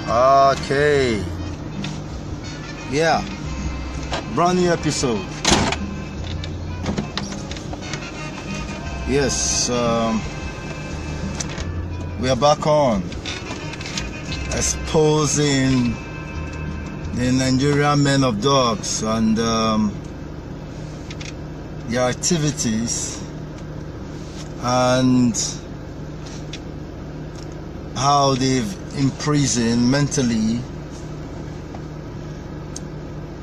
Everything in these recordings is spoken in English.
Okay. Yeah. Brand new episode. Yes. We are back on exposing the Nigerian men of dogs and their activities and how they've imprisoned mentally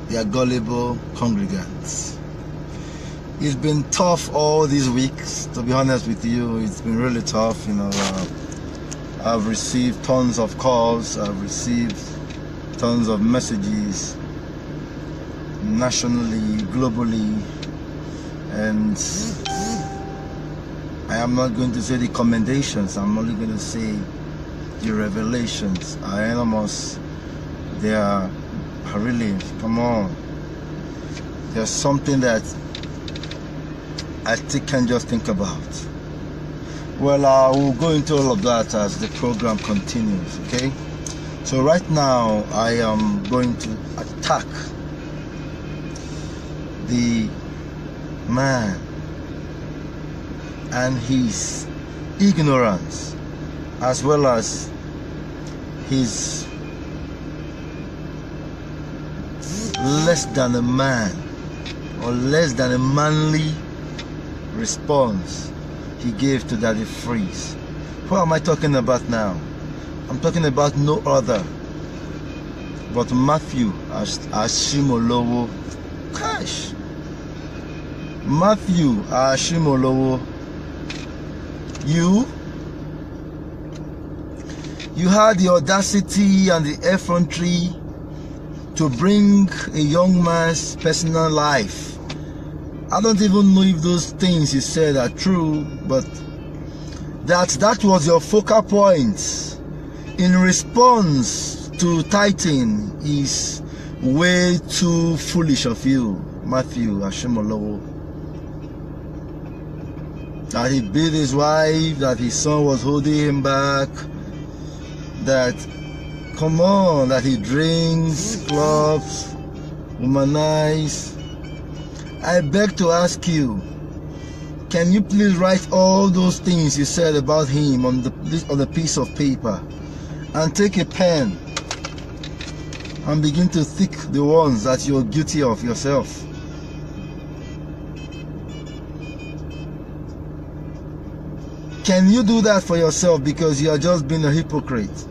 their gullible congregants. It's been tough all these weeks, to be honest with you. It's been really tough. I've received tons of calls, I've received tons of messages nationally, globally, and I am not going to say the commendations, I'm only going to say the revelations are enormous. They are really, come on, there's something that I can't just think about. Well, I will go into all of that as the program continues, okay? So right now, I am going to attack the man and his ignorance, as well as his less than a man or less than a manly response he gave to Daddy Freeze. Who am I talking about now? I'm talking about no other but Matthew Ashimolowo. Gosh, Matthew Ashimolowo, you had the audacity and the effrontery to bring a young man's personal life. I don't even know if those things you said are true, but that was your focal point in response to Titan is way too foolish of you, Matthew Ashimolowo. That he beat his wife, that his son was holding him back, that, come on, that he drinks, clubs, womanize. I beg to ask you, can you please write all those things you said about him on a piece of paper and take a pen and begin to tick the ones that you're guilty of yourself? Can you do that for yourself, because you are just being a hypocrite?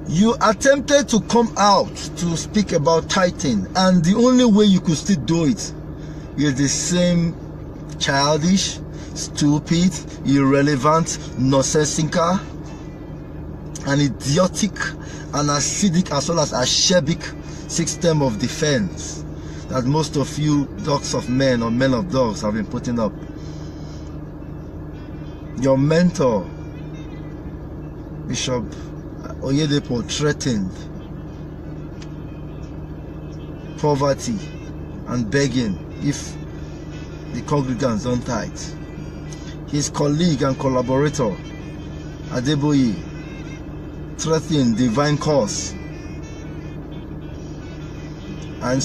You attempted to come out to speak about Titan, and the only way you could still do it is the same childish, stupid, irrelevant, nonsensical, and idiotic, and acidic, as well as acerbic system of defense that most of you dogs of men or men of dogs have been putting up. Your mentor, Bishop Oyedepo, threatened poverty and begging if the congregants don't tithe. His colleague and collaborator, Adeboye, threatened divine cause. And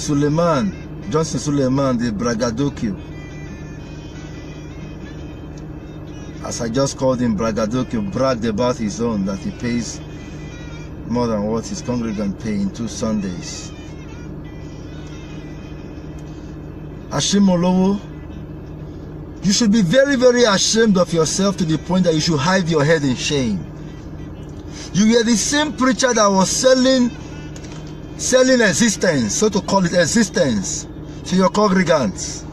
Johnson Suleiman, the braggadocio, as I just called him braggadocio, bragged about his own, that he pays more than what his congregant pay in 2 Sundays. Ashimolowo, you should be very, very ashamed of yourself, to the point that you should hide your head in shame. You were the same preacher that was selling existence, so to call it existence, to your congregants,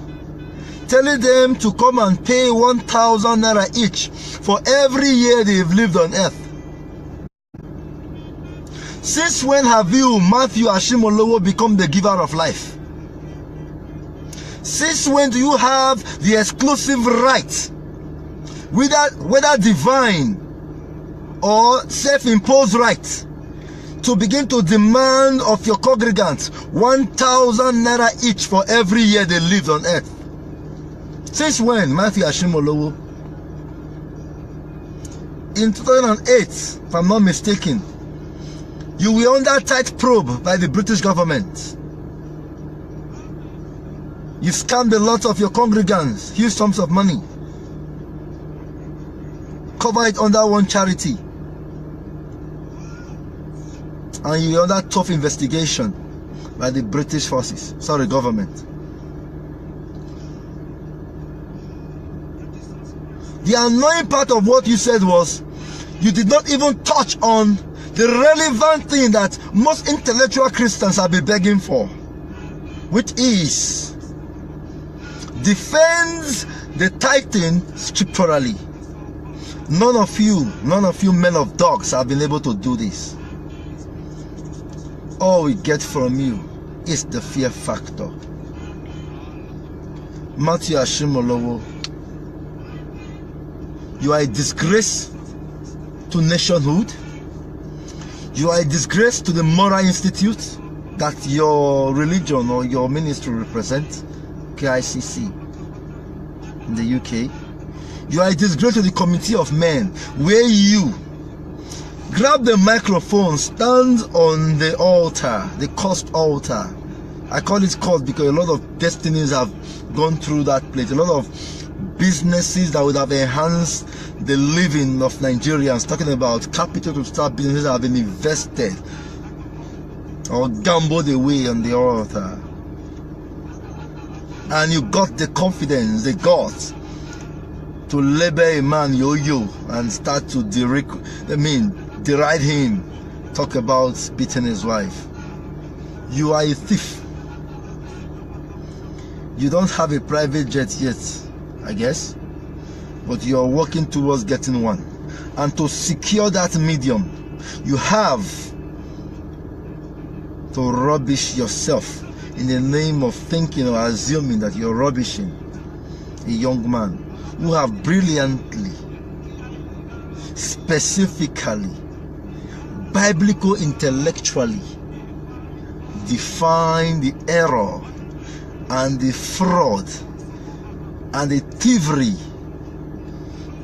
telling them to come and pay 1,000 naira each for every year they've lived on earth. Since when have you, Matthew Ashimolowo, become the giver of life? Since when do you have the exclusive right, whether divine or self-imposed right, to begin to demand of your congregants 1,000 naira each for every year they lived on earth? Since when, Matthew Ashimolowo? in 2008, if I'm not mistaken, you were under tight probe by the British government. You scammed a lot of your congregants, huge sums of money. Cover it under one charity. And you were under tough investigation by the British forces. Sorry, government. The annoying part of what you said was, you did not even touch on the relevant thing that most intellectual Christians have been begging for, which is defend the tithing scripturally. None of you men of dogs have been able to do this. All we get from you is the fear factor. Matthew Ashimolowo, you are a disgrace to nationhood. You are a disgrace to the moral institute that your religion or your ministry represents, KICC, in the UK. You are a disgrace to the community of men, where you grab the microphone, stand on the altar, the cursed altar. I call it cursed because a lot of destinies have gone through that place. A lot of businesses that would have enhanced the living of Nigerians, talking about capital to start businesses that have been invested or gambled away on the altar. And you got the confidence, the guts to label a man yo-yo and start to deride him, talk about beating his wife. You are a thief. You don't have a private jet yet, I guess, but you are working towards getting one. And to secure that medium, you have to rubbish yourself in the name of thinking or assuming that you're rubbishing a young man who have brilliantly, specifically, biblical intellectually defined the error and the fraud and the thievery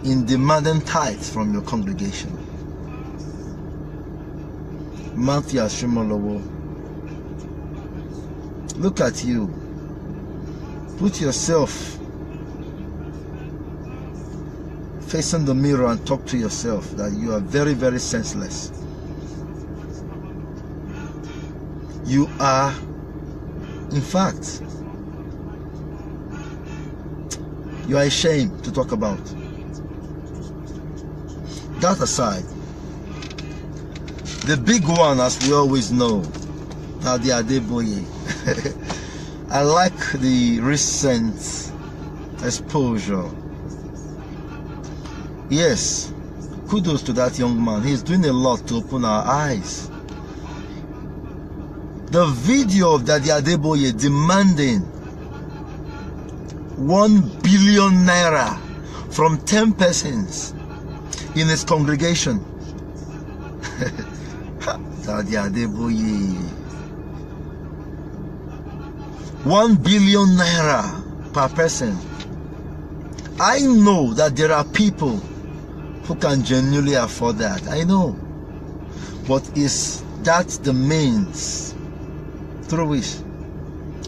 in demanding tithes from your congregation. Matthew Ashimolowo, look at you. Put yourself facing the mirror and talk to yourself that you are very, very senseless. You are, in fact, you are ashamed to talk about. That aside, the big one, as we always know, now the Adeboye. I like the recent exposure. Yes, kudos to that young man. He's doing a lot to open our eyes. The video of Daddy Adeboye demanding 1 billion naira from 10 persons in his congregation. Daddy Adeboye. 1 billion naira per person. I know that there are people who can genuinely afford that. I know. But is that the means through which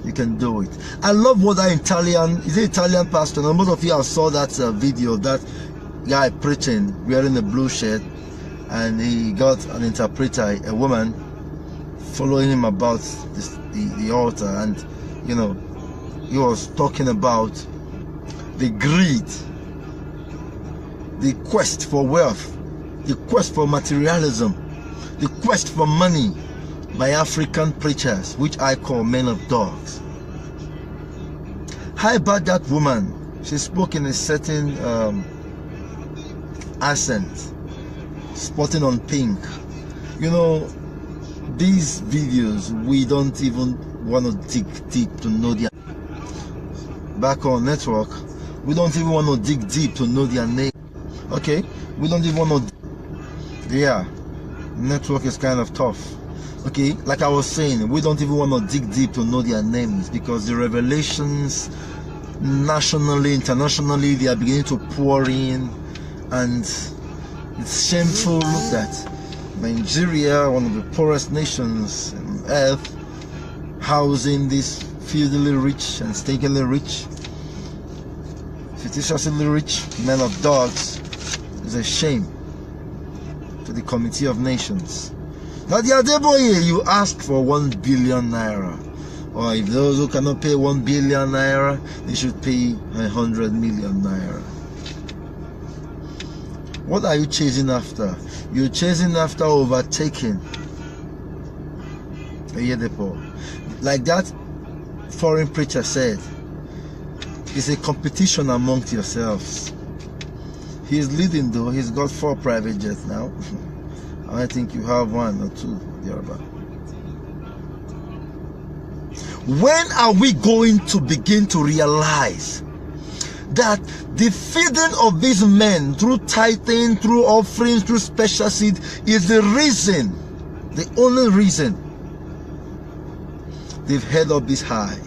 you can do it? I love what that Italian pastor, and most of you have saw that video of that guy preaching wearing a blue shirt, and he got an interpreter, a woman, following him about the altar, and you know, he was talking about the greed, the quest for wealth, the quest for materialism, the quest for money by African preachers, which I call men of dogs. How about that woman? She spoke in a certain accent, spotting on pink. You know, these videos, we don't even want to dig deep to know their back on network. We don't even want to dig deep to know their name. Okay, we don't even want to. Yeah, network is kind of tough. Okay, like I was saying, we don't even want to dig deep to know their names, because the revelations nationally, internationally, they are beginning to pour in, and It's shameful that Nigeria, one of the poorest nations on earth, housing these feudally rich and stinkingly rich, fictitiously rich men of dogs, is a shame to the Committee of Nations. Now, the Adeboye, you ask for 1 billion naira. Or if those who cannot pay 1 billion naira, they should pay 100 million naira. What are you chasing after? You're chasing after overtaking Oyedepo. Like that foreign preacher said, it's a competition amongst yourselves. He's leading though. He's got 4 private jets now. I think you have 1 or 2 thereabout. When are we going to begin to realize that the feeding of these men through tithing, through offerings, through special seed is the reason, the only reason they've held up this high?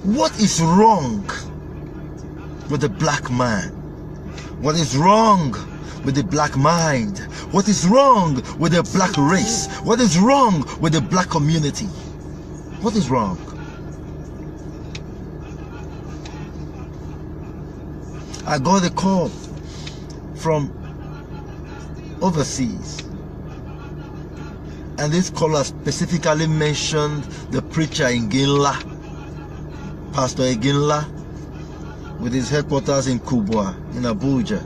What is wrong with the black man? What is wrong with the black mind? What is wrong with the black race? What is wrong with the black community? What is wrong? I got a call from overseas, and this caller specifically mentioned the preacher in Ginla, Pastor Iginla, with his headquarters in Kubwa, in Abuja.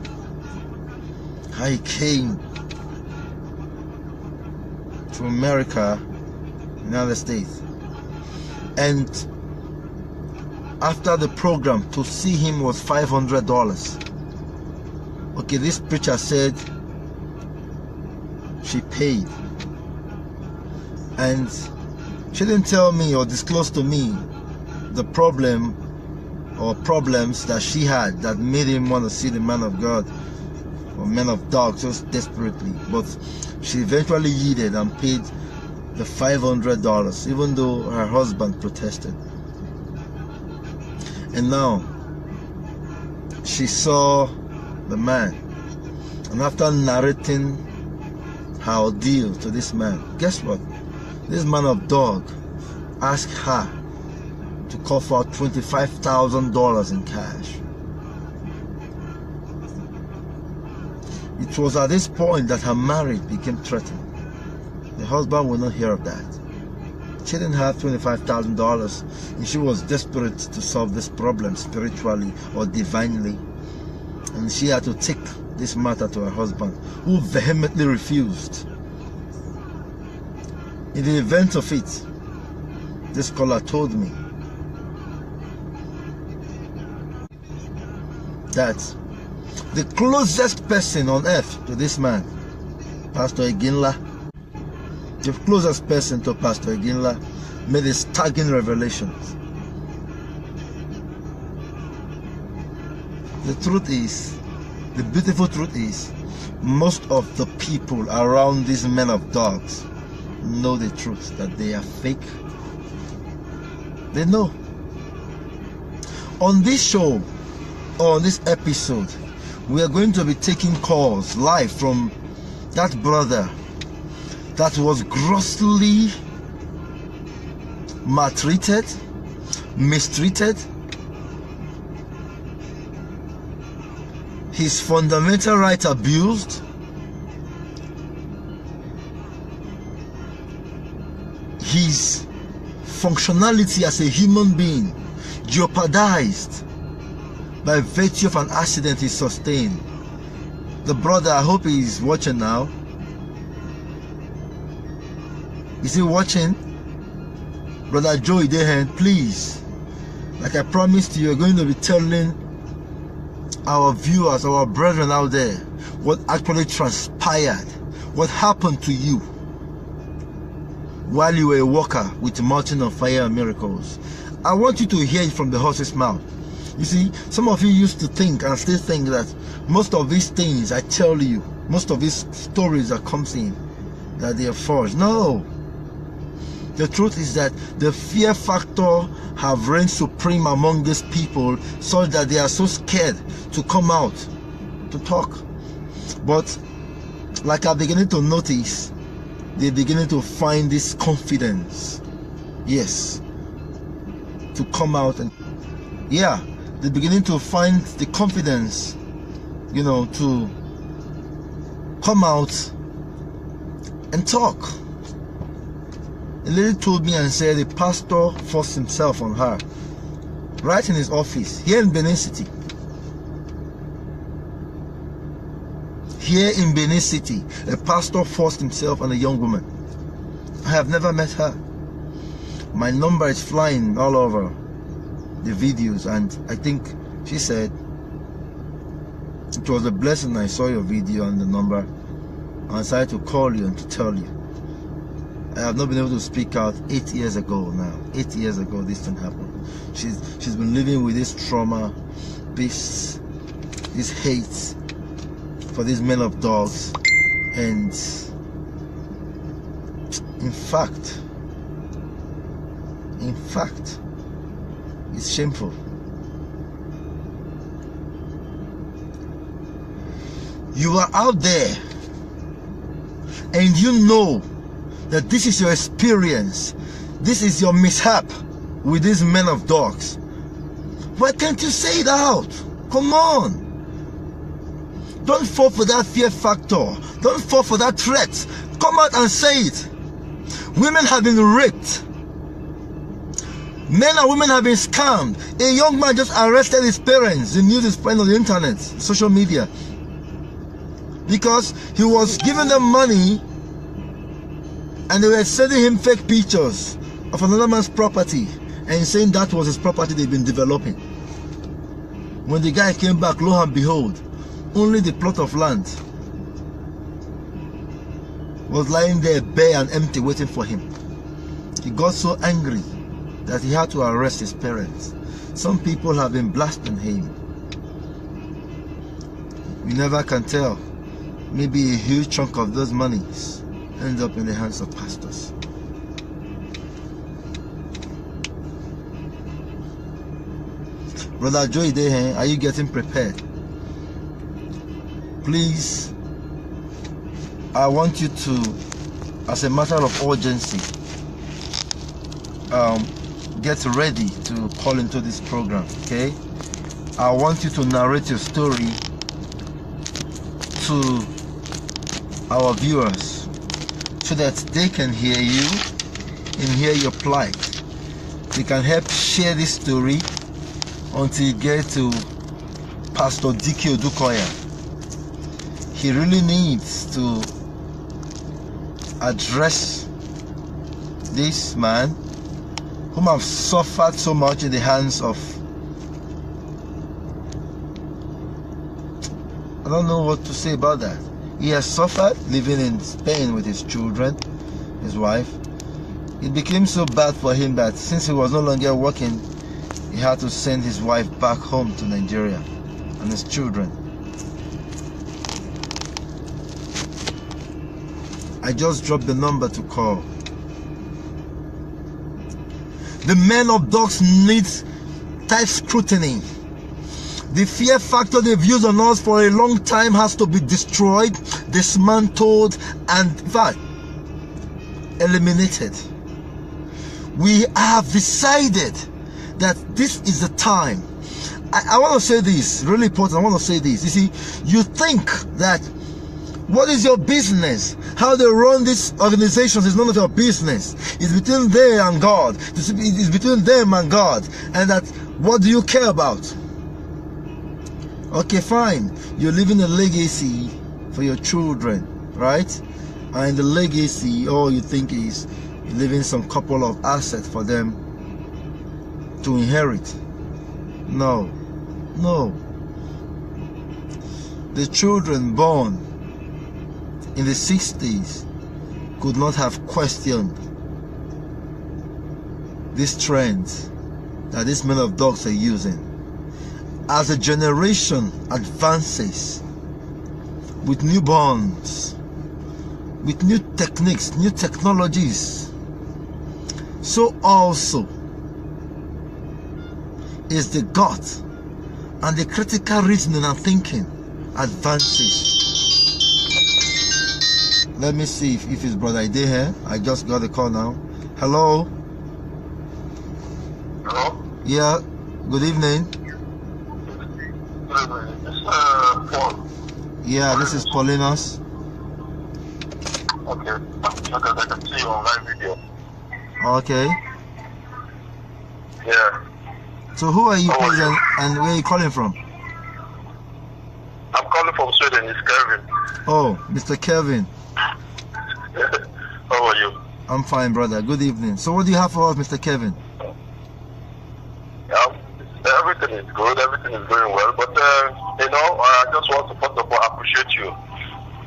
How he came to America, United States, and after the program, to see him was $500. Okay, this preacher said she paid, and she didn't tell me or disclose to me the problem or problems that she had that made him want to see the man of God or men of dogs so desperately. But she eventually yielded and paid the $500, even though her husband protested. And now she saw the man, and after narrating her ordeal to this man, guess what? This man of dog asked her to cough out $25,000 in cash. It was at this point that her marriage became threatened. The husband would not hear of that. She didn't have $25,000, and she was desperate to solve this problem spiritually or divinely. And she had to take this matter to her husband, who vehemently refused. In the event of it, this caller told me that the closest person on earth to this man, Pastor Iginla, the closest person to Pastor Iginla, made a staggering revelation. The truth is, the beautiful truth is, most of the people around these men of dogs know the truth, that they are fake. They know. On this show, or on this episode, we are going to be taking calls live from that brother that was grossly maltreated, mistreated, his fundamental rights abused, his functionality as a human being jeopardized by virtue of an accident he sustained. The brother, I hope he's watching now. Is he watching? Brother Joey Dehen, please, like I promised you, you're going to be telling our viewers, our brethren out there, what actually transpired, what happened to you while you were a worker with Mountain of Fire and Miracles. I want you to hear it from the horse's mouth. You see, some of you used to think and still think that most of these things I tell you, most of these stories that comes in, that they are forged. No. The truth is that the fear factor have reigned supreme among these people, such that they are so scared to come out to talk. But like I'm beginning to notice, they're beginning to find this confidence, yes, to come out. And yeah, they're beginning to find the confidence, you know, to come out and talk. A lady told me and said the pastor forced himself on her right in his office here in Benin City. Here in Benin City, a pastor forced himself on a young woman. I have never met her. My number is flying all over the videos, and I think she said it was a blessing I saw your video and the number. I decided to call you and to tell you. I have not been able to speak out 8 years ago now. 8 years ago this thing happened. She's been living with this trauma, this hate for these men of dogs, and in fact it's shameful. You are out there and you know that this is your experience, this is your mishap with these men of dogs. Why can't you say it out? Come on. Don't fall for that fear factor. Don't fall for that threat. Come out and say it. Women have been raped. Men and women have been scammed. A young man just arrested his parents. The news is spreading on the internet, social media, because he was giving them money and they were sending him fake pictures of another man's property and saying that was his property they've been developing. When the guy came back, lo and behold, only the plot of land was lying there bare and empty waiting for him. He got so angry that he had to arrest his parents. Some people have been blasting him. You never can tell. Maybe a huge chunk of those monies end up in the hands of pastors. Brother Joy Dehe, are you getting prepared? Please, I want you to, as a matter of urgency, get ready to call into this program, okay? I want you to narrate your story to our viewers so that they can hear you and hear your plight. They can help share this story until you get to Pastor Dike Odukoya. He really needs to address this man whom have suffered so much in the hands of, I don't know what to say about that. He has suffered living in Spain with his children, his wife. It became so bad for him that since he was no longer working, he had to send his wife back home to Nigeria and his children. I just dropped the number to call. The men of dogs need tight scrutiny. The fear factor they've used on us for a long time has to be destroyed, dismantled, and in fact, eliminated. We have decided that this is the time. I want to say this, really important. I want to say this. You see, you think that what is your business? How they run these organizations is none of your business. It's between them and God. It's between them and God. And that, what do you care about? Okay, fine. You're leaving a legacy for your children, right? And the legacy, all you think is leaving some couple of assets for them to inherit. No. No. The children born in the 60s could not have questioned this trend that these men of dogs are using. As a generation advances with newborns, with new techniques, new technologies, so also is the gut, and the critical reasoning and thinking advances. Let me see if his brother is here. I just got a call now. Hello? Hello? Yeah, good evening. Good evening. This is Paul. Yeah, this is Paulinus. Okay. Because I can see you on live video. Okay. Yeah. So who are you, How are please, you? and where are you calling from? I'm calling from Sweden. It's Kevin. Oh, Mr. Kevin. How are you? I'm fine, brother. Good evening. So what do you have for us, Mr. Kevin? Everything is good. Everything is going well. But, I just want to first of all appreciate you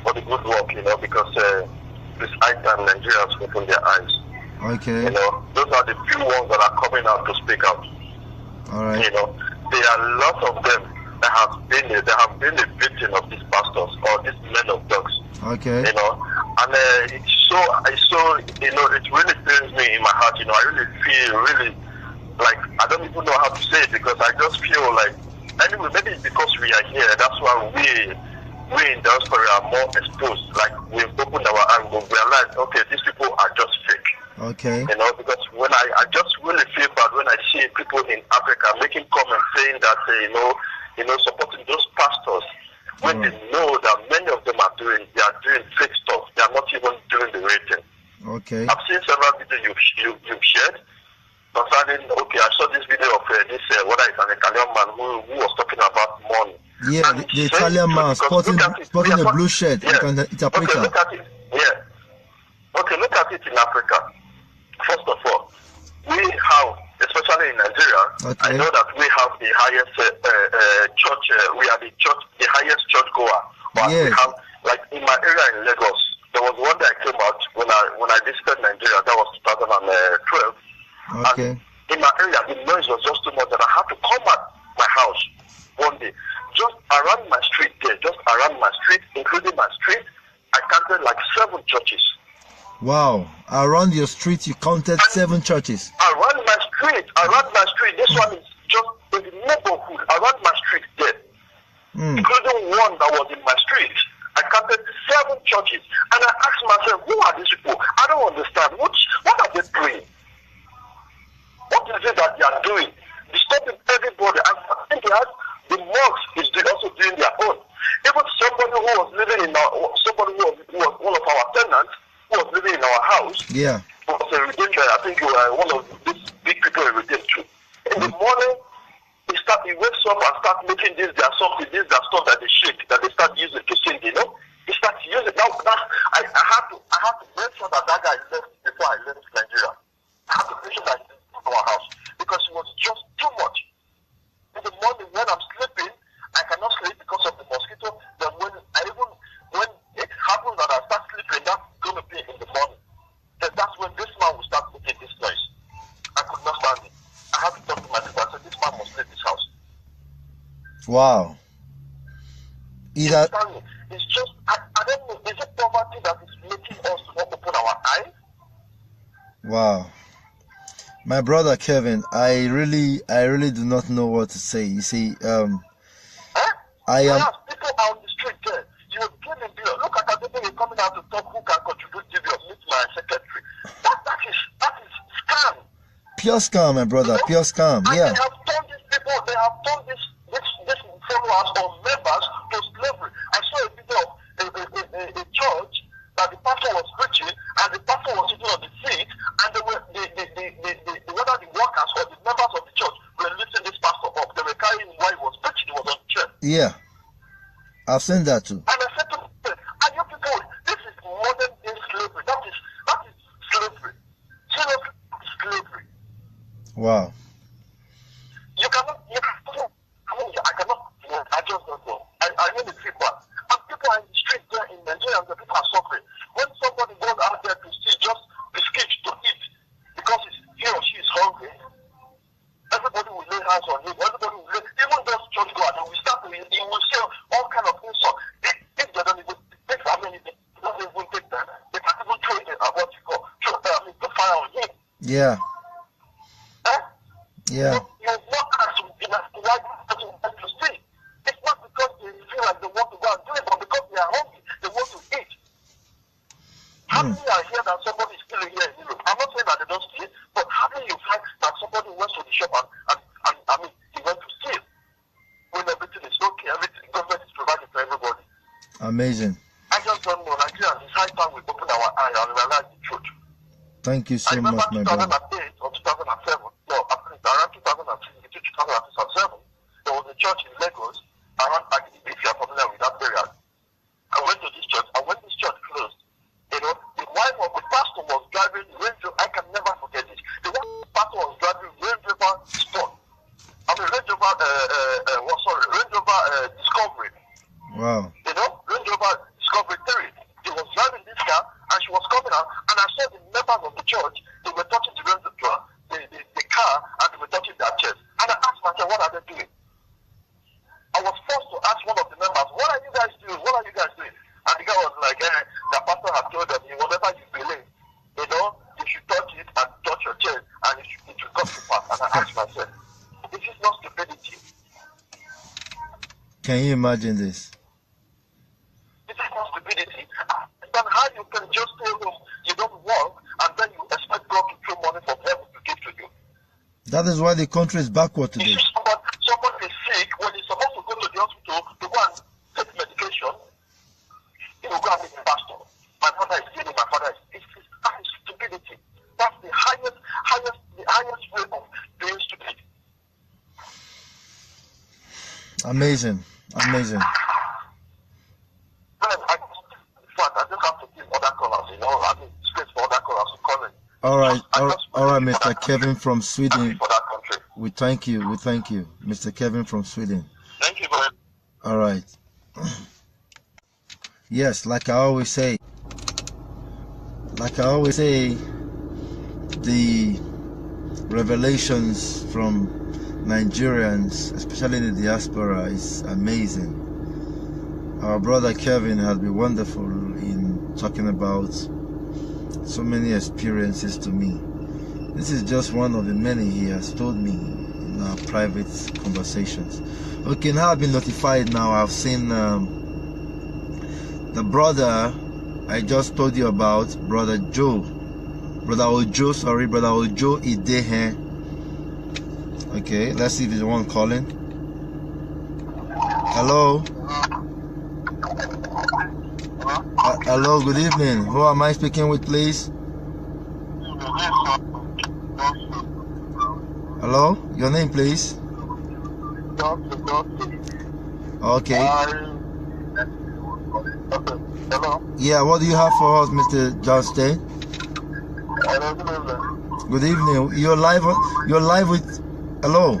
for the good work, because this item Nigerians open their eyes. Okay. Those are the few ones that are coming out to speak out. All right. There are lots of them that have been a victim of these pastors or these men of dogs. Okay. And it really pains me in my heart. I really feel like I don't even know how to say it, because I just feel like, anyway, maybe it's because we are here. That's why we in diaspora are more exposed. Like, we've opened our eyes, we realized, okay, these people are just fake. Okay. Because when I just really feel bad when I see people in Africa making comments saying that supporting those pastors when they know that many of them are doing fake stuff. They are not even doing the right thing. Okay. I've seen several videos you've shared concerning. Okay, I saw this video of this whether it's an Italian man who was talking about money. Yeah, the Italian man sporting a blue shirt. Yeah. It's a preacher. Okay, look at it. Yeah. Okay, look at it in Africa. First of all, we have, especially in Nigeria, okay. I know that we have the highest church. We are the highest church goer. But yes. We have, like in my area in Lagos, there was one day I came out when I visited Nigeria. That was 2012. Okay. And in my area, the noise was just too much that I had to come out my house one day. Just around my street there, including my street, I counted like 7 churches. Wow. Around your street, you counted 7 churches. Around my street, this one is just in the neighborhood, around my street there. Including one that was in my street. I counted 7 churches. And I asked myself, who are these people? I don't understand. What are they doing? What is it that they are doing? Disturbing everybody. And I think the mosque is also doing their own. Even somebody who was living in who was one of our tenants, who was living in our house, yeah, was a redeemed. I think you were one of these big people in redeemed too. In the morning, he wakes up and starts making their stuff that they shake, that they start using to sing, He starts using now. I had to make sure that guy left before I left Nigeria. I had to make sure that he left our house because it was just too much. In the morning when I'm sleeping, I cannot sleep because of the mosquito. Then when it happens that I start sleeping, that's going to be in the morning. Then that's when this man will start making this noise. I could not stand it. I had to talk to my people. I said, this man must leave this house. Wow. It's just, I don't know, is it poverty that is making us to not open our eyes? Wow. My brother Kevin, I really do not know what to say. You see, I am. People out on the street there. You will give me bill. Look at the people coming out to talk who can contribute to your meet my secretary. That is scam. Pure scam, my brother. Pure scam. And Yeah. They have turned these people. They have turned these followers or members to slavery. I saw a video of a church that the pastor was preaching, and the pastor was sitting on the seat, and they were whether the workers or the members of the church were lifting this pastor up. They were carrying him while he was preaching. He was on the chair. Yeah, I've seen that too. And I said to them, and you people, this is modern day slavery. That is slavery. Seriously, slavery. Wow. I just don't know. I know the people. And people are in the street there in Nigeria, and the people are suffering. When somebody goes out there to see just biscuits to eat because he or she is hungry, everybody will lay hands on him. Everybody will even those church goers, and we start to, he will say all kind of insults. If they don't even take that many, they don't even take that. They can't even throw it what you call, the fire on him. Yeah. Eh? Yeah. You not ask Amazing. I just don't know. Nigerians, it's high time we open our eyes and realize the truth. Thank you so I remember much, my brother. 2008 or 2007, no, I think around 2006, between 2006 and 2007, there was a church in Lagos, around Agidi, if you are familiar with that area. I went to this church, and when this church closed, you know, the wife of the pastor was driving Range Rover. I can never forget this. The wife of the pastor was driving Range Rover Sport. I mean, Range Rover, Range Rover Discovery. Wow. You know, Range Rover Discovery 3. She was driving this car, and she was coming out, and I saw the members of the church, they were touching the Range Rover, the car, and they were touching their chest. And I asked myself, what are they doing? I was forced to ask one of the members, what are you guys doing? What are you guys doing? And the guy was like, the pastor had told them, whatever you believe, you know, you should touch it and touch your chest, and it will come to pass. And I asked myself, this is not stupidity. Can you imagine this? This is not stupidity. And how you can just stay home, you don't work, and then you expect God to throw money from heaven to give to you. That is why the country is backward today. You see someone is sick when he's supposed to go to the hospital to go and take medication. He will go and meet the pastor. My mother is killing, my father is. That is stupidity. That's the highest way of being stupid. Amazing. Amazing. I just have to give other callers, you know. I mean, space for other callers to call in. All right, Mr. Kevin from Sweden. For that country. We thank you, Mr. Kevin from Sweden. Thank you very much. All right. Yes, like I always say, the revelations from Nigerians, especially in the diaspora, is amazing. Our brother Kevin has been wonderful in talking about so many experiences to me. This is just one of the many he has told me in our private conversations. Okay, now I've been notified now. I've seen the brother I just told you about, Brother Ojo Idehe. Okay, let's see if he's the one calling. Hello. Hello, good evening. Who am I speaking with, please? Hello, your name, please? Okay. Hello. Yeah, what do you have for us, Mr. Johnston? Good evening. You're live with. Hello.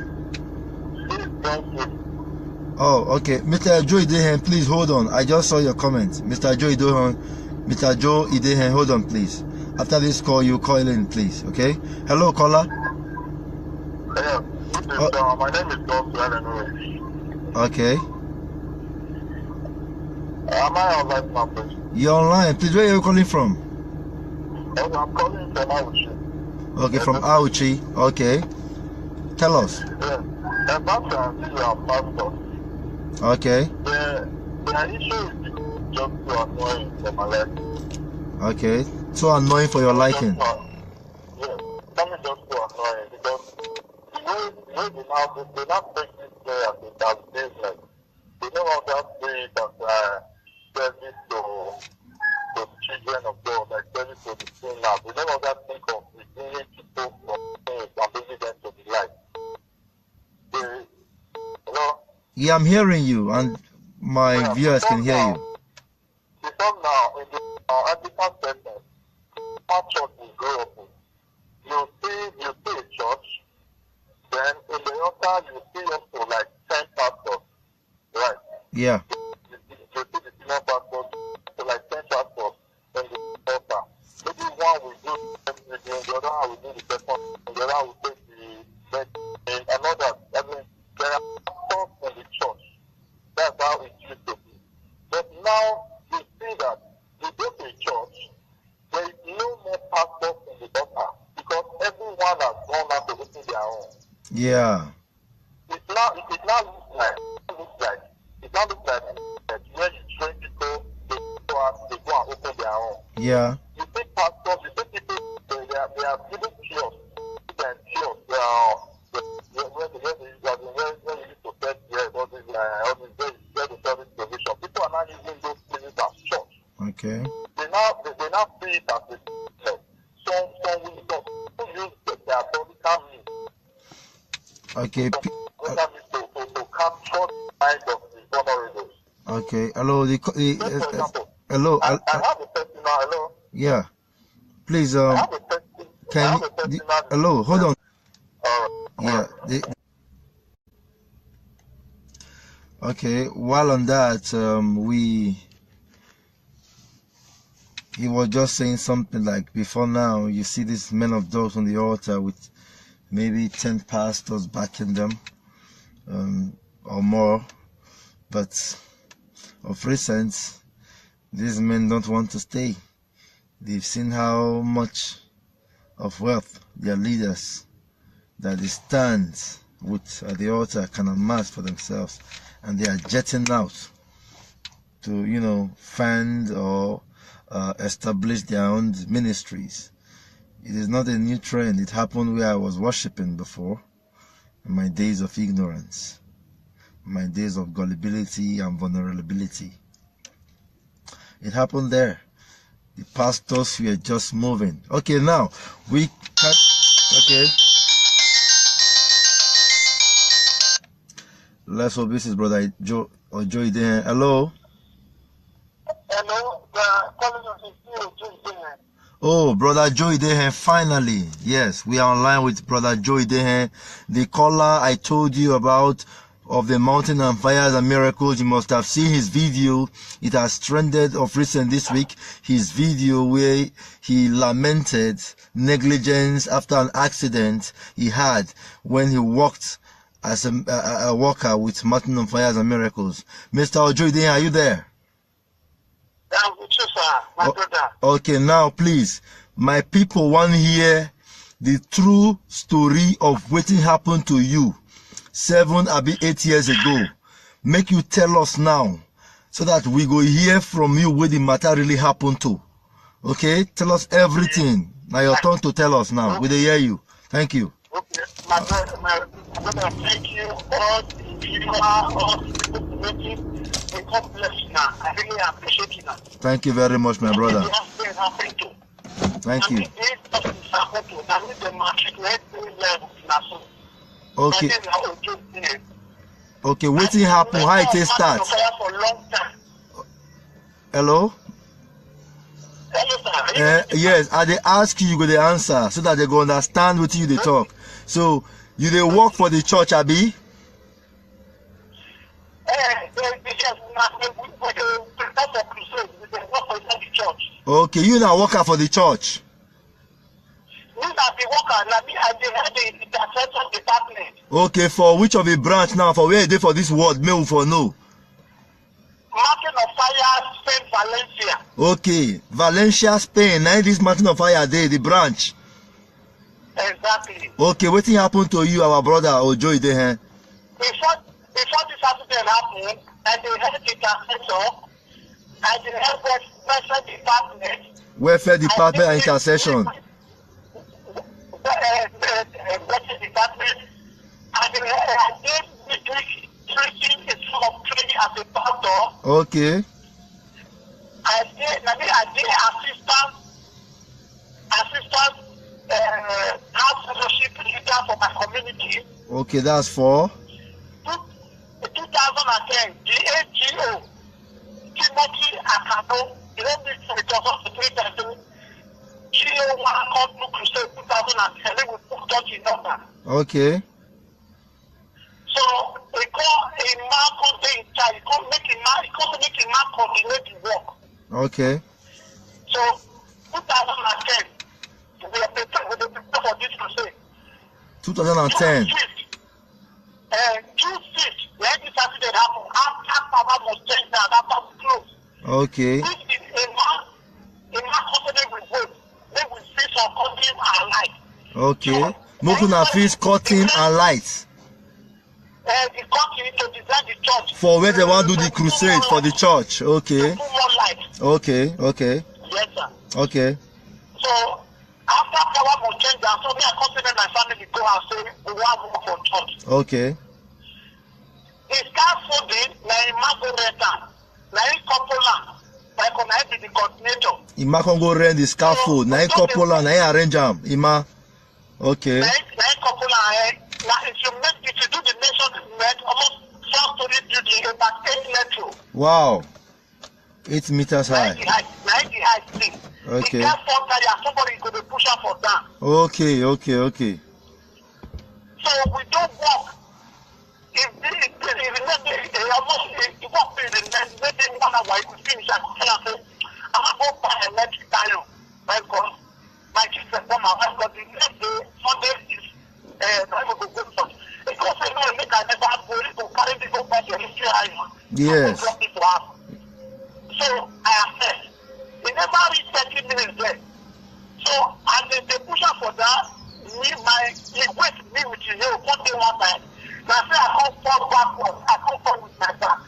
Oh, okay. Mr. Joe Idehen, please hold on. I just saw your comment. Mr. Joe Idehen, hold on, please. After this call, you call in, please. Okay? Hello, caller. Yeah, my name is John. Okay. Am I online now, please? You're online. Please, where are you calling from? Okay, I'm calling from Auchi. Okay, from Auchi. Okay. Tell us. Yeah. And that's a pastor. Okay. The issue is just too annoying for my life. Okay. Too annoying for your liking. Yeah. Something just too annoying because the way they now take this player as business. They know how that way that service to children of God, like service to the sinners. They know how that think of bringing people from things and bringing them to the light. Hello? Yeah, I'm hearing you, and my viewers can hear you. Because now, in the Anglican sentence, our church will grow up. You see a church, then in the altar, you see up to like 10 pastors, right? Yeah. You see the senior pastors, to like 10 pastors in the altar. Maybe one will do everything, the other one will do the second, the other one will take the next, and another. I mean, there are pastors in the church. That's how it used to be. But now, you see that you go to a church, there is no more pastors in the altar because everyone has gone out to open their own. Yeah. It now looks like when you train people, they go and open their own. Yeah. You see pastors, you see people, they are giving cures. And cures. When you used to set all these service provision, people are not using those places Okay. They now see it as a business. Some wisdom use their political means. Okay. To capture the mind of the vulnerable. Okay. Hello. Hello. I have a personal. Hello. Yeah. Please. I have a personal. Hello. Hold on. Yeah. Okay. While on that, he was just saying something like, before now, you see these men of dogs on the altar with maybe 10 pastors backing them, or more. But of recent, these men don't want to stay. They've seen how much of wealth their leaders that they stand with at the altar can amass for themselves, and they are jetting out to, fund or establish their own ministries. It is not a new trend. It happened where I was worshiping before, in my days of ignorance, my days of gullibility and vulnerability. It happened there. The pastors were just moving. Okay, now we can. Okay. Let's hope this is Brother Joe or Joey there. Hello. Hello. Oh, Brother Joey Dehe, finally. Yes, we are online with Brother Joey Dehe. The caller I told you about of the mountain and fires and miracles, you must have seen his video. It has trended of recent this week. His video where he lamented negligence after an accident he had when he walked as a worker with mountain and fires and miracles. Mr. Joey Dehe, are you there? I'm with you, sir, my brother. Okay, now please, my people want to hear the true story of what happened to you 7 or 8 years ago. Make you tell us now, so that we go hear from you where the matter really happened to. Okay, tell us everything. Now your turn to tell us now. We hear you. Thank you. Okay, my brother, thank you. All the viewers, all the people waiting. God bless you now. I really appreciate you now. Thank you very much, my brother. Thank you. Okay. Okay, waiting happen. How it start? Hello? Hello, sir. Yes, I they ask you, you go the answer so that they go understand what you they talk. So you they work for the church, Abi? Okay, you now worker for the church. Okay, for which of the branch now? For where they for this word? May for no. Mountain of Fire, Spain, Valencia. Okay, Valencia, Spain. Now this Mountain of Fire there, the branch. Exactly. Okay, what thing happened to you, our brother Ojoy there? Before this accident happened, and they had the intercessor, and they had welfare department. Welfare department and intercession. Welfare department, and they gave me training a sort of training as a pastor. Okay. I did assistant house fellowship leader for my community. Okay, that's for 2010, the AGO, Timothy Akano, the only crusade 2010, we put touch in number. Okay. So we call a man contain child, he can't make a man coordinate the work. Okay. So 2010, we are prepared for this crusade. 2010. June 5th, when this accident happened, after power was changed now, after we close. Okay. This is a man confident with both. They will see some cutting and light. Okay. Mokuna fees cutting and lights. The country to design the church. For where they want to do the crusade for the church. Okay. Okay. Okay. Yes, sir. Okay. So after power was changed, so me and confident my family go and say we want to work for church. Okay. The scaffolding, na in Magoreta, na in Coppola, my Michael, I be the coordinator. Ima can go rent the scaffold. Na couple and I arrange am. Ima. Okay. Na couple and if you do the measurement, almost 4-story building about 8 meters. Wow. 8 meters high. 90 high thing. Okay. It can't fall carrier, somebody could push up for down. Okay. So we don't walk. If you walk maybe 1 hour, you could finish and say, I'm going to go buy an electric tire. My God, my kids are come out. I've got the next day, Sunday is, I'm going to go for it. Because I know I never have to carry the go back to the electric iron. Yes. So I said, they never reach 30 minutes there. So, and then they push up for that. He went me with you, one day, one time. Now, I say I can't fall backwards. I can't fall with my back.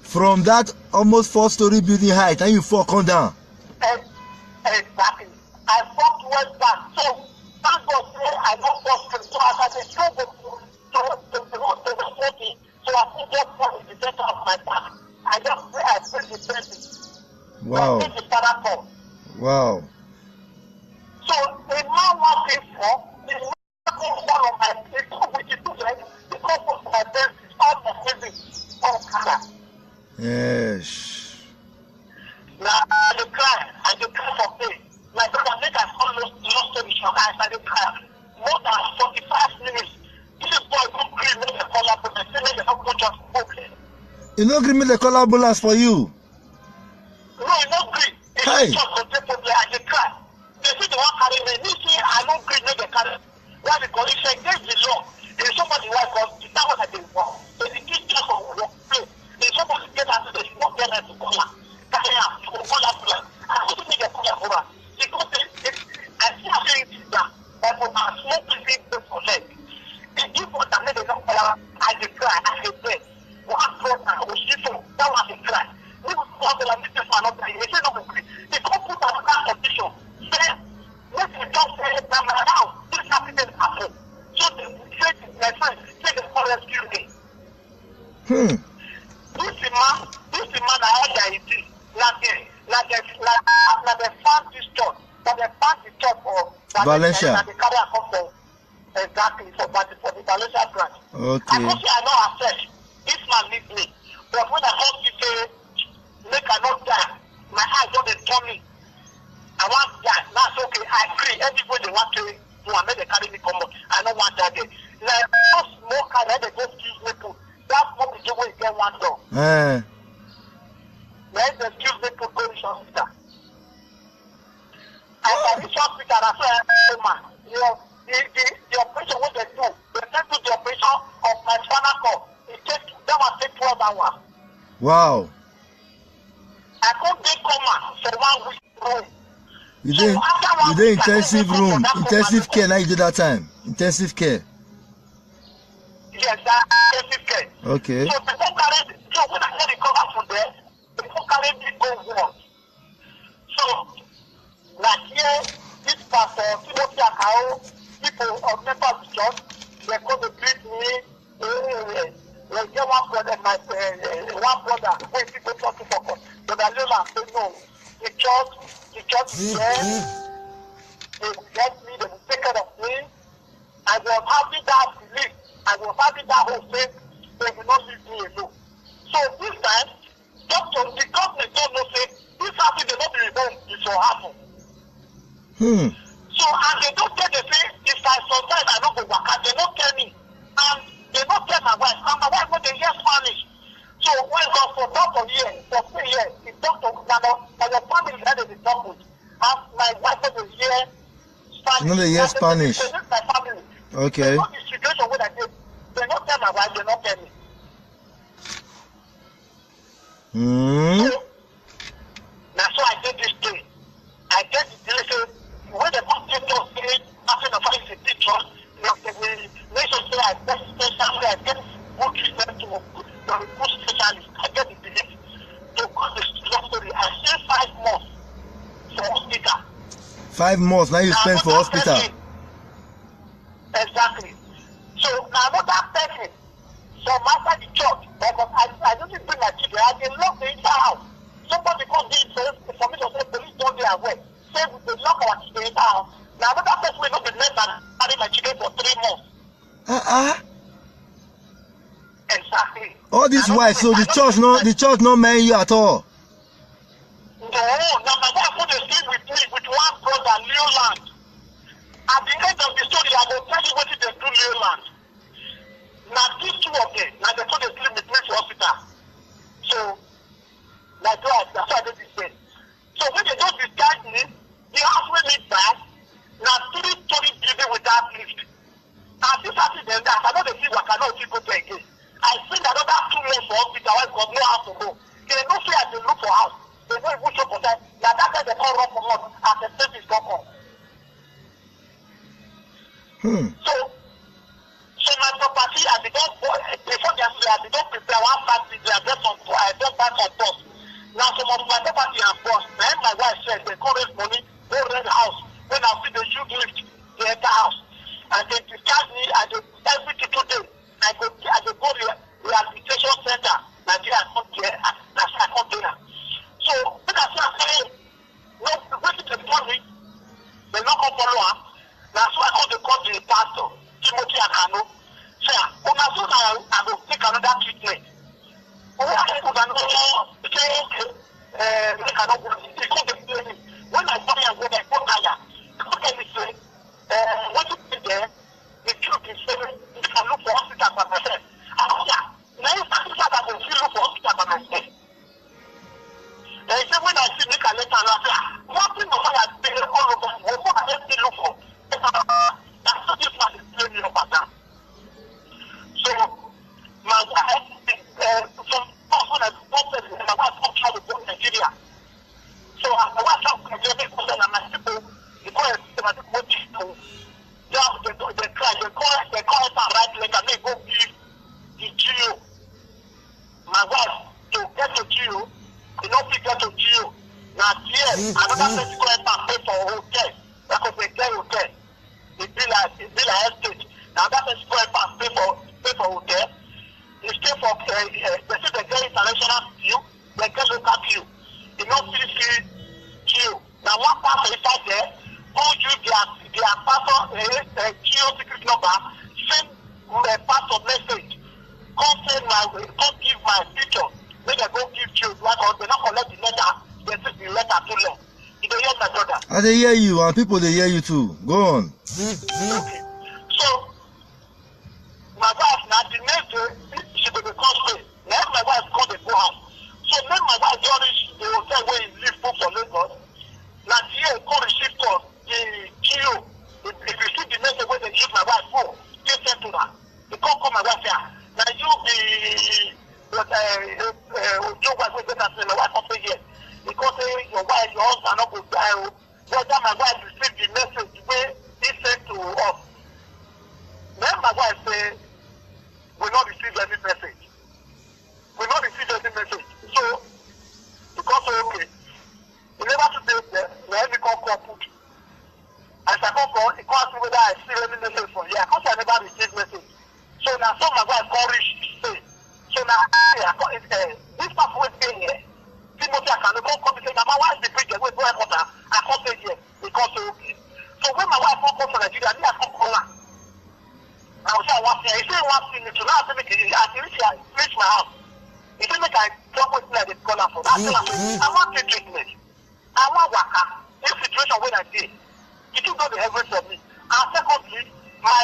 From that almost 4-story building height, and you fall come down. Exactly. I fought west back. So, thank God, I don't fall straight. So, as I say, so the 40, so I think just fall in the center of my back. I press the person. Wow. I press the father call. Wow. So the man was for the man one of my people which is like the cost of my best is almost every all color. Yes. Now I cry for pain. My brother make us almost lost to the shock. I cry more than 45 minutes. This boy don't agree make the color, but I say make the whole just okay. You no agree make the call ambulance for you? No, he no agree. Hey. Just contemporary, I dey cry. They say they want carry me. Me say I no agree make they carry. Why? Because if I get the law, if somebody why because that was I dey want. So the kid just for work place. If somebody get out of the not get right to call her. Carry her to call her plan. I go to make a call her for her. Because I see her saying that for a small people for leg. If you want to make them call her, I dey cry. I dey pray. One brother was useful. That was a cry. We will call the language for another. They say no agree. They can't put another condition. Say, let me just say it now. This happened happen. So they say to my friend, say the call rescue me. This man I had the idea. Like they found this church. But they found the church for Valencia. And they carry a come for exactly for the Valencia branch. Okay. I know access. This man needs me. But when I come to say, make I not die, my eyes don't turn me. I want that. That's okay. I agree. Everybody they want to do and make they carry me come on. I don't want that day. Like no smoke and they go excuse me put. That's what we do when you get one door. Let the excuse me put go to hospital. And I reach hospital and I say, hey man, the operation what they do, they send to the operation of my spinal cord. That was take 12 hours. Wow. I couldn't get coma for 1 week room. You did intensive room, intensive care now you did that time. Intensive care. Yes, that intensive care. Okay. So when I get the cover from there, people carry me go work. So like here, this pastor, Timothy Akao, people of members of the church, they come to greet me. Like get one brother, one brother, when people talking for God, but I say no. The church is there. They will get me, they will take care of me. I was having that belief, I was having that whole faith, they will not leave me alone. So this time, the government don't know say this happened, they not be reborn, it will happen. So and they don't tell the say if I sometimes I don't go work out, they don't tell me. And they don't tell my wife, and my wife when they hear Spanish. So when God for doctor here, for 3 years, the doctor now your family had the doctor. And my wife when they hear Spanish. No, they hear Spanish. They my family. Okay. They know the situation when I did. They don't tell my wife, they don't tell me. So, now so I did this thing. I get the delivery. When the doctor just say after the fight is teacher, they will make sure say I get special, I get good treatment to good specialist. I get the belief to go to the story. I stay 5 months for hospital. 5 months now you spend for hospital. Exactly. So now another person from outside the church, because I don't bring my children, I can lock the entire house. Somebody comes in Exactly. All this while, so the church not marry you at all. No, now my wife put a sleep with me with one brother, Leoland. At the end of the story, I will tell you what they do Leoland. Now these two of them, now they put a sleep with me for hospital. So, like that's why I did this thing. So when they don't discharge me, the house will meet back. Now 3-story building without lift. And this accident, I know they see what I cannot go to again. I think another 2 months for hospital, I got no house to go. They don't say I can look for house. They don't even show for that. Now that's why they can't run for months as the state is not on. So my property, I did not before they I did not prepare one party. I just buy some bus. Now some of my property and bus. Then my wife said they call this money, go rent the house. When I see the shoot lift, they enter house. And they discharge me and they every 2 days. I go to the rehabilitation center. Nigeria come there. That's why I come there. So when I say, no, waiting to tell me, they not come follow up. That's why I call the pastor, Timothy and Hano. Say, when I saw that I will take another treatment. When I say, when I go there, when I go higher, they say, what you did there, the truth is saying, you can look for hospital by myself. Now you can look for hospital by myself. They say, when I see me, I let her know, what thing of I have been all over, what I have to look for. That's not just what is playing in your pattern. So, my wife, some person has spoken, and my wife comes out with Nigeria. So, my wife comes to Nigeria, and my people, because what is to they call it a right leg and they go give the GO. My wife, to get to GO, they don't get to GO. Now, here, another person go and pay for a hotel. Because they get hotel. It be like estate. Now, that person go and pay for hotel. They stay for, they say they get international queue, they get local queue. They don't see queue. Now, one person inside there, who use their passport, geo secret number, send my passport message, come give my picture, then they go give you, because they not collect the letter, they take the letter too long. You don't hear my brother? And they hear you, and people they hear you too. Go on. Okay. So, my wife, now the next day, she will be constable. Now my wife called the go house. So, then my wife joined the hotel where he live for Lagos. Now, here, call receive call. The GO, if you see the message where they give my wife phone, they send to her. They can't call my wife here. Now you be your wife will get us in the wife of the year. Because your wife, your husband not go die. Whether my wife received the message where he sent to us. Then my wife say, we not receive any message. We not receive any message. So, because okay, we never to say that we have to call put. As I come from, it can't see whether I see any message from here. Because I never received message. So now some my wife call rich say. So now this stuff will stay here. Timothy I can come and say, my wife is preaching, wait, I can't stay here. Because okay. So when my wife come from Nigeria, I come call her. I was saying one thing, he said one thing to now say make it reach my house. He said make I drop with me like the call her for. I want to treatment. I want waka. This situation when I did. It is not the heaven for me. And secondly, my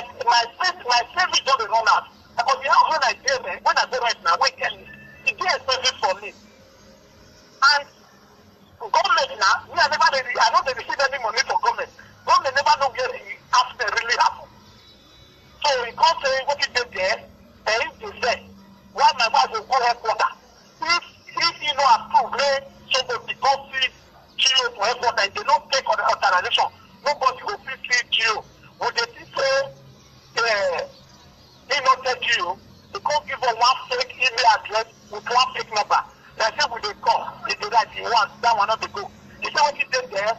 savings don't run out. Because the house when I go right now, wait tell me, it is expensive for me. And government now, I don't receive any money from government. Government never know where the accident really happened. So he can't say what he did there, and he said, why my wife will go headquarters. If you know approve, somebody go see GO to headquarters, they don't take on the authorization. Nobody will see GO. When they say he not take GO, they can't give us one fake email address with one fake number. They say we dey call, they do that he wants, that one not to go. He said what he did there,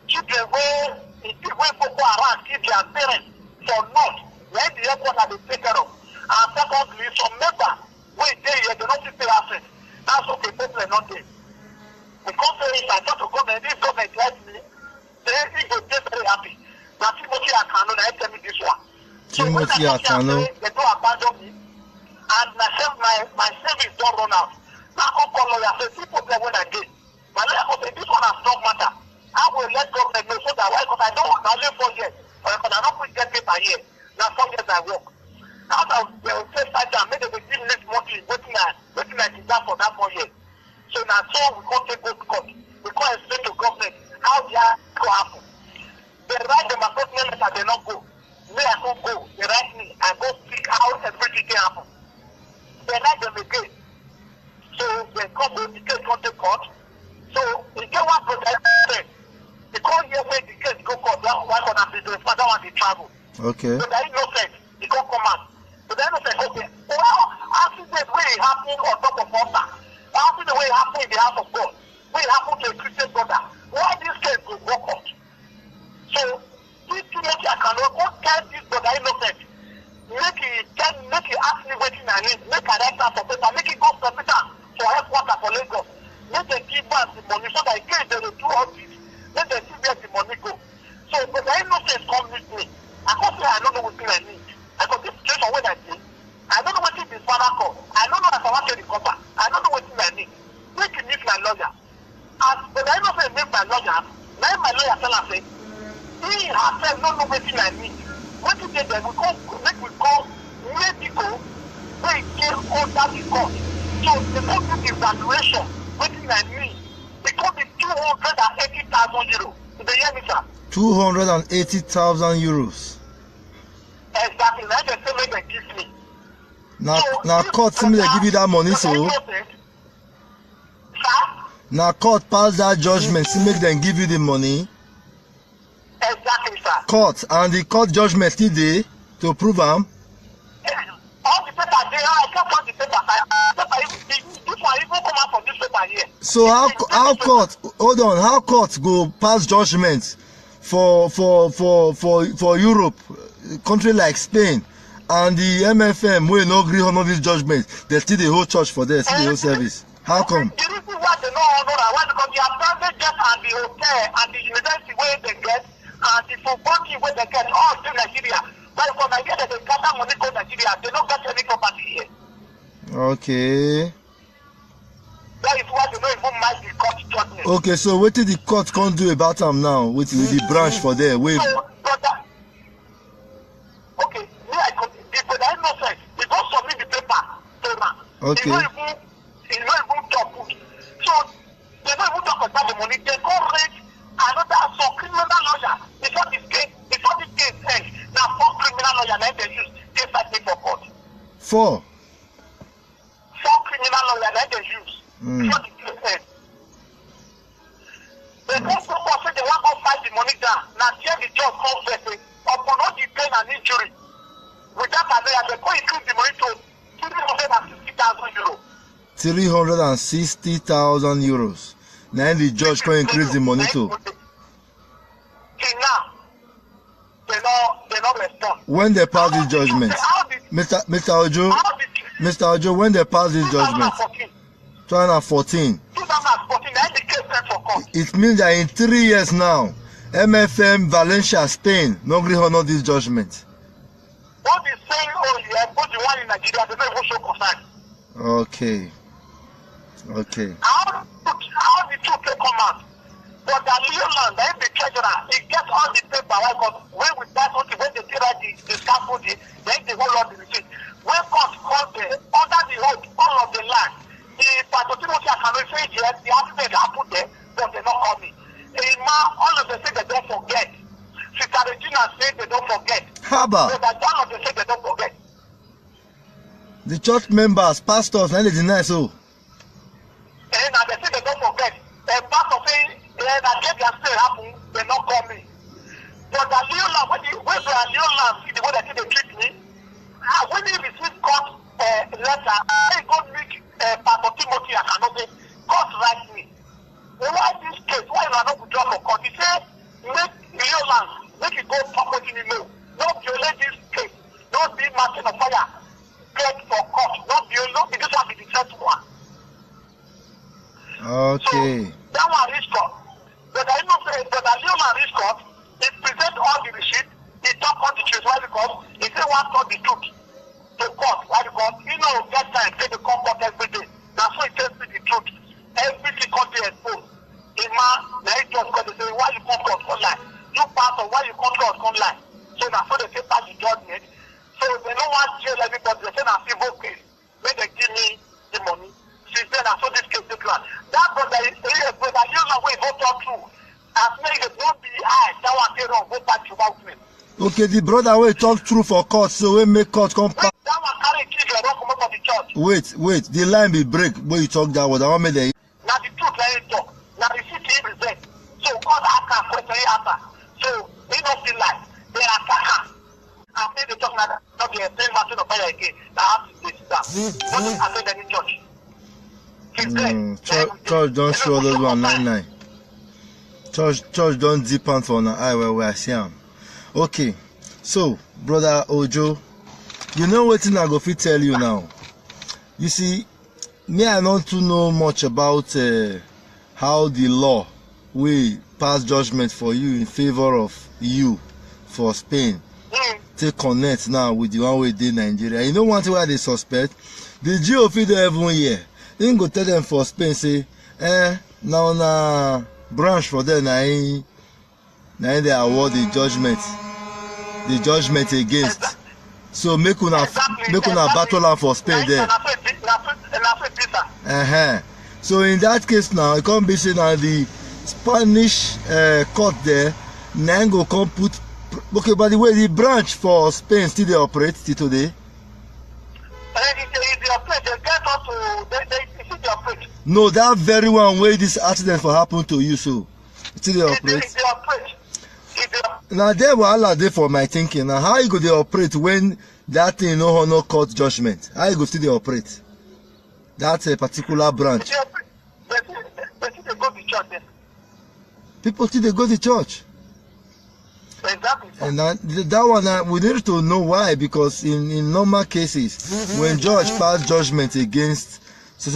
children where people around give their parents for not, when the airport are they take care of. And secondly, some members wait there here, they don't see pay assets. That's okay, people not there. Because if I talk to government, if government likes me, then he will be very happy. Now Timothy I cannot tell me this one. So when Timothy I come here Atano. and say they don't abandon me, and my savings don't run out. Now I call lawyer say people there when I did. My lawyer go say this one has not matter. I will let government know so that why, because I don't want to live 4 years, because I don't put get paper here. Now 4 years I work. Now they will say that I made a give me this money, waiting I deserve for that 4 years. So now so we can't take go to court. We can't explain to government how they are going to happen. They write them a personal letter, they not go. Me I don't go. They write me, I go speak how everything can happen. They write them again. So they come to the case come to court. So they get one protest. They call here when the case go court. That one gonna be the father one they travel. Okay. So there is no sense. They come out. So there is no sense. Okay. Well, accident when it happen on top of water. Accident when it happen in the house of God. When it happen to a Christian brother. Why this case go court? So this Timothy I cannot go tell this brother innocent. Make it ask me waiting I need. Make a write for paper. Make it go for paper for headquarters for Lagos. Make them give us the money so that in case they will do all this. Let them see where the money go. So but the innocent come with me. I can't say I don't know what I need. I got this situation when I did. I don't know what this father called. I don't know if I want to recover. I don't know what I need. Make it meet my lawyer. As but the innocent make my lawyer. Now my lawyer tell her say he herself don't know what I need. What he did then we call medical where it came under the court. So they don't do the evaluation what I need. It could be 280,000 euros. Do you hear me, sir? 280,000 euros. Exactly. That's the same way they give me. Now court say they give you that money, so. Now court pass that judgment, see make them give you the money. Exactly, sir. Court and the court judgment still dey to prove am. All the paper there, I can't all the paper. This one even come out from this paper here. So how court hold on, how court go pass judgment for Europe, country like Spain, and the MFM wey no gree honour this judgment, they still dey hold church for there, still dey hold service. How come? The reason why they no honour am why because the private jet and the hotel and the university wey they get and the football team wey they get all still Nigeria. But for Nigeria they gather money go Nigeria, they no get any property here. Okay. That is why they no even mind the court judgment. Okay, so wetin the court come do about am now with the branch for there? Wait. So, brother, okay, me I go because there is no sense. They don't submit the paper to them. Okay. It's not even talk good. So they don't even talk about the money. They go raise another some criminal lawyer before this case ends. Now 4 criminal lawyers that they use they fight me for court. 4 criminal lawyers that they use before the case ends. They go so far say they want to go fight the money down. Now here the judge comes and say upon all the pain and injury with that lawyer they go increase the money to 360,000 euros. 360,000 euros. Now the judge can increase the money to. Till now, they not respond. When they pass this judgment, Mr. Ojo, when they pass this judgment, 2014. 2014, the case went for court. It means that in 3 years now, MFM, Valencia, Spain, no agree honor this judgment. What is saying, oh yeah, but the one in Nigeria, they don't even show concern. Okay. How the two can come out? But the Leoland, the treasurer, he gets all the paper. Why? Because when we start something, when they write the scaffolding, then they hold on the receipt. When court comes there, under the hood, all of the land, the Pastor Timothy cannot say yes, the accident happened there, but they're not coming. All of them say they don't forget. Sister Regina said they don't forget. How about? But all of them say they don't forget. The church members, pastors, now they deny so. And they say they don't forget. And pastor say that get their still happen, they're not coming. But the Leoland, when the Leoland see the way that they treat me, when he receive court letter, they go meet Pastor Timothy and cannot say, God write me. Why this case? Why you are not withdrawn from court? He said, make Leoland, make it go forward in the law. Don't violate this case. Don't be marching of fire. Get for court. Don't violate. This one be the first one. Okay. So, that one reach court. But I know that Leoland reach court, he present all the receipt, he talk all the truth, why? Because he say one talk the truth to court. Why? Because you know that time they come court every day. That's why he tells me the truth. Everything come to expose. The man, now he just got to say, why you come court online? You pass on why you come court online. So that's why they say pass the judgment. So they don't want to jail everybody. They say that's civil case. When they give me the money. Since then, I saw this case take land. That brother is a brother. You know where he go talk through. As many as don't be I. That one they wrong. Go back to Okpere. Okay, the brother will talk through for court, so we make court come back. That one carry kids like don't come up for the church. Wait, the line be break when you talk that word. I want me there. Now the truth let him talk. Now the city he present. So God ask question he answer. So he don't feel like they attack her. And then they talk like not the same matter of fire again. Now have to this that. What is happening in church? Church don't show those 199. Church don't dip on for an eye where I see him. Okay, so brother Ojo, you know what I go fit tell you now. You see, me I don't too know much about how the law will pass judgment for you in favor of you for Spain. Take connect now with the one way they Nigeria. You know one thing why they suspect? The GO fit every year. They go tell them for Spain say, now na branch for them now they award the judgment against. So make una battle am for Spain there. So in that case now, it can't be saying now the Spanish court there now go come put. Okay, by the way, the branch for Spain still they operate till today. No, that very one where this accident for happen to you, so still they operate. Now there wahala dey for my thinking. Now how you go dey operate when that thing no court judgment? How you go still dey operate? That's a particular branch. People still they go to church. Exactly. And that one we need to know why, because in normal cases when judge pass judgment against so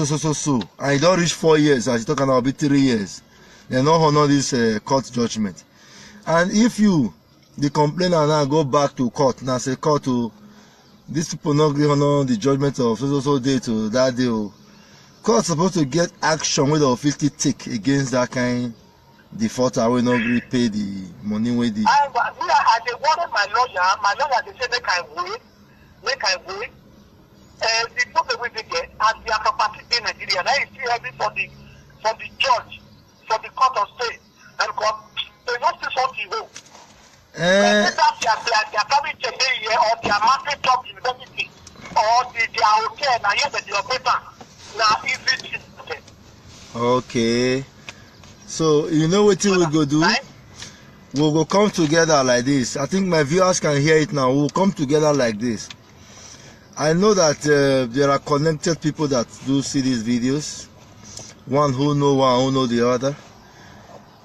and it don't reach 4 years, as you talking about, be 3 years, they no honor this court judgment. And if you the complainer now go back to court now say court to these people not agree honor the judgment of so day to that day, court supposed to get action with the official take against that kind defaulter will not really pay the money with the. I dey worry my lawyer they say make I wait. The problem we get as their property in Nigeria, now you see everybody for the judge, for the court of state, and court, they not see something wrong. Their private jet here or their market job university or their hotel, now yes, they operate now easy. Okay. So you know what we go do? We'll go come together like this. I think my viewers can hear it now. We'll come together like this. I know that there are connected people that do see these videos. One who know the other.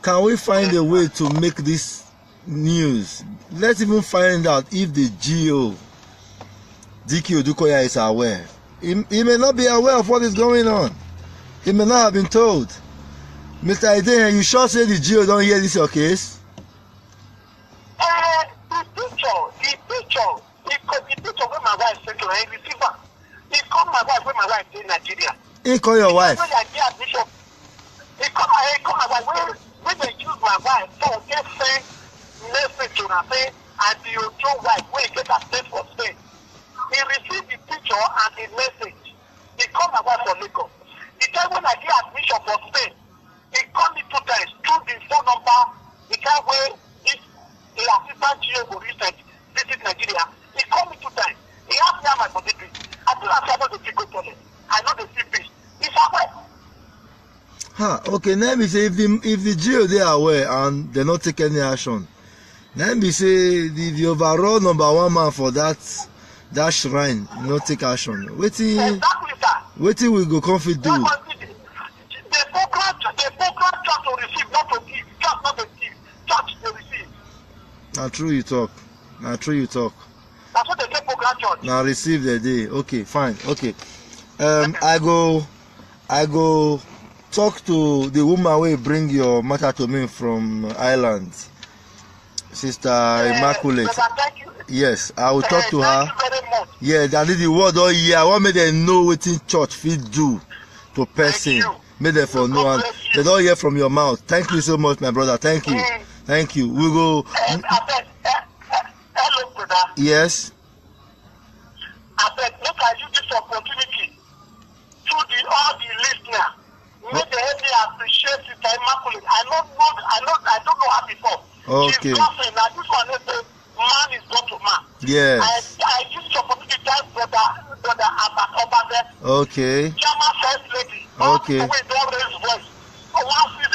Can we find a way to make this news? Let's even find out if the GO, DQ Dukoya, is aware. He may not be aware of what is going on. He may not have been told. Mr. Aiden, you sure say the GO don't hear this your case? The picture where my wife sent to her receiver. He called my wife when my wife in Nigeria. He called your wife? He called my wife when they use my wife for get send message to her say and the Ojo wife when he get a state for Spain. He received the picture and the message. He called my wife for Lagos. The time when I get admission for Spain, he called me 2 times through the phone number. The time where the assistant GO will visit Nigeria. He called me 2 times. He asked me how my body is. I told him I know the go toilet. I know the see fish. He's aware. Okay, now me say if the GO they are aware and they not take any action, then me say the overall #1 man for that shrine not take action. Exactly, sir. Waiting we go confit do. The program church to receive, not to give. Church not to give. Church to receive. Now true you talk. That's what they say program church. Now receive the day. Okay, fine. Okay. I go talk to the woman who bring your matter to me from Ireland. Sister Immaculate. Thank you. Yes, I will talk to her. Thank you very much. Yeah, that is the word all year. I want me to know what in church fit do to person. Make them for know and they don't hear from your mouth. Thank you so much, my brother. Thank you. Thank you. We go. Hello, brother. Yes. I said, look, I use this opportunity to all the listeners. Make the help me appreciate it. Immaculate. I don't know her before. Okay. She's laughing. Now this one is man is God to man. Yes. I use this opportunity to tell brother Okpere. Okay. Chairman first lady. Okay. We don't raise voice. Once it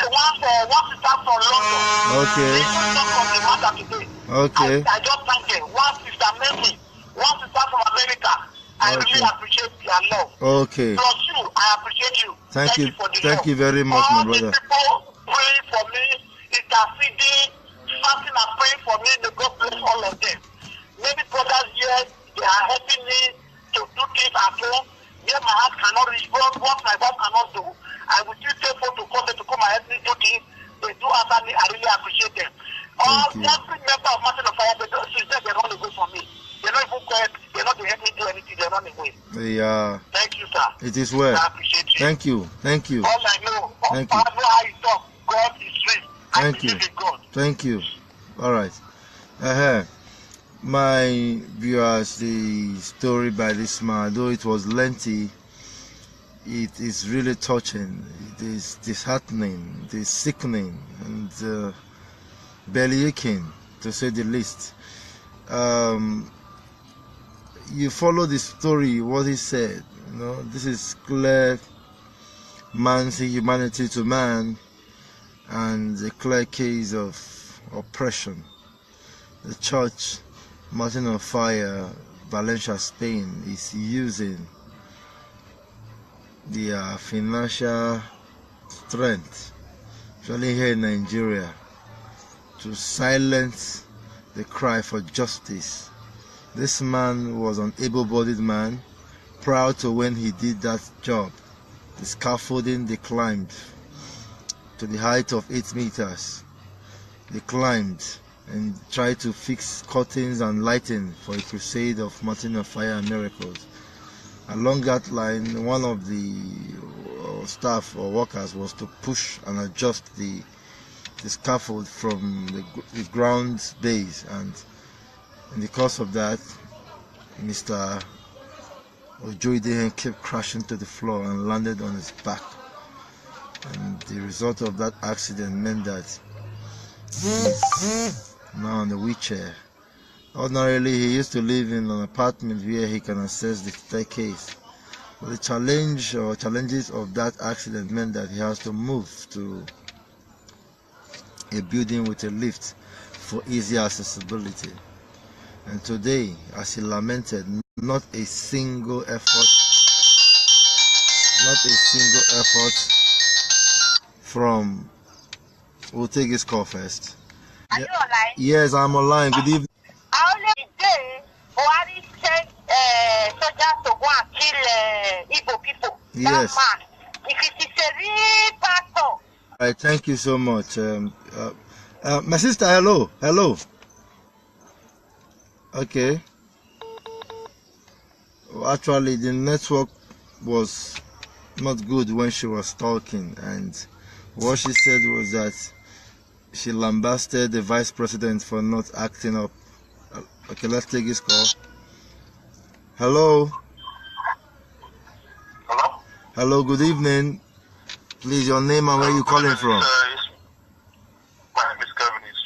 starts from London. Okay. They don't talk on the matter today. Okay. I just thank them. One sister Mary, one sister from America. I really appreciate their love. Okay. Plus you, I appreciate you. Thank you. For the Thank love. you very much, my brother. All the people praying for me, interceding, fasting and praying for me. May God bless all of them. Many brothers here, they are helping me to do things at home. Where my heart cannot reach, what my wife cannot do. I will still take phone to come and help me do things. They do answer me. I really appreciate them. Every member of Mountain of Fire, they run away from me. They're not even quiet. They're not to help me do anything. They run away. Yeah. Thank you, sir. It is well. I appreciate you. Thank you. Thank you. All I know, Thank you. how you talk, God is real. Thank you. God. Thank you. All right. My viewers, the story by this man, though it was lengthy, it is really touching. It is disheartening, it is sickening, and belly aching, to say the least. You follow the story, what he said. You know, this is clear man's humanity to man, and a clear case of oppression. The church, Mountain of Fire, Valencia, Spain, is using their financial strength, especially here in Nigeria, to silence the cry for justice. This man was an able-bodied man, proud to when he did that job. The scaffolding they climbed to the height of 8 meters. They climbed and tried to fix curtains and lighting for a crusade of Mountain of Fire and miracles. Along that line, one of the staff or workers was to push and adjust the scaffold from the ground base, and in the course of that, Mr. Ojoide kept crashing to the floor and landed on his back. And the result of that accident meant that he's now on the wheelchair. Ordinarily, he used to live in an apartment where he can access the staircase. But the challenges of that accident meant that he has to move to a building with a lift for easy accessibility. And today, as he lamented, not a single effort from, we'll take his call first. Are you online? Yes, I'm online. Good evening. Only today, Buhari sent soldiers to go and kill Igbo people. Yes. That man, if it is a real pastor. All right, thank you so much. My sister, hello. Okay. Actually, the network was not good when she was talking, and what she said was that she lambasted the vice president for not acting up. Okay, let's take this call. Hello. Hello? Hello, good evening. Please, your name and where you calling from? My name is Kevin. It's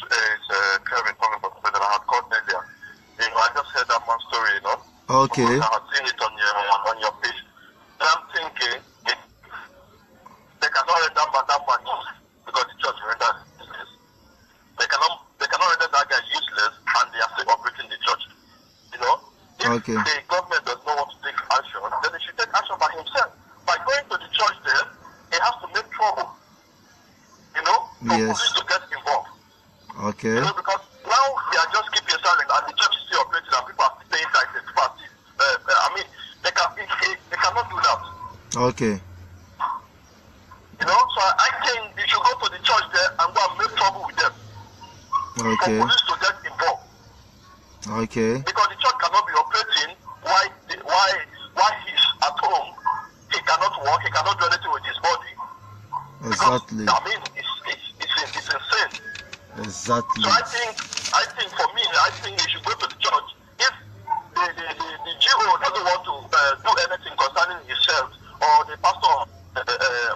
Kevin calling from Okpere. I had called earlier. I just heard that man's story, Okay. I had seen it on your page. And I'm thinking, they cannot let that man useless because the church rendered useless. They cannot render that guy useless and they are still operating the church. If the government does not want to take action, then they should take action by himself. By going to the church there, he has to make trouble. For police to get involved. Okay. Because now they are just keeping silent and the church is still operating and people are still paying taxes. People are still, they cannot do that. Okay. So I think they should go to the church there and go and make trouble with them. Okay. For police to get involved. Okay. Because the church cannot be operating while he's at home. He cannot walk. He cannot do anything with his body. Exactly. Because, I mean, it's insane. Exactly. So I think for me, I think he should go to the church. If the GO doesn't want to do anything concerning himself, or the pastor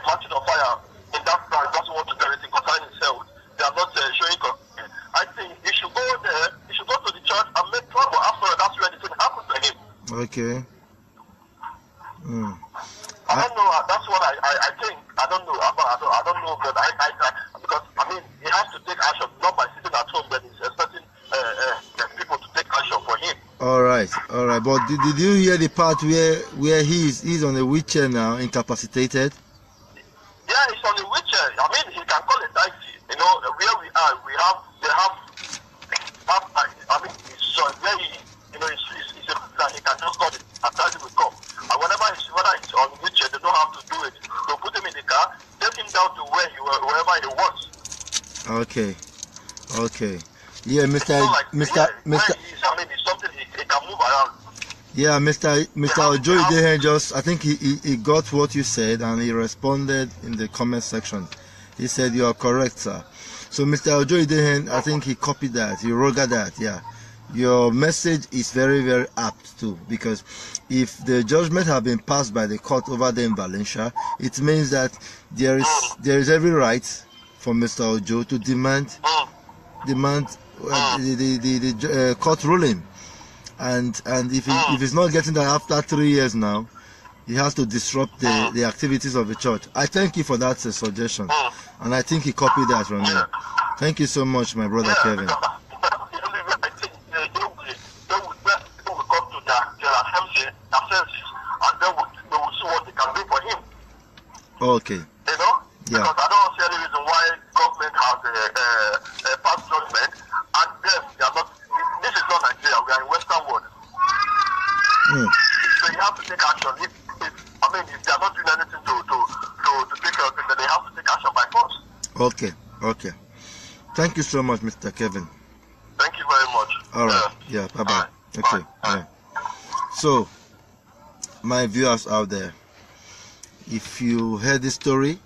marching on fire in that branch doesn't want to do anything concerning himself, they are not showing concern. I think he should go there. He should go to the church and make trouble. After that's when anything happens to him. Okay. I don't know. That's what I think. I don't know. I don't know. But because I mean, he has to take action, not by sitting at home. Then he's expecting people to take action for him. All right. But did you hear the part where he's on a wheelchair now, incapacitated? Yeah, he's on the wheelchair. I mean, he can call it taxi. You know, where we are, they have. I mean, it's very. You know, it's he can just call it and taxi will come. And whether he's on the wheelchair, they don't have to do it. They'll put him in the car, take him down to wherever he wants. Okay. Yeah, Mr. I mean, it's something he can move around. Yeah, Mr. Ojo Idehen I think he got what you said and he responded in the comment section. He said you are correct, sir. So Mr. Ojo Idehen, I think he copied that, he wrote that, yeah. Your message is very, very apt too, because if the judgment have been passed by the court over there in Valencia, it means that there is every right for Mr. Ojo to demand the court ruling, and if he's not getting that after 3 years now, he has to disrupt the activities of the church. I thank you for that suggestion, and I think he copied that from you. Thank you so much, my brother Kevin. And then we will see what they can do for him. Okay. You know? Yeah. Because I don't see any reason why government has a past judgment and them, they are not. This is not Nigeria, we are in Western world. So you have to take action. If they are not doing anything to take care of it, then they have to take action by force. Okay. Thank you so much, Mr. Kevin. Thank you very much. All right. Yeah, bye-bye. Okay. Bye. So, my viewers out there, if you heard this story,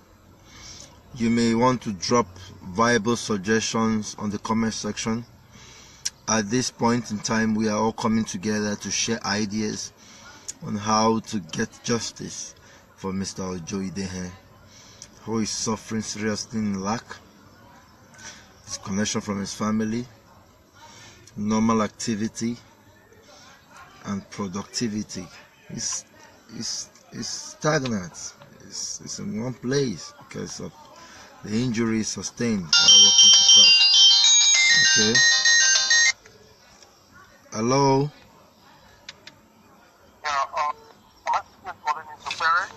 you may want to drop viable suggestions on the comment section. At this point in time, we are all coming together to share ideas on how to get justice for Mr. Ojo Idehen, who is suffering seriously in lack, disconnection from his family, normal activity, and productivity. It's stagnant. It's in one place because of the injuries sustained while working to church. Okay. Hello.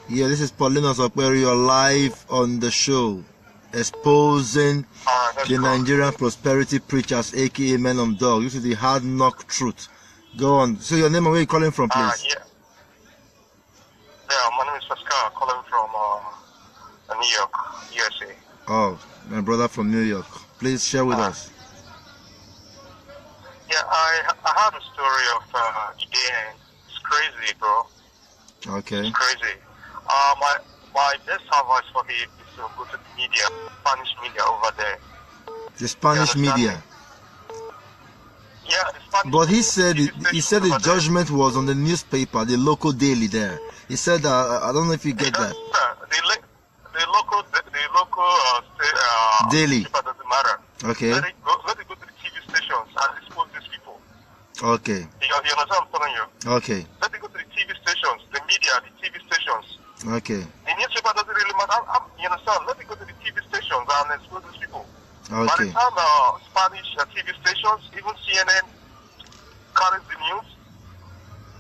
Yeah, this is Paulinus Okpere. You're live on the show, exposing the Nigerian prosperity preachers, aka Men of Dog. This is the hard knock truth. Go on. So your name and where you calling from, please? Yeah, my name is Pascal, calling from New York, USA. Oh, my brother from New York. Please share with us. Yeah, I heard a story of Idehen. It's crazy, bro. Okay. It's crazy. My best advice for him is to go to the media, Spanish media over there. The Spanish media. Yeah, the Spanish. But he said the judgment was on the newspaper, the local daily there. He said that. I don't know if you get that. The local daily. Doesn't matter. Okay. Let it go to the TV stations and expose these people. Okay. You understand what I'm telling you? Okay. Let it go to the TV stations, the media, the TV stations. Okay. The newspaper doesn't really matter. You understand? Let it go to the TV stations and expose these people. Okay. By the time Spanish TV stations, even CNN carries the news,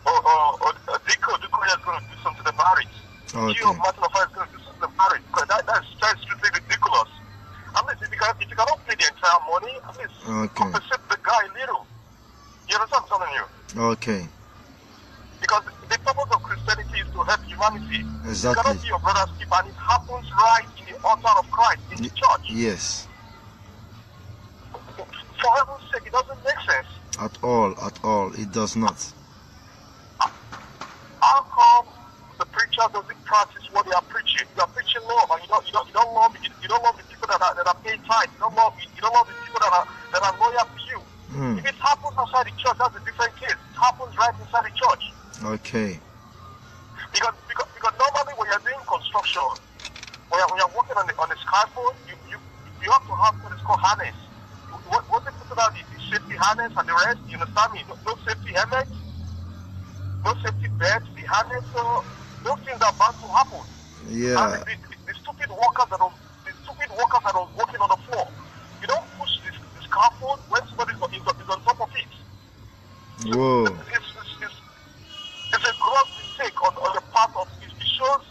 or Dico is going to do something about it. Okay. Gio Martin is going to do something about it. Because that's strictly ridiculous. I mean, if you cannot pay the entire money, at least compensate the guy a little. You understand what I'm telling you? Okay. Because the purpose of Christianity is to help humanity. Exactly. You cannot be your brother's keeper, and it happens right in the altar of Christ, in the church. Yes. For heaven's sake, it doesn't make sense. At all, it does not. How come the preacher doesn't practice what they are preaching? You are preaching love, and you don't love the people that are paying tithes. You don't love the people that are loyal to you. If it happens outside the church, that's a different case. It happens right inside the church. Okay. Because normally when you're doing construction, when you're working on the scaffold, you have to have what is called harness. What they put out the safety harness and the rest, you understand me? No safety helmets, no safety belts, the harness, so those things are bound to happen. Yeah. And the stupid workers that are working on the floor, you don't push the scaffold when somebody is on top of it. So Whoa. It's a gross mistake on the part of it. It shows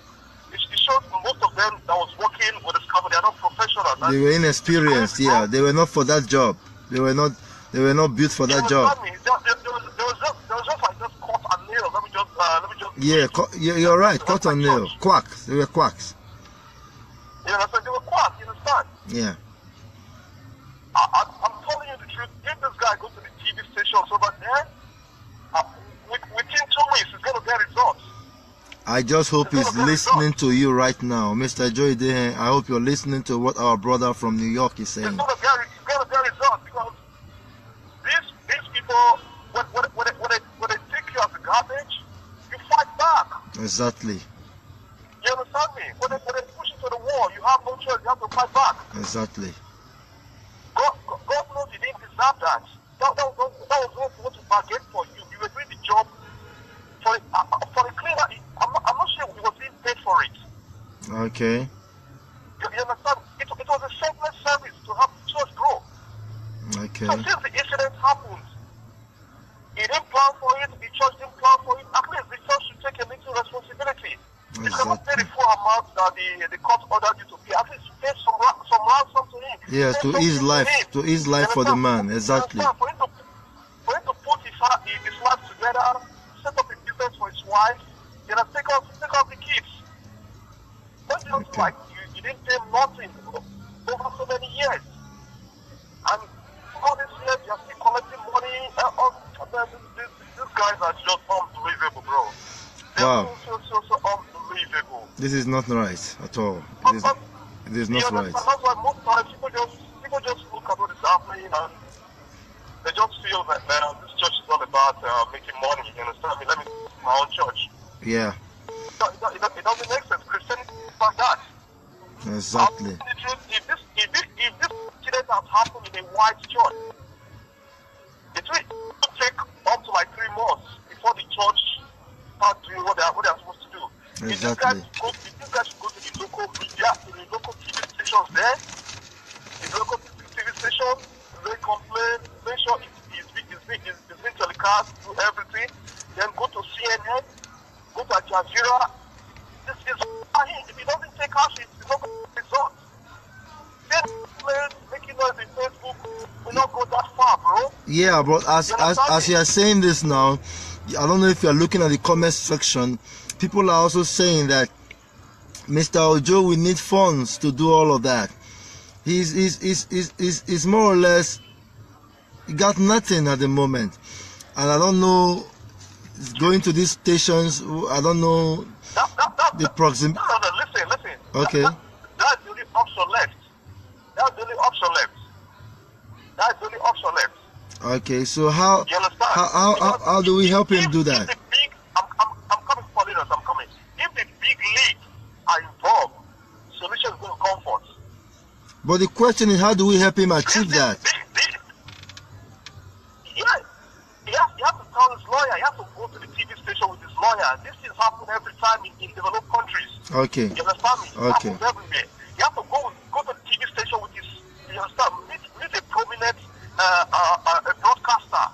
most of them that was working with the scaffold, they are not professionals. They were inexperienced. Yeah, they were not for that job. They were not built for that job. There was just like just cut and nail. Let me just. Yeah, you're right. Cut and nail. Quacks. They were quacks. You understand? They were quacks. You understand? Yeah. I'm telling you the truth. If this guy goes to the TV stations over there, within 2 weeks he's going to get results. I just hope he's listening to you right now, Mr. Joy Dehen. I hope you're listening to what our brother from New York is saying. He's going to get results because these people, when they take you as a garbage, you fight back. Exactly. You understand me? When they push you to the wall, you have no choice. You have to fight back. Exactly. God knows you didn't deserve that. That was what you bargained for. You were doing the job for a cleaner. I'm not sure he was being paid for it. Okay. You understand? It was a selfless service to help the church grow. Okay. So since the incident happened, he didn't plan for it, the church didn't plan for it, at least the church should take a little responsibility. You cannot pay the full amount that the court ordered you to pay. At least pay some ransom to him. Yeah, to ease life for the man. Exactly. For him to put his life together, set up a business for his wife, take off the kids. Don't you like you didn't pay nothing over so many years, and all these years you're still collecting money. These guys are just unbelievable, bro. Wow. So unbelievable. This is not right at all. It is not right. That's why most times people just look at what is happening and they just feel that this church is all about making money. You understand me? Let me do my own church. Yeah. It doesn't make sense. Christianity is like that. Exactly. If this incident has happened in a white church, it will take up to like 3 months before the church start doing what they are supposed to do. Exactly. If you guys go to the local media, to the local TV stations there, the local TV station, they complain, make sure it's being telecast, do everything, then go to CNN, go to Al Jazeera. This is if it doesn't take action, it's not going to result. Then making noise in Facebook will not go that far, bro. Yeah, but as you are saying this now, I don't know if you are looking at the comment section. People are also saying that Mr. Ojo, we need funds to do all of that. He's more or less, he got nothing at the moment, and I don't know. Going to these stations, I don't know the proximity. No, listen. Okay. That's the only option left. That's the only option left. Okay, so how do we help him do that? I'm coming, Paulinus, I'm coming. If the big leagues are involved, solution is going to come forth. But the question is, how do we help him achieve that? You have to tell his lawyer. You have to go to the TV station with his lawyer. This things happen every time in developed countries. Okay. You understand me? Okay. It happens everywhere. You have to go to the TV station with his. You understand? Meet a prominent a broadcaster.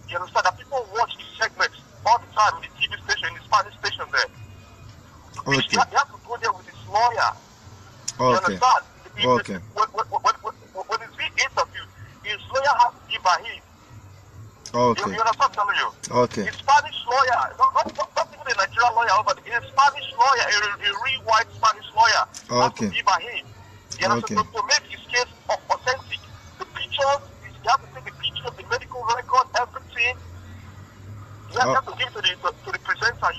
You understand that people watch his segments all the time in the TV station, in the Spanish station there. Okay. You have to go there with his lawyer. You Okay. understand? Okay. When he's being interviewed, his lawyer has to give by him. Okay. You understand what I'm telling you? Okay. A Spanish lawyer, not even a Nigerian lawyer, but a Spanish lawyer, a real white Spanish lawyer, has to be by him. You understand? To make his case authentic. The pictures, you have to take the pictures, the medical record, everything.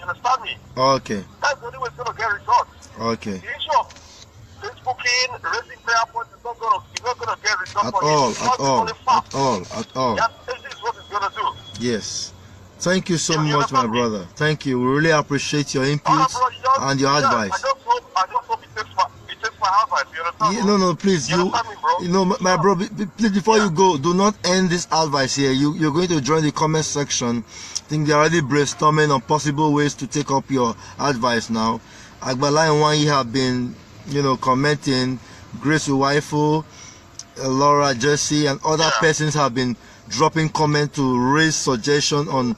You understand me? Okay. That's the only way it's going to get results. Okay. The issue of Facebooking, raising prayer points is not going to get results At for all, you. at all, at all, at all. This is what it's going to do. Yes. Thank you so You much, my understand me? brother. Thank you. We really appreciate your input and your advice. I just hope it takes my advice. You understand? Yeah, no, please. You understand me, bro? You know, my bro. Please, before you go, do not end this advice here. You're going to join the comment section. I think they're already brainstorming on possible ways to take up your advice now. Agbala and Wanyi have been, commenting. Grace Uwaifu, Laura Jesse, and other persons have been dropping comment to raise suggestion on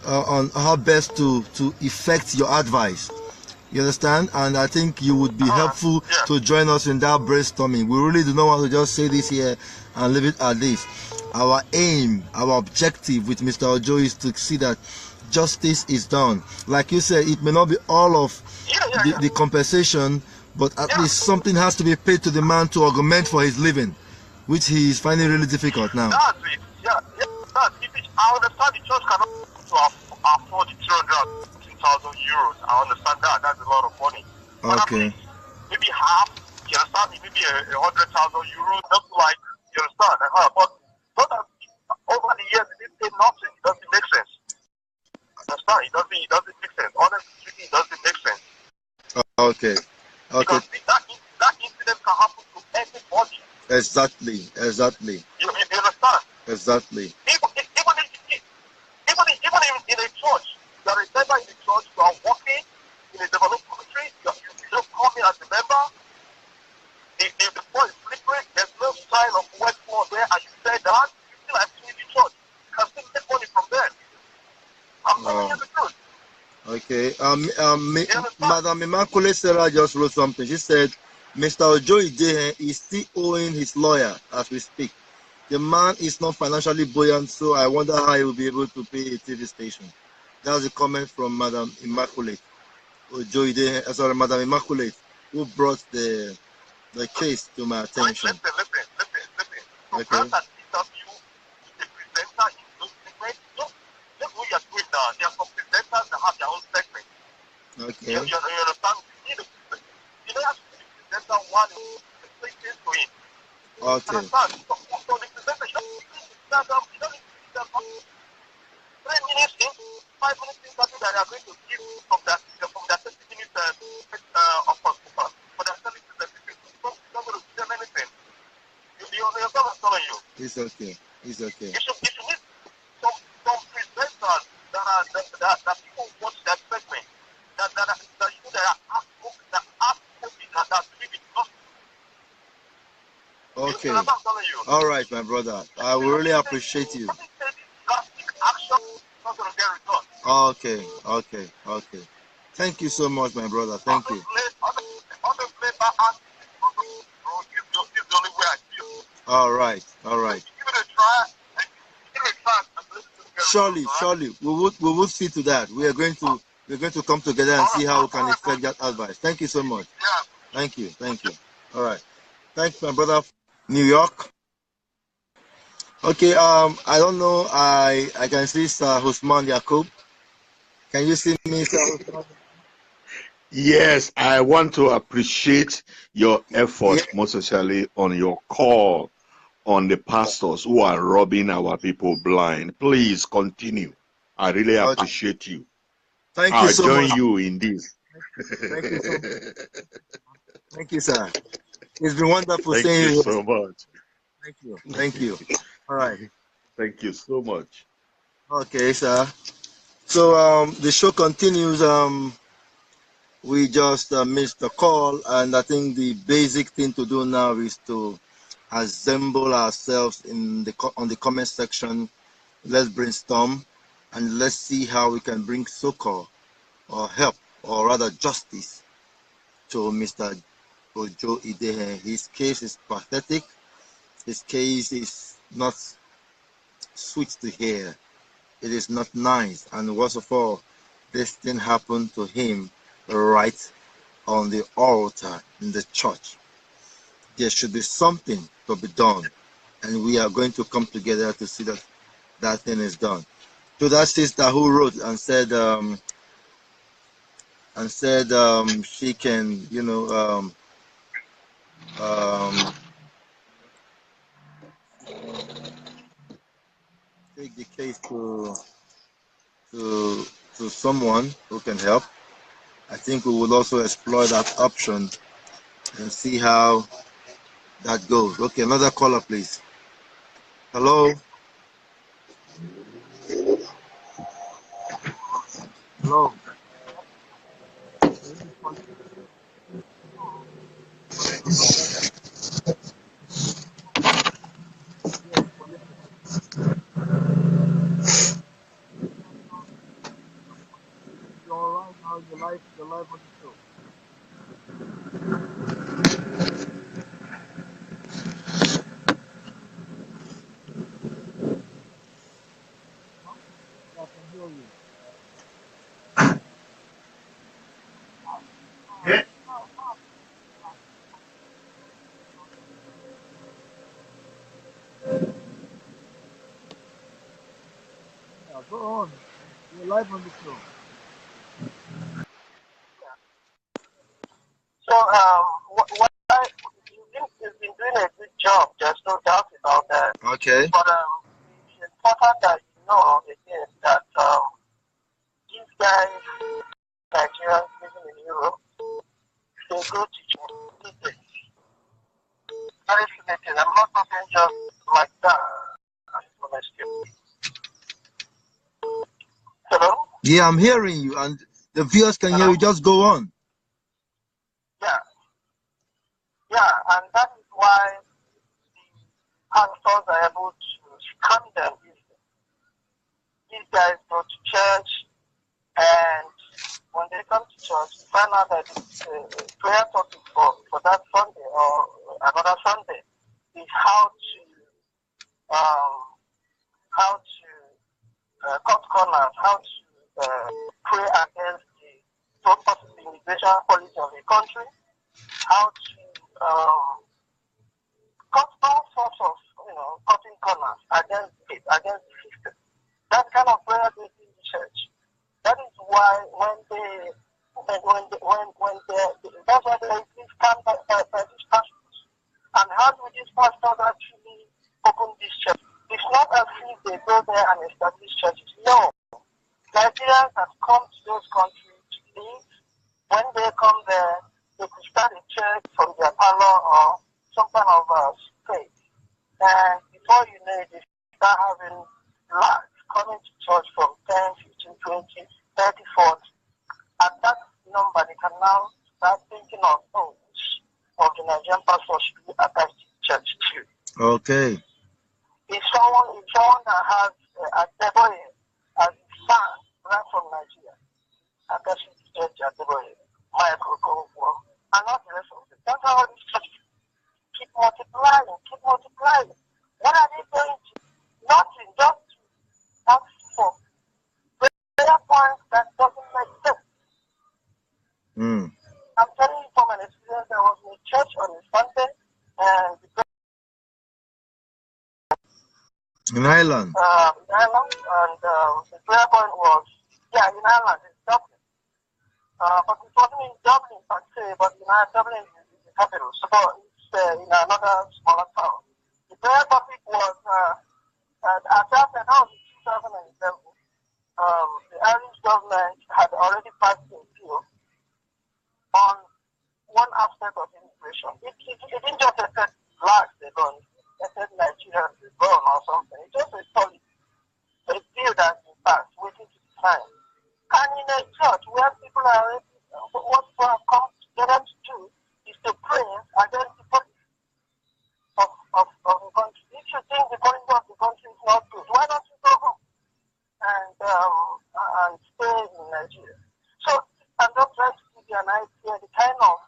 how best to effect your advice. You understand? And I think you would be helpful to join us in that brainstorming. We really do not want to just say this here and leave it at this. Our aim, our objective with Mr. Ojo is to see that justice is done. Like you said, it may not be all of the compensation, but at least something has to be paid to the man to augment for his living, which he is finding really difficult now. That's it. I understand the church cannot afford the 200,000 euros. I understand that. That's a lot of money. But Okay. Maybe half, you understand? Maybe 100,000 euros, just like, you understand? But over the years, it didn't pay nothing. It doesn't make sense. Understand? It doesn't make sense. Honestly speaking, it doesn't make sense. Okay. Because that incident can happen to anybody. Exactly. You understand? Exactly. Even in a church, you are a member in the church, you are working in a developed country, you just come in as a member, the floor is slippery, there's no sign of wet floor there, and you say that, you still actually in the church, you can still make money from there. I'm telling you the truth. Okay. Madam Immaculate Sarah just wrote something. She said, Mr. Ojo is still owing his lawyer as we speak. The man is not financially buoyant, so I wonder how he will be able to pay a TV station. That was a comment from Madam Immaculate. Madam Immaculate, who brought the case to my attention. Listen. Okay. Grant an interview with the presenter in those segments. Just what you're doing now. There are some presenters that have their own segment. Okay. You understand? You don't have to be the presenter one who explains to him. Okay. Understand? So the presenter, you don't need to stand up. You don't need to stand up. 3 minutes in, 5 minutes in, that they are going to give from that 30 minutes for their service to the people. It's not going to give them anything. You understand what I'm telling you? It's okay. You should need some presenters that people watch that segment, that you know that are really not. Okay. You know what I'm telling you? All right, my brother. I will really appreciate you. Action is not going to get results. Okay. Thank you so much, my brother. Thank you. Honestly, it's the only way I feel. All right. Give it a try. Surely, we will see to that. We're going to come together and see how we can effect that advice. Thank you so much. Yeah. Thank you. All right. Thanks, my brother. New York. Okay. I don't know. I can see Sir Husman Yakub. Can you see me, Sir Husman? Yes, I want to appreciate your effort, most especially on your call on the pastors who are robbing our people blind. Please continue. I really appreciate you. Thank you so much. I'll join you in this. Thank you so much. Thank you, sir. It's been wonderful Thank seeing you you. so much. Thank you. All right. Thank you so much. Okay, sir. So the show continues. We just missed the call, and I think the basic thing to do now is to assemble ourselves on the comment section. Let's brainstorm and let's see how we can bring succor or help, or rather justice, to Mr. Ojo Idehe. His case is pathetic. His case is not sweet to hear. It is not nice, and worst of all, this thing happened to him right on the altar in the church. There should be something to be done, and we are going to come together to see that that thing is done. To that sister who wrote and said and said she can, you know, take the case to to someone who can help. I think we will also explore that option and see how that goes. Okay, another caller, please. Hello. Hello. You're all right now. Your life on the show. Yeah, I can hear you. Yeah, go on. You're live on the show. So, you've been doing a good job. There's no doubt about that. Okay. But it's important that you know again that these guys, Nigerians living in Europe, they go to church. Very fascinating. I'm not talking just like that. Hello? Yeah, I'm hearing you, and the viewers can hear you. Just go on. Yeah. Yeah, and that is why the pastors are able to scam them easily. These guys go to church, and when they come to church, you find out that the prayer topic for that Sunday or another Sunday is how to cut corners, how to pray against the so-called immigration policy of the country, how to cut all sorts of, cutting corners against it, against the system. That kind of prayer they do in the church. That is why when that's why there is this kind of these pastors. And how do these pastors actually open this church? It's not as if they go there and establish churches. No. Nigerians have come to those countries to live. When they come there, they could start a church from their parlor or some kind of space. And before you know it, they start having lads coming to church from 10, 15, 20, 30, 40. At that number, they can now start thinking of the Nigerian pastor should be attached to the church too. Okay. If someone that has a Deboe as a son right from Nigeria, attached to the church at Deboe, and not the rest of it. That's how these churches keep multiplying. What are they going to? Nothing, just to ask for prayer points that doesn't make sense. I'm telling you from an experience. I was in a church on a Sunday, and in Ireland. And the prayer point was, in Ireland, it's Dublin. But it wasn't in Dublin per se, but Dublin is the capital. So it's in another smaller town. The prayer topic was, at that time, that was in 2011, the Irish government had already passed a bill on one aspect of immigration. It didn't just affect blacks alone, it affected Nigerians alone or something. It just a solid, a bill that's been passed, waiting to be signed. And in a church where people are already, what people have come together to do is to pray against the policy of the country. If you think the policy of the country is not good, why don't you go home and stay in Nigeria? So I'm just trying to give you an idea the kind of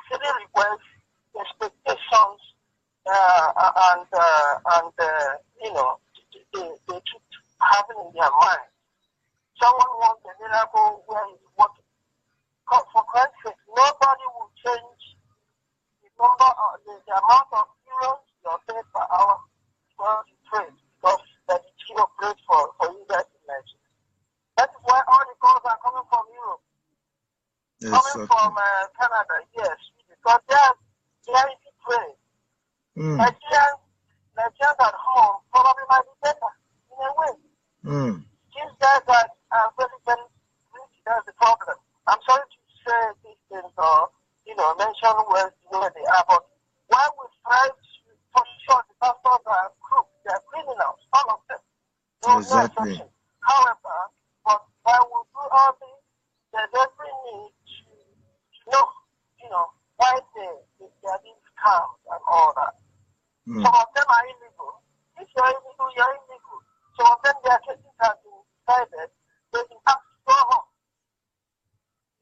silly requests, expectations, they keep having in their mind. Someone wants a miracle where he's working. For Christ's sake, nobody will change the number of the amount of euros you're paid per hour because you trade, because that is kilo plate for you guys in Nigeria. That is why all the calls are coming from Europe. Coming from Canada, yes, because they are easy prey. Nigerians at home probably might be better in a way. These guys that are very, very rich, that's the problem. I'm sorry to say these things or, mention where they are, but why we try to, for sure, the pastors are crooks, they are criminals, all of them. No exception. However, but why we do all this, there's every need to know, why they are being scammed and all that. Some of them are illegal. If you're illegal, you're illegal. Some of them, their cases have been decided. They've been asked to go home.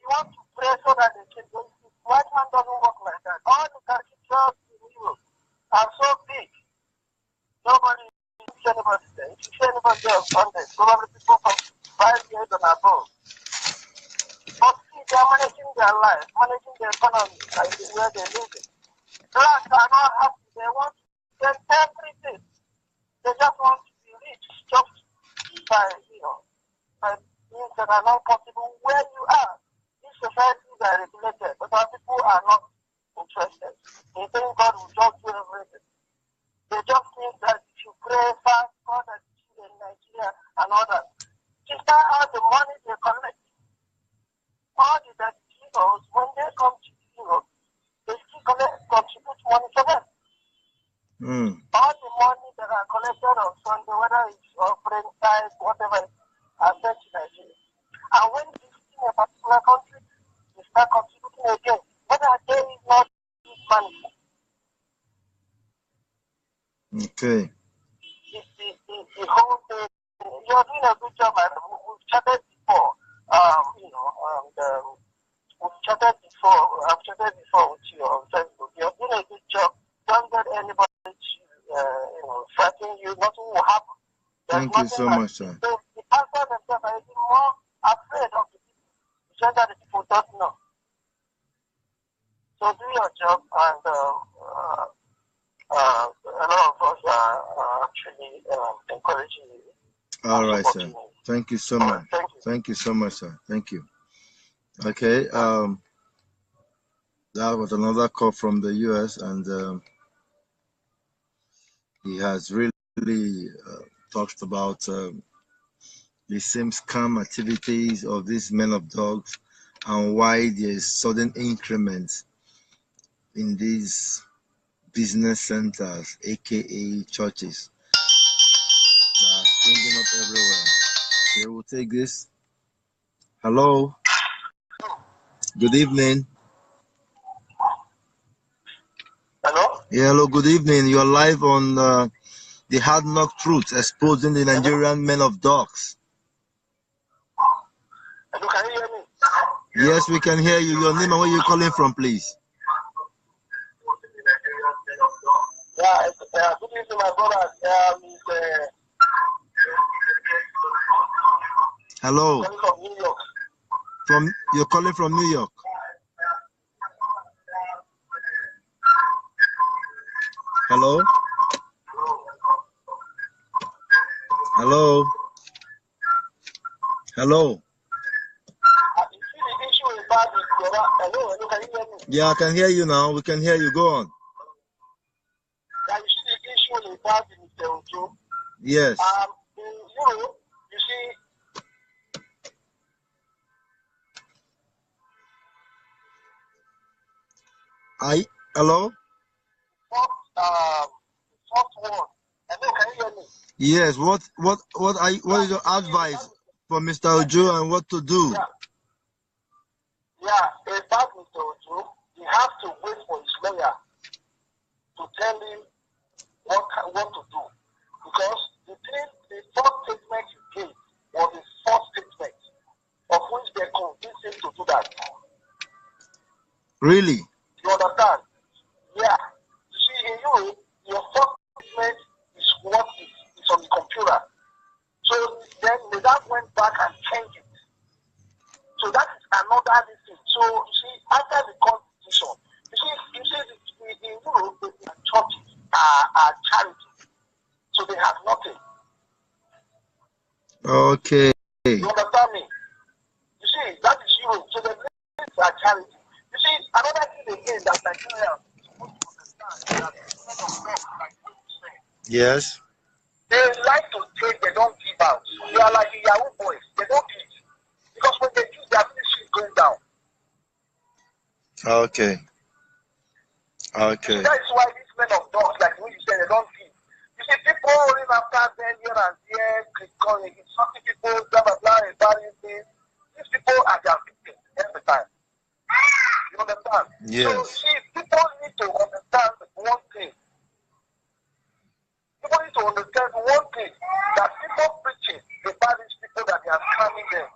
You want to pray so that they can go. White man doesn't work like that. All the cathedrals in Europe are so big. Nobody sees anybody there. If you see anybody there on Sunday, probably people from 5 years and above. But see, they are managing their life, managing their economy, like where they live in. Blacks are not happy. They want to get everything. They just want to be rich, just by means that are not possible where you are. These societies are regulated, but our people are not interested. They think God will just do everything. They just think that if you pray fast, God has you in Nigeria and all that. Just all the money they collect. All the Latinos, when they come to Europe, they still contribute money for them. All the money that are collected on Sunday, whether it's offering tithes, whatever, are sent to Nigeria. And when they see a particular country, they start contributing again. Whether they is not this money. Okay. The whole thing, you're doing a good job. We've chatted before. We've chatted before. I've chatted before with you on Facebook. You're doing a good job. Don't get anybody to, threaten you. Nothing will happen. Thank you so much, sir. The pastor themselves are even more afraid of the people. Just that the people don't know. So do your job, and a lot of us are actually encouraging you. All right, sir. Thank you so much. Thank you so much, sir. Thank you. Okay. That was another call from the U.S. and he has really talked about the same scam activities of these men of dogs and why there is sudden increments in these business centers, aka churches, that are springing up everywhere. Okay, we'll take this. Hello. Good evening. Hello? Yeah, hello, good evening. You're live on the Hard Knock Truth, exposing the Nigerian men of dogs. Hello, can you hear me? Yes, we can hear you. Your name and where you're calling from, please. Yeah, good evening, my brother. Hello. From New York. You're calling from New York. Hello. Hello. Hello. Hello, can you hear me? Yeah, I can hear you now. We can hear you. Go on. Yeah, you see the issue about Mr. Ojo? Yes. In Europe, you see. Hello? First one. Hello, can you hear me? Yes. What is your advice for Mr. Ojo and what to do? Yeah, about Mr. Ojo, you have to wait for his lawyer to tell him what to do. Because the first statement he gave was his first statement, of which they convinced him to do that. Really? You understand? Yeah. You see, in Europe, your first statement is what is on the computer. So then the dad went back and changed it. So that is another thing. So you see, after the constitution, you see in Europe, the churches are charities. So they have nothing. Okay. You understand me? You see, that is Europe. So the charities are Yes. They like to take, they don't give out. They are like the Yahoo boys, they don't give. Because when they give, their ministry is going down. Okay. Okay. That is why these men of dogs, like when you say, they don't give. You see, people running after them here and there, insulting people, blah, blah, blah, embarrassing things. These people are their victims every time. You understand? Yes. So, see, people need to understand one thing. People need to understand one thing, that people preaching about these people that they are scamming them.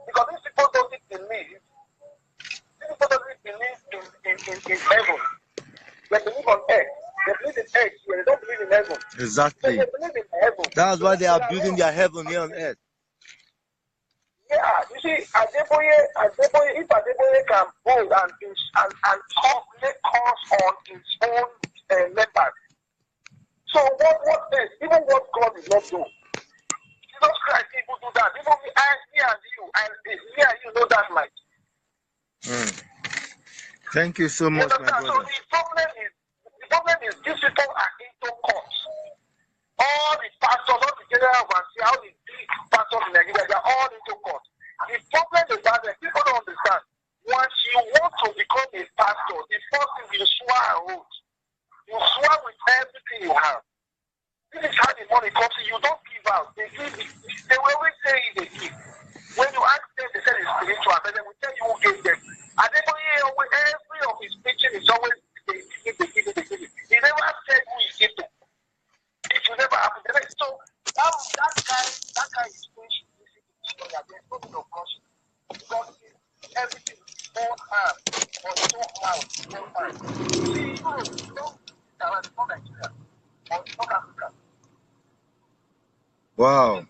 Because these people don't believe. These people don't believe in heaven. They believe on earth. They believe in earth here. They don't believe in heaven. Exactly. They believe in heaven. That's why they are building their heaven here on earth. Yeah, you see, Adeboye, if Adeboye can go and lay calls on his own members. So what is, even what God is not doing? Jesus Christ, people do that. Even me and you know that much. Thank you so much, my brother. So the problem is these people are into cults. All the pastors, all the general overseers, all the big pastors in Nigeria, they are all into cults. The problem is that people don't understand. Once you want to become a pastor, the first thing you swear an oath. You swear with everything you have. This is how the money comes in. You don't give out. They will always say they give. When you ask them, they say it's spiritual, but they will tell you who gave them. And then every of his preaching is always they give it. He never said who he gave to. It will never happen. So that guy is preaching this story. There's no need of caution. Because everything is on hand, on his own mouth, on hand. See, it's not Nigeria, or it's not Africa. Wow.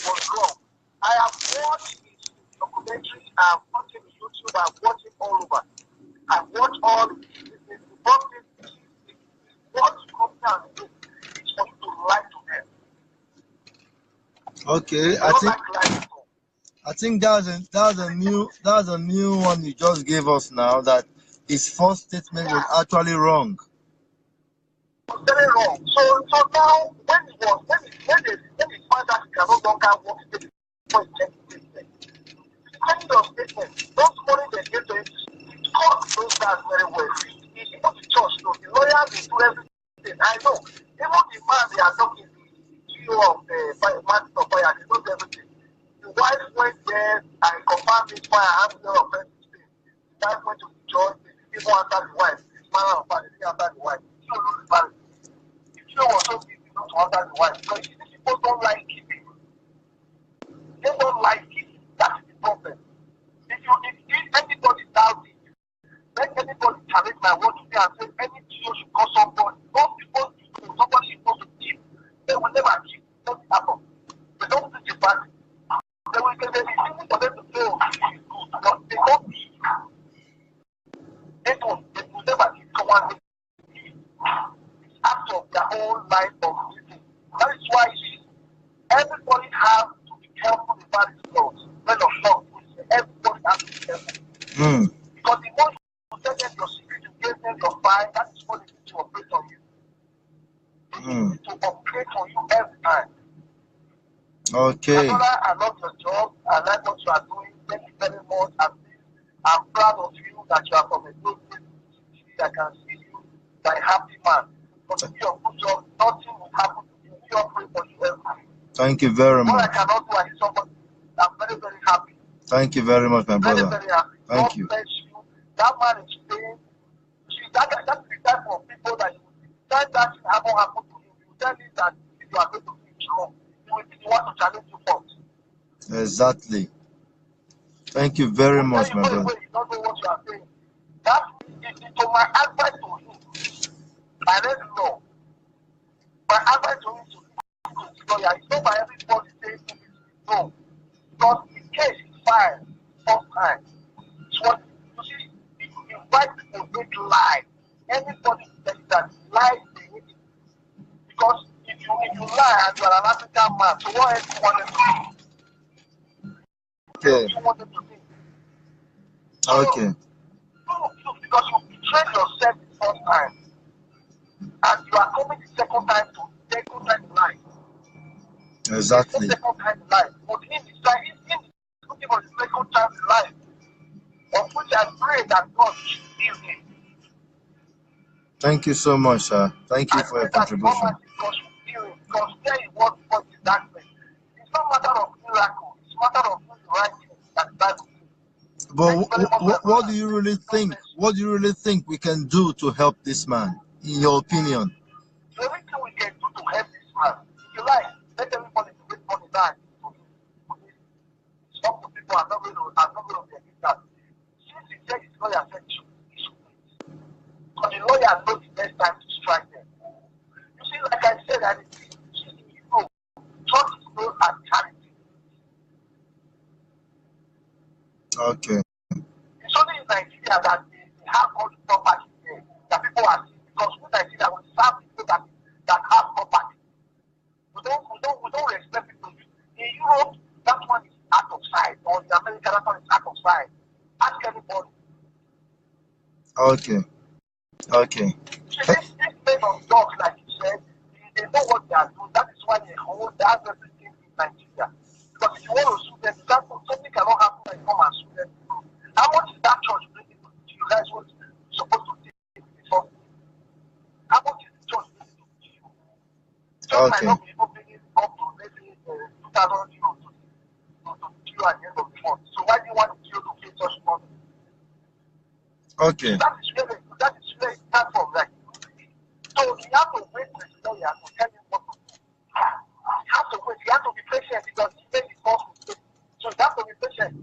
Was wrong. I have watched his documentaries, I've watched him on YouTube, I've watched him all over. I've watched all the what comes down to is for you to lie to them. Okay, I think that's a new one you just gave us now, that his first statement was actually wrong. Very wrong. So now when he found out he can no longer work the kind of statement, those money they give to him, God knows that very well. He's even the church, so the lawyers they do everything. I know. Even the man they are talking, the CEO of the man of fire, he knows everything. The wife went there and confirmed this fire and the offense. The wife went to the church, the people answered the wife. This man of fire, they answered the wife. He don't know the marriage. The was so busy not to answer the wife. Because these people don't like giving. They don't like giving. That's the problem. If anybody doubts it, let anybody challenge my word today and say any CEO should call somebody. Those people, somebody is supposed to give. They will never give. Nothing happen. They don't do the bad. They will say there is even for them to say, oh, this is good. But they don't give. They will never give someone to give. It's out of their own life of living. That is why everybody has to be careful about these laws. Men of God, everybody has to be careful. Because the more you tell them your secret, you give them your fire, that is what they need to operate on you. They need to operate on you every time. Okay. I love your job. I like what you are doing. Thank you very much. I'm proud of you that you are from a good place. I can see you like a happy man. Continue your good job. Nothing will happen to you. We operate for you every time. Thank you very much. What I cannot do, I need somebody. I'm very, very happy. Thank you very much, my brother. Very, very happy. Thank God you. bless you. That man is saying, that's the type of people that you tell that thing happen to you. You tell him that if you are going to do it wrong, you will be the one to challenge you first. Exactly. Thank you very much, my brother. You don't know what you are saying. That is to my advice to you. I read the law. My advice to you is to lawyer. It's not by everybody saying no. Because the case is filed first time. It's what you see. If you invite people to lie, anybody says that lies they need it. Because if you lie and you are an African man, so what else you want them to do? do you want them to think? So, Okay. because you betrayed yourself the first time, and you are coming the second time in life. Exactly. The second time in life. But in looking for the second time in life, of which I pray that God should give him. Thank you so much, sir. Thank you for your contribution. Because there he was before his darkness. It's not a matter of miracle. It's a matter of doing the right thing that the Bible says. But what do you really think? What do you really think we can do to help this man, in your opinion? The only thing we can do to help this man, if you like, let everybody wait for the time. Some people are not going to be against that. Since he said his lawyer said he should wait. Because the lawyer knows the best time to strike them. You see, like I said, church is known as charity. Okay. It's only in Nigeria that they have all the property there that people are seeing. Because in Nigeria, we serve people that have property. We don't respect people. In Europe, that one is out of sight. Or in America, that one is out of sight. Ask anybody. Okay. Okay. This men of dogs, like you said, they know what they are doing. That is why they hold that everything in Nigeria. Because if you want to sue them, something cannot happen and come and sue them. How much is that church bringing to you? That's what you're supposed to take before. How much is the church bringing to you? Church might not be able to bring it up to maybe 2,000 euros to you at the end of the month. So why do you want you to pay such money? Okay. So that is where it starts from, right? So you have to wait for his lawyer to tell him what to do. You have to wait. You have to be patient because he made his false mistake. So you have to be patient.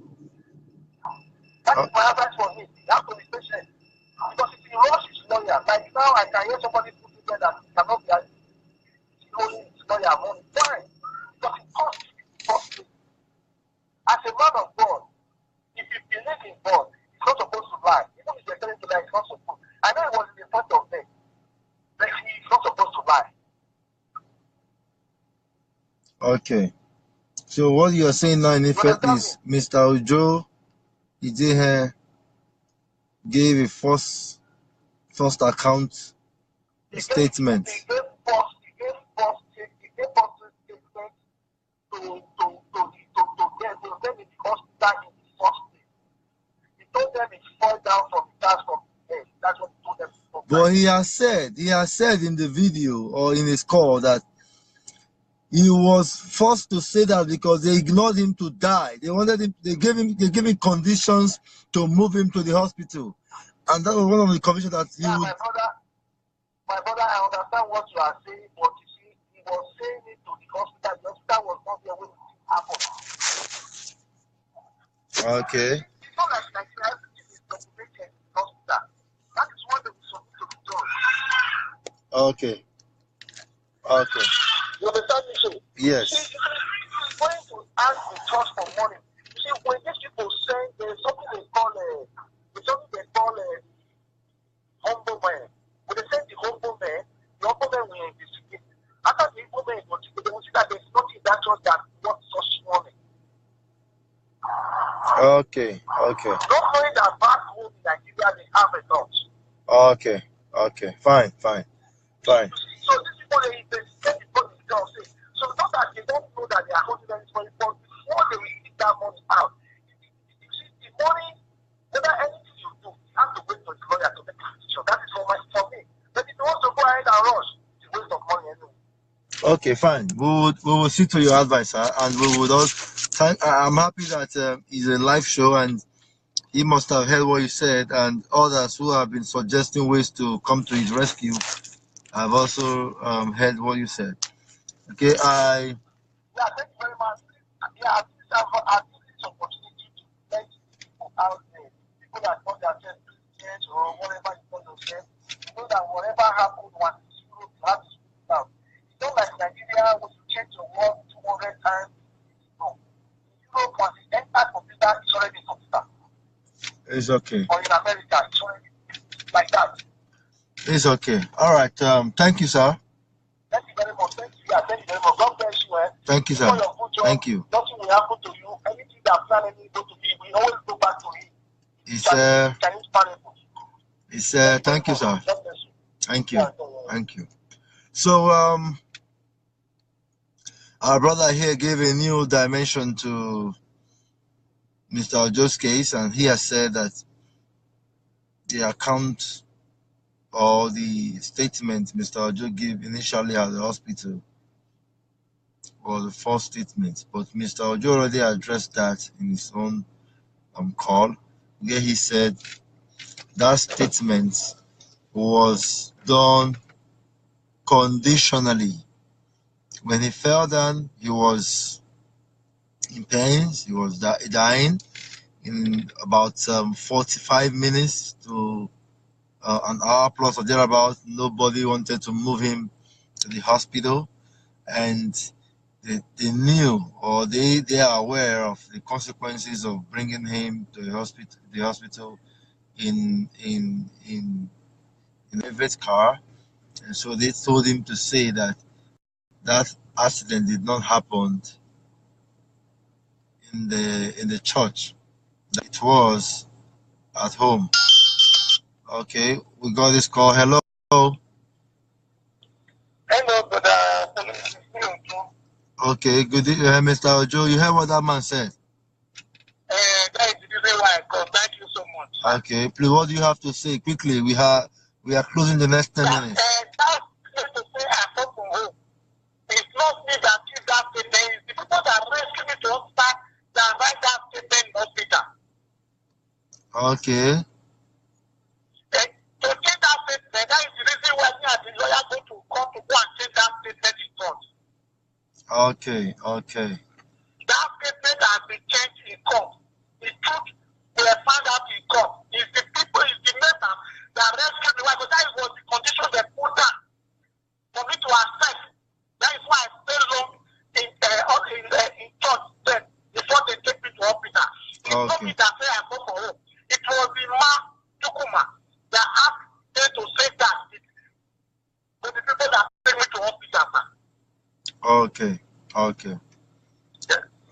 That is my advice for him. You have to be patient. Because if he rush his lawyer, like now I can hear somebody put it there that he cannot be owing his lawyer money. Why? Because it costs him falsely. As a man of God, if you believe in God, he's not supposed to lie. Even if you're telling to lie, he's not supposed. I know it was in the front of them. But he's not supposed to lie. Okay. So what you are saying now in effect is Mr. Ojo Ijehe gave a false account statement. He gave false statement to them in the hospital in the first place. He told them he fell down from the stairs from the head. That's what he told them. But he has said in the video or in his call that he was forced to say that because they ignored him to die. They wanted him. They gave him conditions to move him to the hospital, and that was one of the conditions that he would. My brother, I understand what you are saying, but you see, he was saying it to the hospital. The hospital was not there when it happened. Okay. It's not like everything is documented in the hospital. That is what they will submit to the judge. Okay. Okay. You understand me, sir? Yes. See, he's going to ask the church for money. You see, when these people send, there's something they call humble man. When they send the humble man will investigate. After the humble man investigates, they will see that there's nothing in that church that wants such money. Okay. Okay. Not knowing that back home in Nigeria they have a lot. Okay. Okay. Fine. So these people they investigate before they go say. So not that they don't know that they are holding this money, but before they receive that money out, you see the money, whether anything you do, you have to wait for the lawyer to make a decision. That is for me. But if you want to go ahead and rush, it's a waste of money anyway. Okay, fine. We will see to your advice, sir, and we would also thank. I'm happy that it's a live show, and he must have heard what you said, and others who have been suggesting ways to come to his rescue have also heard what you said. Okay, Yeah, thank you very much. Yeah, at least I've used this opportunity to let people out there, people that call themselves Christians or whatever you call yourself, you know that whatever happened was Europe, you have to speak it out. It's not like Nigeria, when you change your word 200 times, no. In Europe, once it enters computer, it's already in computer. it's okay. Or in America, it's already like that. It's okay. All right. Thank you, sir. Thank you very much. Thank you. Yeah, thank you very much. God bless you. Thank you, sir. For your good job. Thank you. Nothing will happen to you. Anything that have done any good to him, we always go back to him. Chinese parables. Thank you, sir. Thank you. Thank you. So, our brother here gave a new dimension to Mr. Ojo's case, and he has said that the account or the statement Mr. Ojo gave initially at the hospital was the false statement, but Mr. Ojo already addressed that in his own call, where he said that statement was done conditionally. When he fell down, he was in pains, he was dying. In about 45 minutes to an hour plus or thereabout, nobody wanted to move him to the hospital, and they knew, or they are aware of the consequences of bringing him to the hospital in a private car. And so they told him to say that accident did not happen in the church, that it was at home. Okay, we got this call. Hello. Hello, brother. Okay, good. Mr. Ojo, you heard what that man said? That is the reason why I called. Thank you so much. Okay, please, what do you have to say quickly? We are closing the next 10 minutes. That's to say I come from home. It's not me that gives that statement. It's the people that rescue me to hospital that write that statement in hospital. Okay. To change that statement, that is the reason why me and the lawyer go to court to go and change that statement in court. Okay. That statement has been changed in court. The truth we have found out in court. It's the people, it's the members that rescued me. Because that was the condition they put down for me to accept. That is why I stayed long in church then before they take me to hospital. It's not me that say I go for home. It was the man, Tukuma, that asked them to say that for the people that take me to hospital, man. Okay.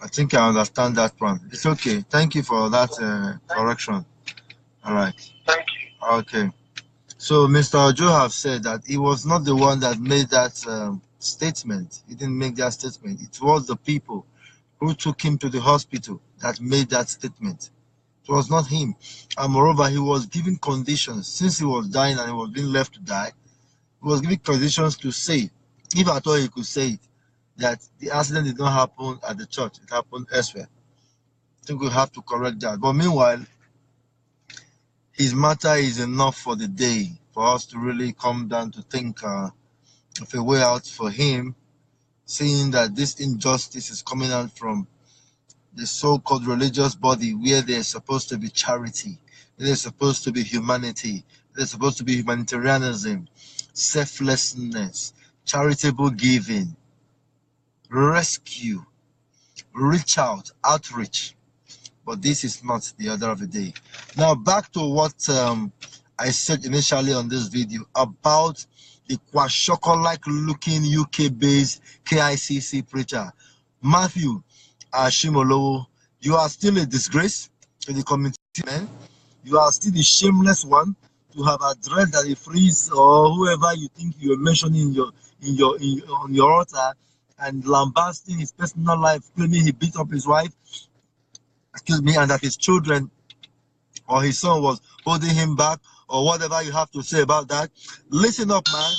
I think I understand that one. It's okay. Thank you for that correction. All right. Thank you. Okay. So Mr. Ojo have said that he was not the one that made that statement. He didn't make that statement. It was the people who took him to the hospital that made that statement. It was not him. And moreover, he was given conditions. Since he was dying and he was being left to die, he was given conditions to say, if at all he could say it, that the accident did not happen at the church. It happened elsewhere. I think we have to correct that. But meanwhile, his matter is enough for the day for us to really come down to think of a way out for him, seeing that this injustice is coming out from the so-called religious body where there's supposed to be charity, there's supposed to be humanity, there's supposed to be humanitarianism, selflessness, charitable giving, rescue, reach out, outreach. But this is not the order of the day. Now back to what I said initially on this video about the Kwashoko-like looking UK-based KICC preacher, Matthew Ashimolowo. You are still a disgrace to the community, man. You are still the shameless one to have addressed that a freeze or whoever you think you are mentioning on your altar and lambasting his personal life, claiming he beat up his wife, and that his children or his son was holding him back, or whatever you have to say about that. Listen up, man.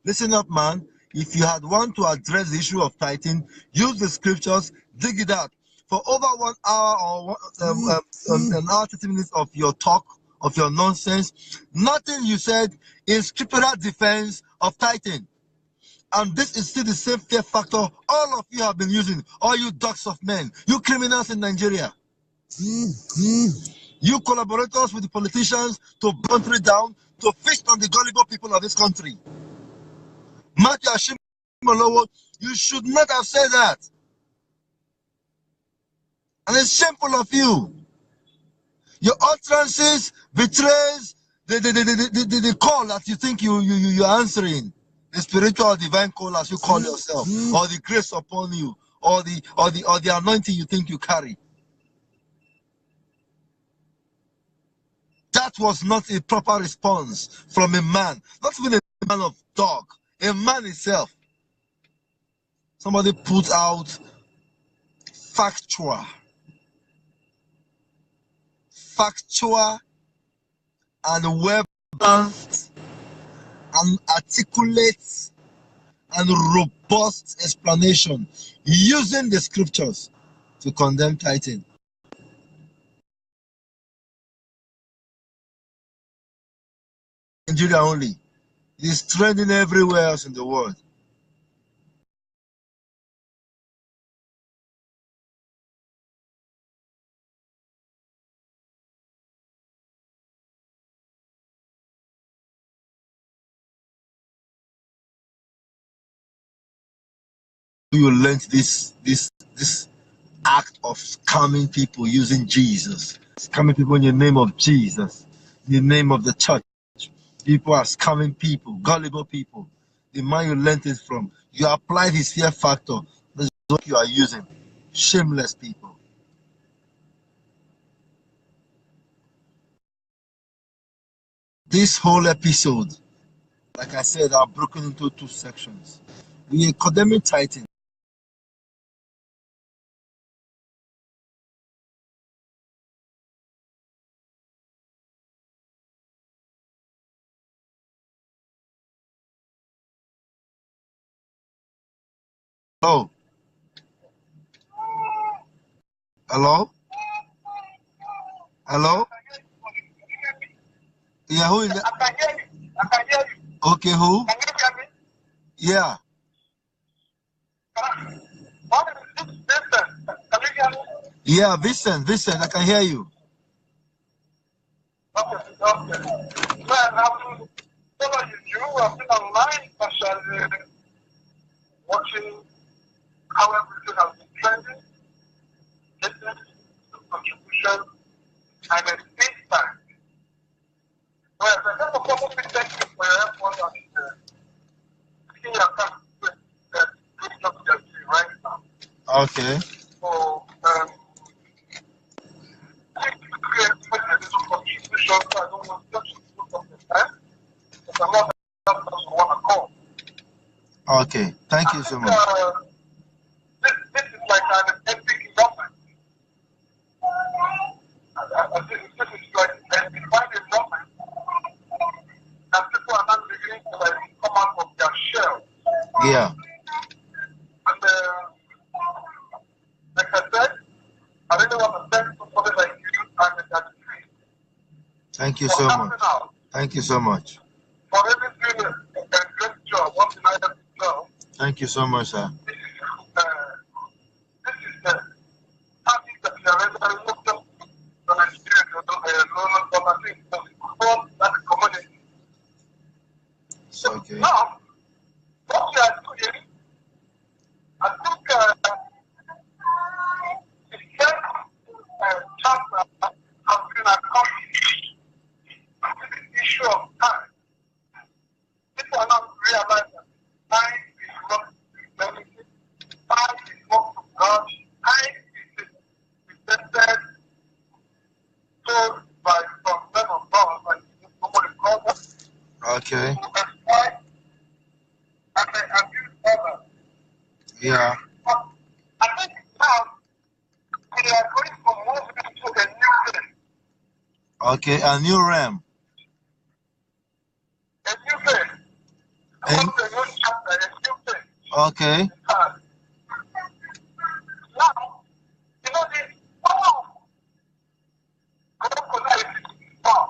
Listen up, man. If you had want to address the issue of tithing, use the scriptures, dig it out. For over 1 hour or an hour, 30 minutes of your talk, of your nonsense, nothing you said is scriptural defense of tithing. And this is still the same fear factor all of you have been using, all you dogs of men, you criminals in Nigeria. You collaborators with the politicians to burn country down, to feast on the gullible people of this country. Matthew Ashimolowo, you should not have said that. And it's shameful of you. Your utterances betrays the call that you think you're answering. The spiritual or divine call, as you call yourself, or the grace upon you, or the anointing you think you carry. That was not a proper response from a man, not even a man of dog, a man himself. Somebody put out factual and well-balanced and articulate and robust explanation using the scriptures to condemn tithing. Nigeria only. It is trending everywhere else in the world. You learned this act of scamming people using Jesus, scamming people in the name of Jesus, in the name of the church. People are scamming people, gullible people. The man you learned it from, you applied his fear factor. That's what you are using. Shameless people. This whole episode, like I said, are broken into two sections. We are condemning tithing. Hello? Hello? Hello? Yeah, who in the... I can hear you. I can hear you. Okay, who? Can you hear me? Yeah. What is this distance? Can you hear me? Yeah, Vincent, I can hear you. Okay. Well, I'm following you. I've been online, especially watching how everything has been trending, listening to contribution, and at the same time. Well, I just want to thank you for your effort and seeing your time with the good job you're doing right now. Okay. So, I think to create a little contribution, so I don't want to touch most of the time, because I'm not that person who want to call. Okay. Thank you so much. This is like an epic moment. I think this is like a defining moment that people are not beginning to like come out of their shell. Yeah. And like I said, I really want to thank somebody like you and that tree. Thank you so much. Thank you so much. For really doing a great job, what an item job. Thank you so much, sir. This is the something that we are really looked up to Nigeria but I think that community. It's okay. Now, what we are doing, I think the first chapter has been accomplished. The issue of time. People are not realizing that time is not benefit. Time is not to God. Time is presented told by some men of God, like somebody called us. Okay. That's why I abuse others. Yeah. But I think now we are going to move into a new thing. Okay. A new realm. A new thing. And- Not a new chapter, a new thing. Okay. Now, you know, the power of crocodile is power.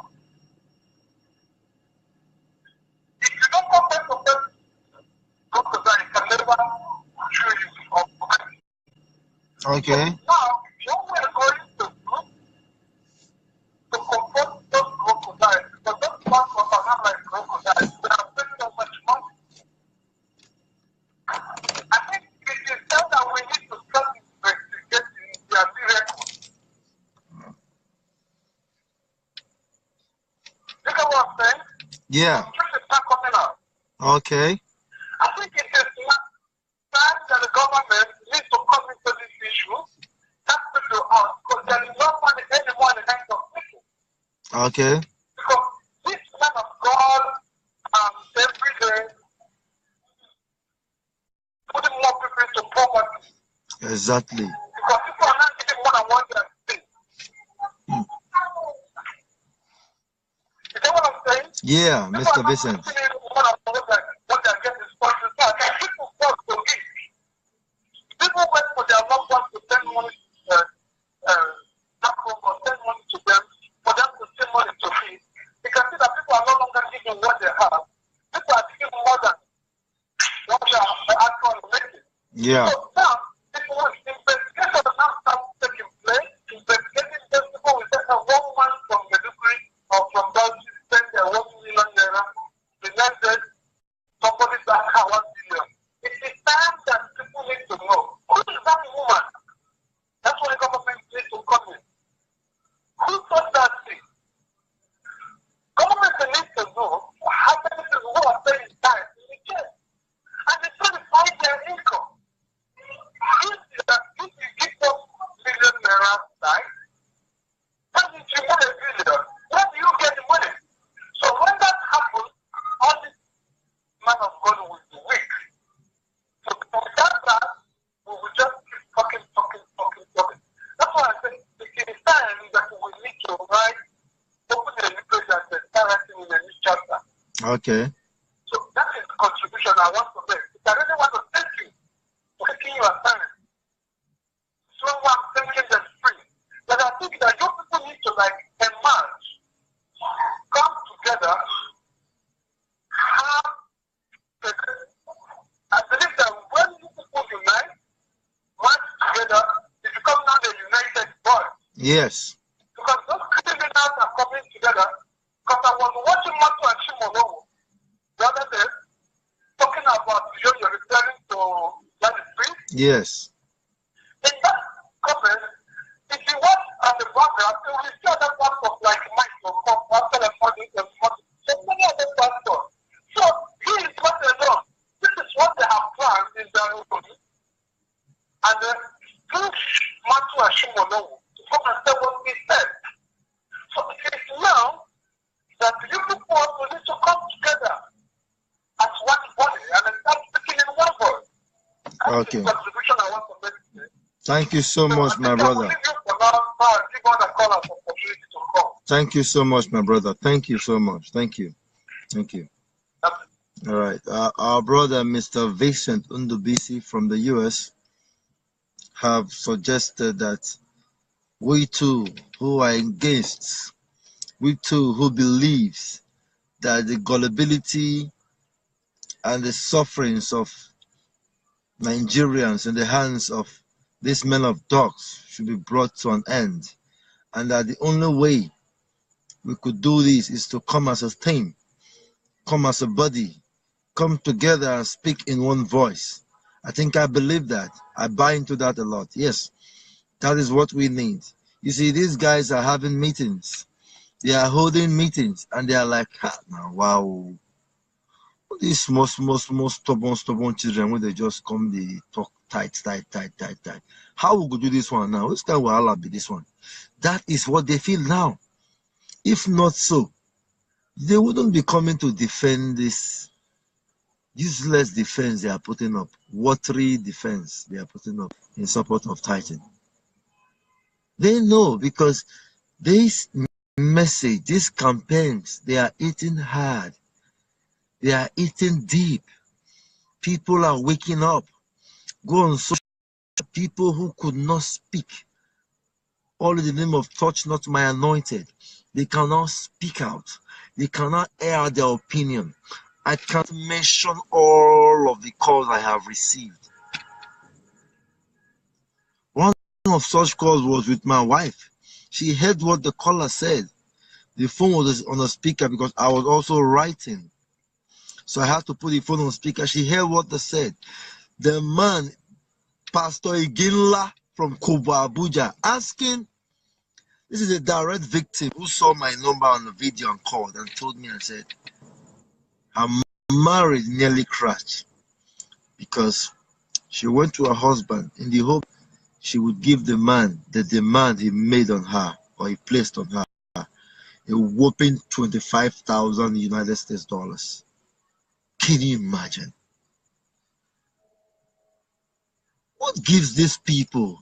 If you don't compare to crocodile, it can never show you or find. Okay. Now, what we are going to do to confront those crocodiles, because those ones are not like crocodiles, they are paying so much money. I think it is time that we need to start investigating their miracles. You know what I'm saying? Yeah. Truth is not coming out. Okay. I think it is time that the government needs to come Okay. Because this man of God every day putting more people into poverty. Exactly. Because people are not giving more than what they are saying. You know what I'm saying? Yeah, People Mr. are not Vincent. giving more than what they are getting sponsored. So I think people want to give. People wait for their loved ones to send money back home or send money to them for them to send money to me. You can see that people are no longer giving what they have. People are giving more than what they are actually making. Yeah. So now, people will investigation now start taking place. Investigating those people will say a woman from Meduguri or from Belgium spend their 1 million naira. The next day, somebody back her 1 billion. It is time that people need to know who is that woman. That's what the government needs to come in. Who does that thing? Government needs to know how many people who are paying tax in the jail. And they try to find their income. If you give them million naira back, when did you get a billion? Where do you get the money? So when that happens, all this man of God will be weak. So without that, we will just keep talking. That's why I say it is time that we need to write, open a new page and start writing in a new chapter. Okay. So that is the contribution I want to make. I really want to thank you for taking your time. So I'm thinking that's free. But I think that you people need to emerge, come together, have I believe that when you people unite, march together, it becomes now a united front. Yes. Because those criminals are coming together. Because I was watching Matu and Shimonowo the other day, talking about you're referring to that free. Yes. In that comment, if you watch at the background, you will see other parts of Mike or after the money, so many other pastors. So here is what they know. This is what they have planned in their own. And then push Matu and Shimonowo to come and say what he said. So it is now that you people also need to come together as one body and then start speaking in one voice. That's Okay. the contribution I want to make today. Thank you so much, my brother. Thank you so much, my brother. Thank you so much. Thank you. Thank you. All right. Our brother, Mr. Vincent Undubisi from the US, have suggested that we too who are engaged, we too who believes that the gullibility and the sufferings of Nigerians in the hands of these men of dogs should be brought to an end, and that the only way we could do this is to come as a team, come as a body, come together and speak in one voice. I think I believe that. I buy into that a lot. Yes, that is what we need. You see, these guys are having meetings. They are holding meetings, and they are like, now, wow. These small stubborn children, when they just come, they talk tight. How we go do this one now? Which kind of wahala be this one? That is what they feel now. If not so, they wouldn't be coming to defend this useless defense they are putting up, watery defense they are putting up in support of Titan. They know, because this message, these campaigns, they are eating hard. They are eating deep. People are waking up. Go on social, people who could not speak, all in the name of touch not my anointed. They cannot speak out. They cannot air their opinion. I can't mention all of the calls I have received. One of such calls was with my wife. She heard what the caller said. The phone was on the speaker because I was also writing. So I had to put the phone on speaker. She heard what they said. The man, Pastor Iginla from Kuba, Abuja, asking, this is a direct victim who saw my number on the video and called and told me and said, her marriage nearly crashed because she went to her husband in the hope she would give the man the demand he made on her or he placed on her. a whopping 25,000 United States dollars. Can you imagine? What gives these people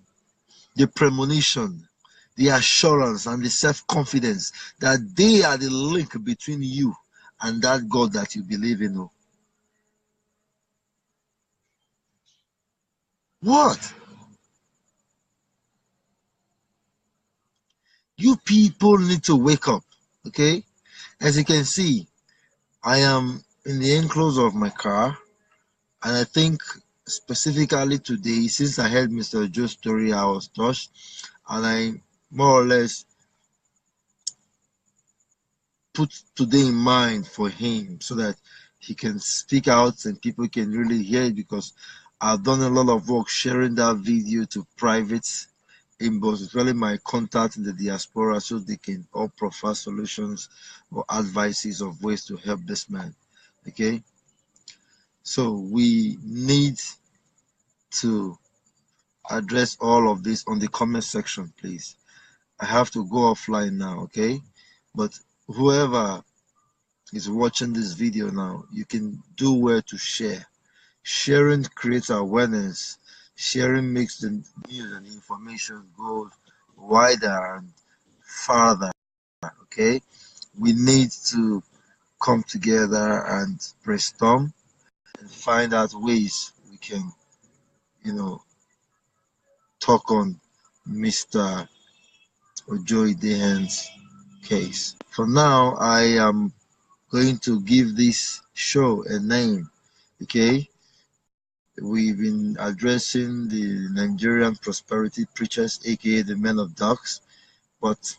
the premonition, the assurance, and the self-confidence that they are the link between you and that God that you believe in? What? You people need to wake up, okay? As you can see, I am in the enclosure of my car, and I think specifically today, since I heard Mr. Joe's story, I was touched, and I more or less put today in mind for him so that he can speak out and people can really hear it, because I've done a lot of work sharing that video to private inbox, especially my contact in the diaspora, so they can all proffer solutions or advices of ways to help this man. Okay, so we need to address all of this on the comment section, please. I have to go offline now, okay? But whoever is watching this video now, you can do well to share. Sharing creates awareness. Sharing makes the news and information go wider and farther, okay? We need to come together and brainstorm and find out ways we can, talk on Mr. Ojoy Dehan's case. For now, I am going to give this show a name, okay? We've been addressing the Nigerian prosperity preachers, aka the men of dogs, but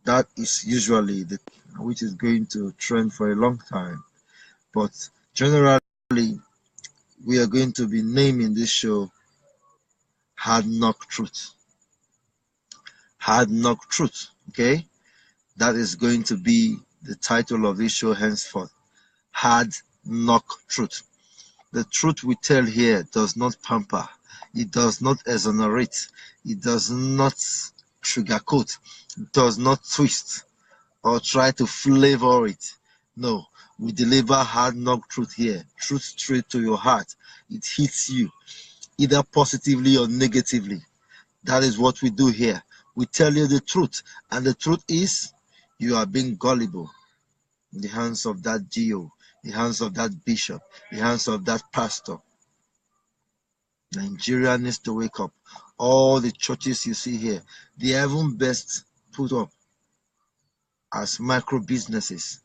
that is usually the which is going to trend for a long time. But generally, we are going to be naming this show Hard Knock Truth. Hard Knock Truth, okay? That is going to be the title of this show henceforth. Hard Knock Truth. The truth we tell here does not pamper. It does not exonerate. It does not sugarcoat. It does not twist or try to flavor it. No, we deliver hard knock truth here. Truth straight to your heart. It hits you, either positively or negatively. That is what we do here. We tell you the truth, and the truth is you are being gullible in the hands of that GO, the hands of that bishop, the hands of that pastor. Nigeria needs to wake up. All the churches you see here, they are even best put up as micro businesses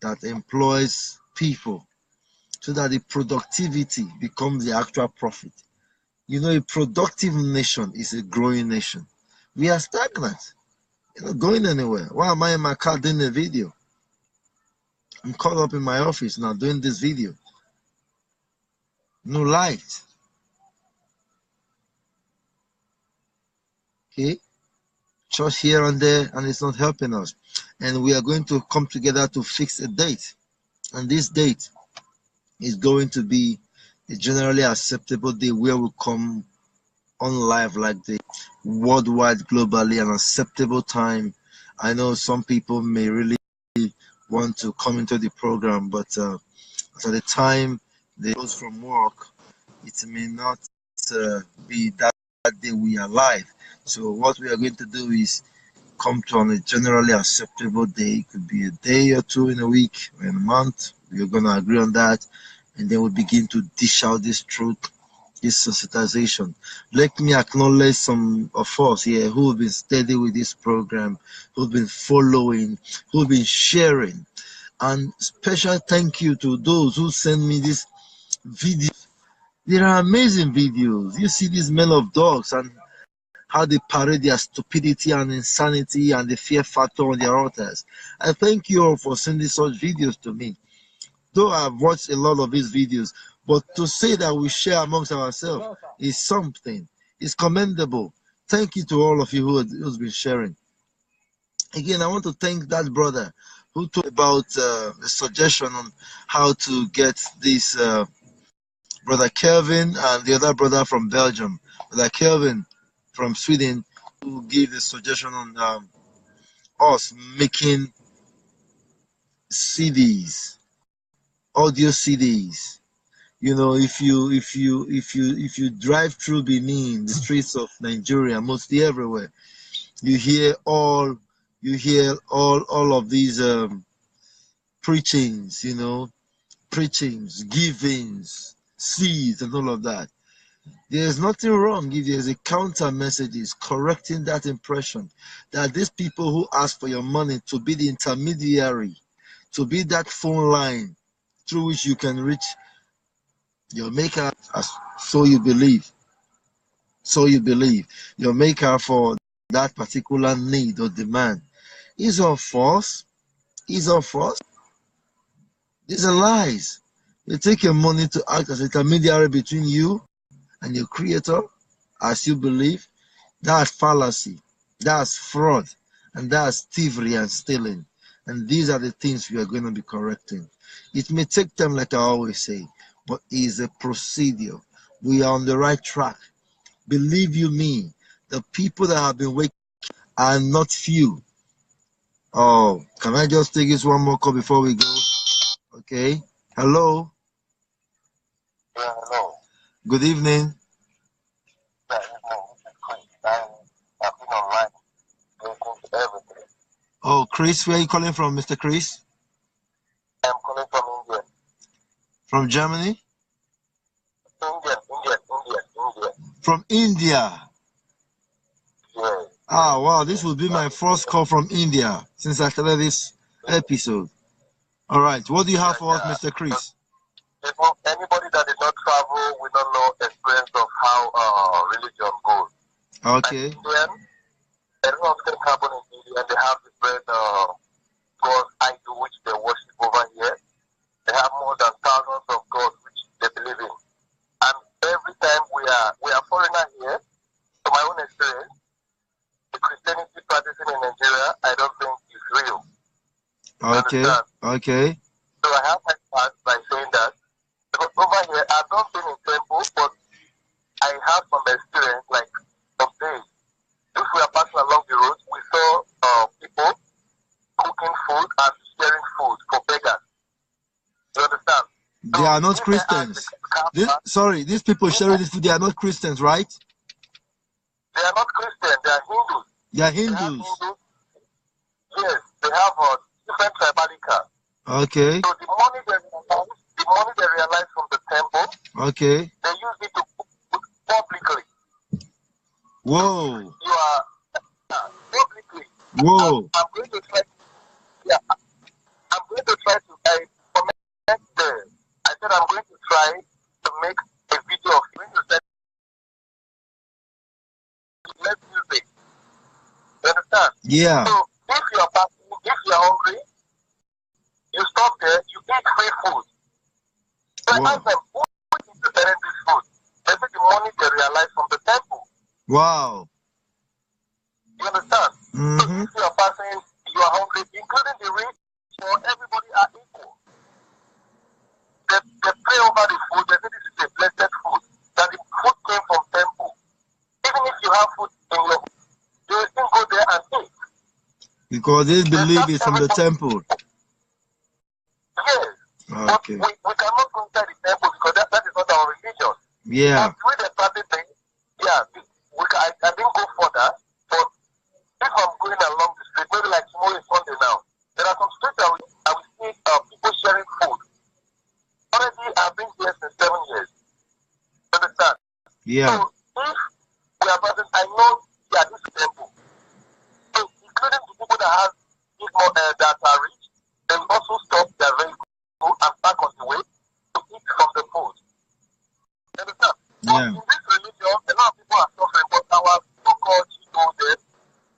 that employs people so that the productivity becomes the actual profit. You know, a productive nation is a growing nation. We are stagnant. You're not going anywhere. Why am I in my car doing a video? I'm caught up in my office now doing this video. No light. Okay? Church here and there, and it's not helping us. And we are going to come together to fix a date. And this date is going to be a generally acceptable day where we come on live like the worldwide, globally, an acceptable time. I know some people may really want to come into the program, but at the time they goes from work, it may not be that day we are live. So what we are going to do is come to on a generally acceptable day. It could be a day or two in a week or in a month. We are going to agree on that, and then we begin to dish out this truth, this sensitization. Let me acknowledge some of us here who have been steady with this program, who've been following, who've been sharing. And special thank you to those who send me these videos. There are amazing videos. You see these men of dogs and how they parade their stupidity and insanity and the fear factor on their altars. I thank you all for sending such videos to me. Though I've watched a lot of these videos, but to say that we share amongst ourselves is something. It's commendable. Thank you to all of you who's been sharing. Again, I want to thank that brother who talked about the suggestion on how to get this brother Kelvin and the other brother from Belgium, brother Kelvin from Sweden, who gave the suggestion us making CDs, audio CDs. You know, if you drive through Benin, the streets of Nigeria, mostly everywhere, you hear all of these preachings, you know, preachings, givings, seeds, and all of that. There's nothing wrong if there's a counter messages correcting that impression that these people who ask for your money to be the intermediary, to be that phone line through which you can reach your maker, so you believe. So you believe your maker for that particular need or demand is all false. Is all false. These are lies. They take your money to act as an intermediary between you and your creator, as you believe. That's fallacy. That's fraud. And that's thievery and stealing. And these are the things we are going to be correcting. It may take time, like I always say, but it's a procedure. We are on the right track. Believe you me, the people that have been waking are not few. Oh, can I just take this one more call before we go? Okay. Hello. Yeah, hello. Good evening. Yeah, this is Chris. I've been online listening to everything. Oh, Chris, where are you calling from, Mr. Chris? I'm calling from India. From Germany? India. From India. Yeah. Ah, wow, this will be my first call from India since I started this episode. All right, what do you have for us, Mr. Chris? Anybody that did not travel will not know the experience of how religion goes. Okay. And Indian, a lot of things happen in India, and they have different gods idol which they worship over here. They have more than thousands of gods which they believe in. And every time we are foreigner here, from my own experience, the Christianity practicing in Nigeria, I don't think is real. Okay. Okay. So I have my part by saying that, because over here, I've not been in temples, but I have some experience, like some days. If we are passing along the road, we saw people cooking food and sharing food for beggars. You understand? They are not Christians. These people sharing this food, they are not Christians, right? They are not Christians, they are Hindus. They are Hindus. Yes, they have different tribalica. Okay. So the money they realize from the temple, okay, they use it to cook publicly. Whoa. You are publicly. Whoa. I'm going to try. Yeah, I'm going to try to. I comment there. I said I'm going to try to make a video of when you said let's use it. You understand? Yeah. So if you are fasting, if you are hungry, you stop there. You eat free food. So I ask them, who is preparing this food? They say the money they realize from the temple. Wow. You understand? So if you are fasting, you are hungry, including the rich, or everybody are equal. They pray over the food. They say this is a blessed food. That the food came from temple. Even if you have food in your home, you will still go there and eat. Because they believe it's from the temple. Yes. Okay. But we cannot go inside the temple because that is not our religion. Yeah. But with the practice thing, yeah, I didn't go further, but if I'm going along the street, maybe like tomorrow is Sunday now, there are some streets I will see people sharing food. Already, I've been here since 7 years. You understand? Yeah. So if we are present, I know, yeah, this is temple. So including the people that have more that are rich, they will also stop their vehicle and park on the way to eat from the food. You understand? Yeah. But in this religion, a lot of people are suffering, but our so-called children,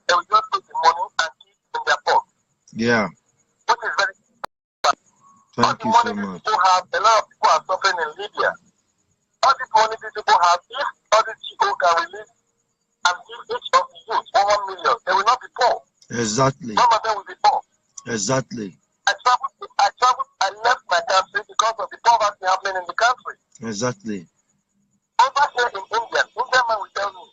they will just take the money and keep in their pocket. Yeah. Which is very bad. Thank you so much. People have, a lot of people are suffering in Libya. All this money these people have, if all these people can release and give each of the youth 1 million, they will not be poor. Exactly. Some of them will be poor. Exactly. I left my country because of the poverty happening in the country. Exactly. Over here in India, Indian man will tell me,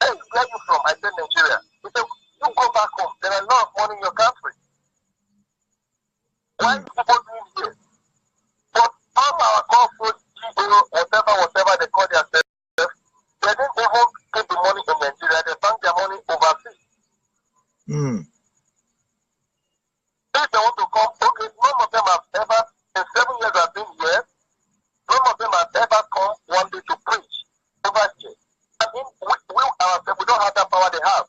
hey, where are you from? I said Nigeria. He said, you go back home. There are a lot of money in your country. ourselves. We don't have that power they have.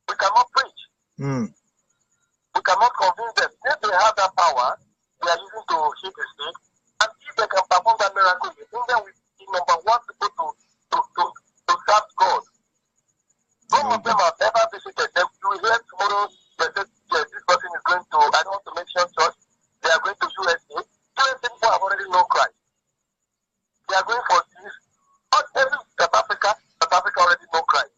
We cannot preach. We cannot convince them. If they have that power, they are using to hit the stick. And if they can perform that miracle, you think that we be number one people to serve God. Some of them have never visited them. You will hear tomorrow they say, yes, this person is going to, I don't want to mention church, they are going to USA. USA people have already known Christ. They are going for this. Not every South Africa already know Christ.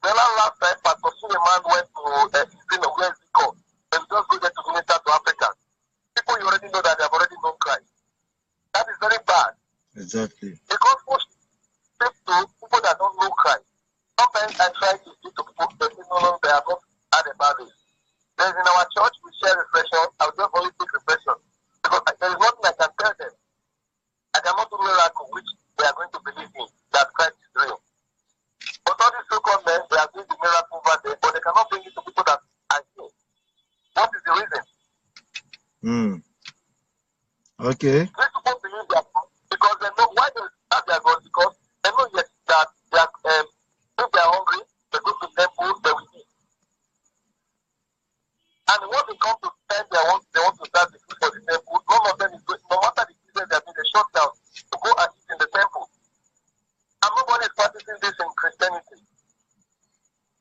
The last time, Pastor Suleiman went to where is it called? And just go there to minister to Africans. People you already know that they have already known Christ. That is very bad. Exactly. Because most people that don't know Christ, sometimes I try to speak to people that no, they have not had about this. There's in our church, we share reflection. I will just only take reflection. Because there is nothing I can tell them. I cannot do miracle which they are going to believe in, that Christ is real. But all these so-called men, they are doing the miracle over there, but they cannot bring it to people that are here. What is the reason? Okay. These people believe their God because they know why they have their God, because they know yes, that they are, if they are hungry, they go to temple, they will eat. And when they come to time they want to start the food for the temple, none of them is going, no matter the business they have been, they shut down to go and eat in the temple. And nobody is practicing this in Christianity.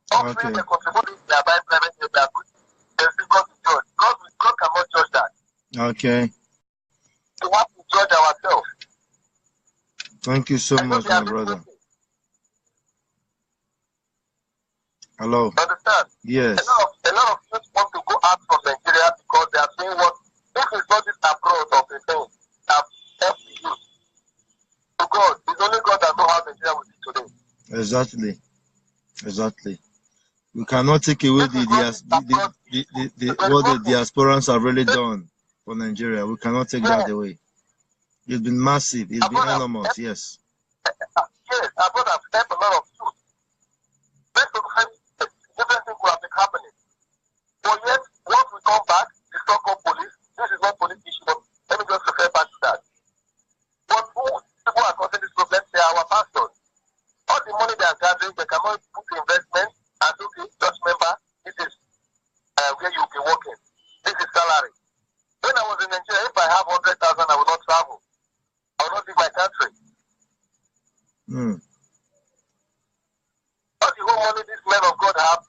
Okay. They contribute to their Bible, they are good. They see God to judge. God cannot judge that. Okay. We have to judge ourselves. Thank you so much, my brother. Hello. Understand? Yes. A lot of youth want to go out from Nigeria because they are saying what if it's not this approach of the thing that helps the youth. To God, it's only God that knows how Nigeria will be today. Exactly. We cannot take away what the diasporans have really done for Nigeria. We cannot take that away. It's been massive. It's been enormous. Yes. Yes, our brother have helped a lot of youth. Different things will have been happening. But yet, once we come back, the so-called police, this is not police issue, but let me just refer back to that. But who people are causing this problem? They are our pastors. All the money they are gathering, they cannot put investment and okay, just remember, this is where you'll be working. This is salary. When I was in Nigeria, if I have 100,000, I will not travel. I will not leave my country. All the whole money these men of God have,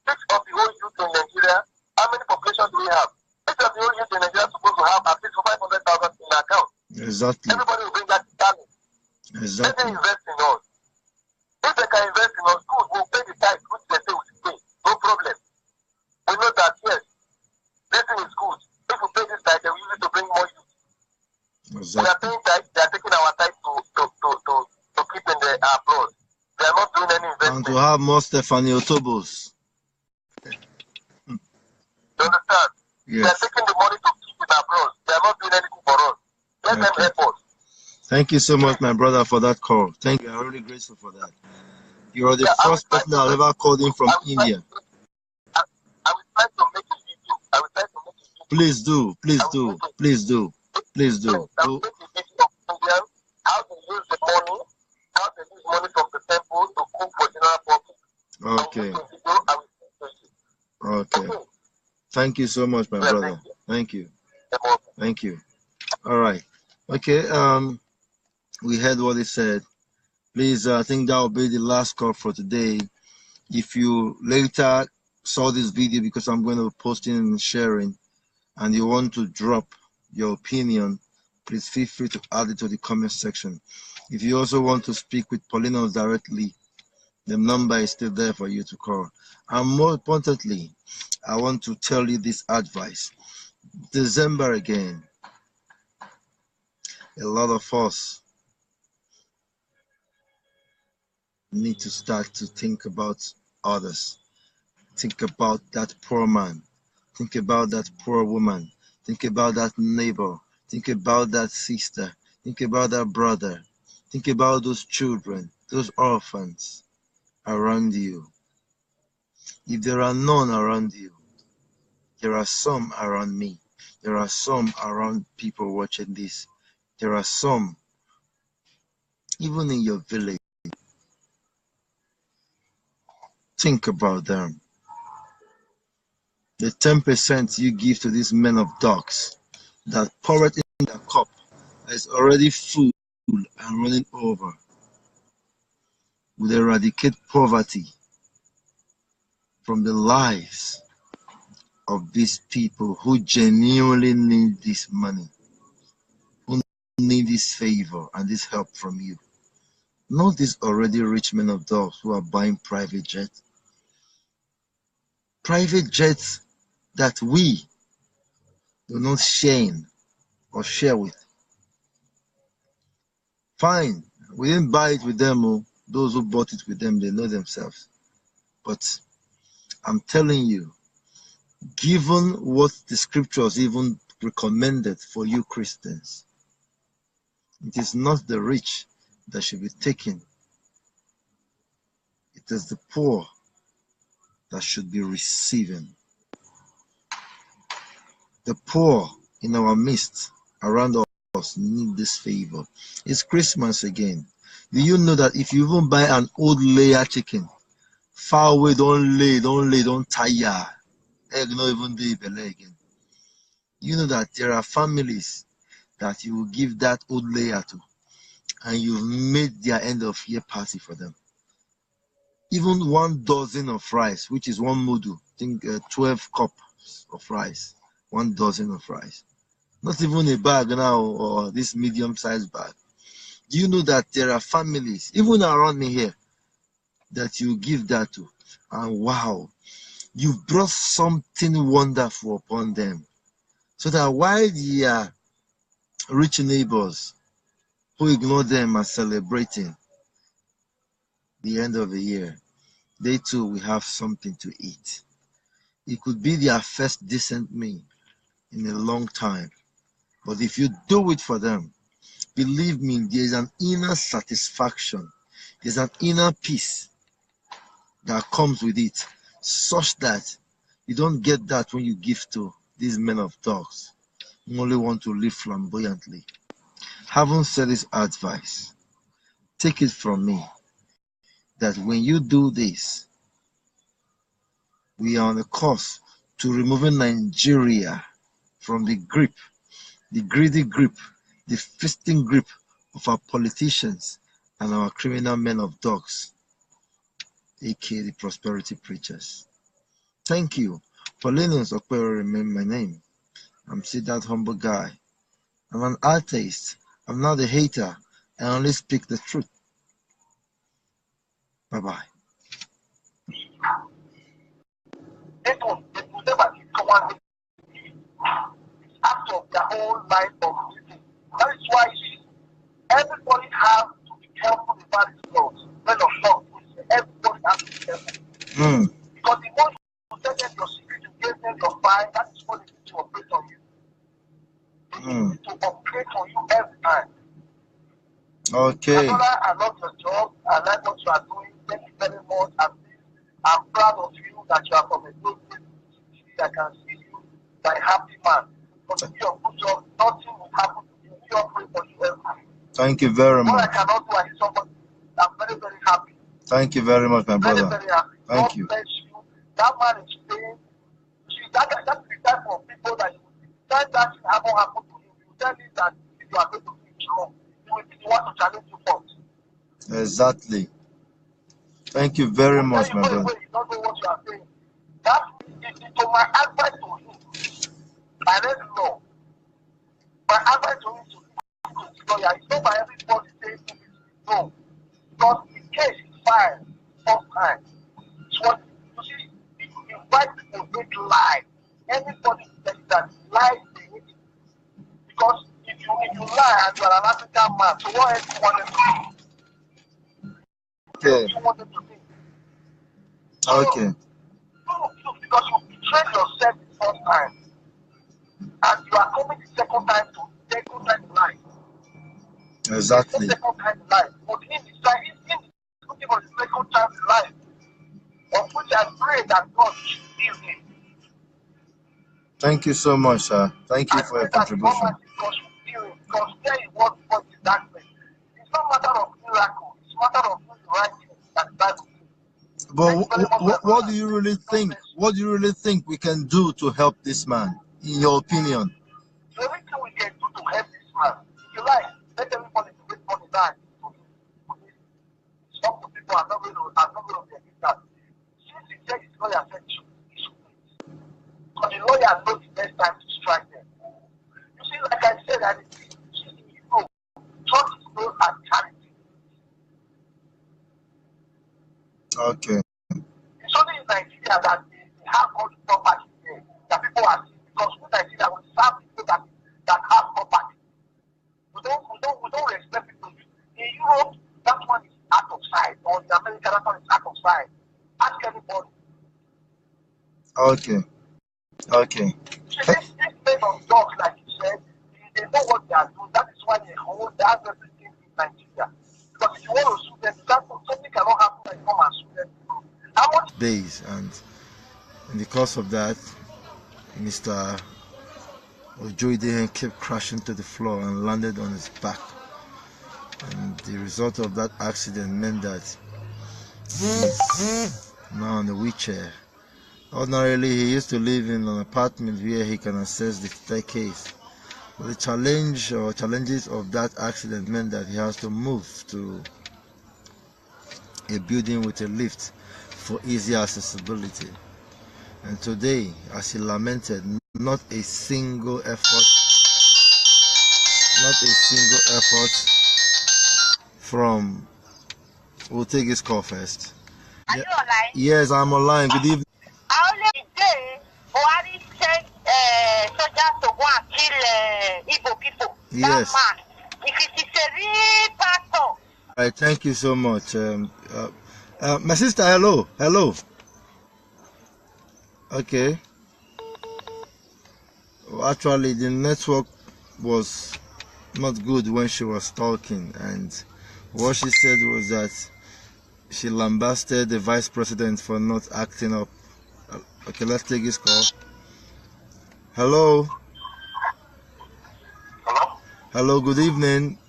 each of the whole youth in Nigeria, how many population do we have? Each of the whole youth in Nigeria is supposed to have at least 500,000 in the account. Exactly. Everybody will bring that talent. Exactly. Let them invest in us. If they can invest in us, good, we'll pay the tithe, which they say we should pay. No problem. We know that, yes, this thing is good. If we pay this tithe, they will use it to bring more youth. Exactly. We are paying tithe, they are taking our tithe to keep in the abroad. They are not doing any investment. And to have more Stephanie Otobos. You understand? Yes. They are taking the money to keep it abroad. They are not doing anything for us. Let them help us. Thank you so much, my brother, for that call. Thank you. I'm really grateful for that. You are the first person I've ever called in from India. I will try to make a video. Please do. Please do. Please do. Please do. I will make a video of Indians, how they use the money, how they use money from the temple to cook for general public. Okay. I will send to you. Okay. Thank you so much, my brother. Thank you. Thank you. All right. Okay. We heard what he said. Please, I think that will be the last call for today. If you later saw this video, because I'm going to be posting and sharing, and you want to drop your opinion, please feel free to add it to the comment section. If you also want to speak with Paulinus directly, the number is still there for you to call. And more importantly, I want to tell you this advice. December again. A lot of us need to start to think about others. Think about that poor man. Think about that poor woman. Think about that neighbor. Think about that sister. Think about that brother. Think about those children, those orphans around you. If there are none around you, there are some around me. There are some around people watching this. There are some, even in your village. Think about them. The 10% you give to these men of dogs that pour it in the cup is already full and running over will eradicate poverty from the lives of these people who genuinely need this money, who need this favor and this help from you. Not these already rich men of dogs who are buying private jets. Private jets that we do not share or share with. Fine, we didn't buy it with them. Oh, those who bought it with them, they know themselves. But I'm telling you, given what the scriptures even recommended for you Christians, it is not the rich that should be taken. It is the poor that should be receiving. The poor in our midst, around us, need this favor. It's Christmas again. Do you know that if you even buy an old layer chicken, far away, don't tire. Egg not even do belly again. You know that there are families that you will give that old layer to, and you've made their end of year party for them. Even 1 dozen of rice, which is 1 mudu, I think 12 cups of rice, 1 dozen of rice. Not even a bag now or this medium-sized bag. Do you know that there are families, even around me here, that you give that to, and wow, you've brought something wonderful upon them, so that while their rich neighbors who ignore them are celebrating the end of the year, they too will have something to eat. It could be their first decent meal in a long time, but if you do it for them, believe me, there's an inner satisfaction, there's an inner peace that comes with it, such that you don't get that when you give to these men of dogs. You only want to live flamboyantly. Having said this advice, take it from me that when you do this, we are on a course to removing Nigeria from the grip, the greedy grip, the feasting grip of our politicians and our criminal men of dogs, aka the prosperity preachers. Thank you. Paulinus Okpere remain my name. I'm still that humble guy. I'm an atheist. I'm not a hater. I only speak the truth. Bye-bye. It will never be commanded out of their whole life of living. That is why everybody has to be careful about his laws. Men of God, everybody has to be careful. Because the more you tell them your secret, you give them your fire, that is what they need to operate on you. They need to operate on you every time. Okay. I love your job. I like what you are doing. Thank you very much. I'm proud of you that you are from a good place. I can see you. You are a happy man. Continue your good job. Nothing will happen to you. We operate for you every time. Thank you very much. What I cannot do, I need somebody. I'm very, very happy. Thank you very much, my brother. Very, very happy. Thank God you. bless you. That man is saying, that is the type of people that you tell that thing haven't happened to you. You tell him that if you are going to do it wrong, you will be the one to challenge you first. Exactly. Thank you very much, my brother. You don't know what you are saying. That is to my advice to him. I read the law. My advice to him is to be lawyer. It's not by everybody saying no. Because the case is filed first time. It's what you see, if you invite people to lie, anybody that lies they need it. Because if you lie and you are an African man, so what else do you want them to do? Okay. You want them to think. Okay. Because you betrayed yourself the first time, and you are coming the second time in life. Exactly. The second time in life. But in looking for the second time in life, of which I pray that God should give him. Thank you so much, sir. Thank you for your contribution. Because there is what God is darkness. It's not a matter of miracle. It's a matter of doing the right thing that the Bible says. But what do you really think? What do you really think we can do to help this man, in your opinion? The only thing we can do to help this man, if you like, let everybody to make money back. Some people are not going to be against that. Since he said his lawyer said he should wait. Because the lawyer knows the best time to strike them. You see, like I said, that church is known as charity. Okay. It's only in Nigeria that they have all the property there that people are seeing, because in Nigeria we serve people that have property. We don't respect people. In Europe, that one is out of sight, or in America, that one is out of sight. Ask anybody. Okay. Okay. This men of dogs, like you said, they know what they are doing. That is why they hold that everything in Nigeria. Because if you want to sue them, something cannot happen like you come and sue them. How much days, and in the course of that, Mr. Ojoide kept crashing to the floor and landed on his back. And the result of that accident meant that he's now on a wheelchair. Ordinarily, he used to live in an apartment where he can access the staircase. But the challenges of that accident meant that he has to move to a building with a lift for easy accessibility. And today, as he lamented, not a single effort from, we'll take his call first. Are you online? Yes, I'm online. Good evening. Today, Buhari sent soldiers to go and kill Igbo people. Yes. That man, if it is a real pastor. All right, thank you so much. My sister, hello. Okay. Actually, the network was not good when she was talking, and what she said was that she lambasted the vice president for not acting up. Okay, let's take this call. Hello. Hello? Hello, good evening.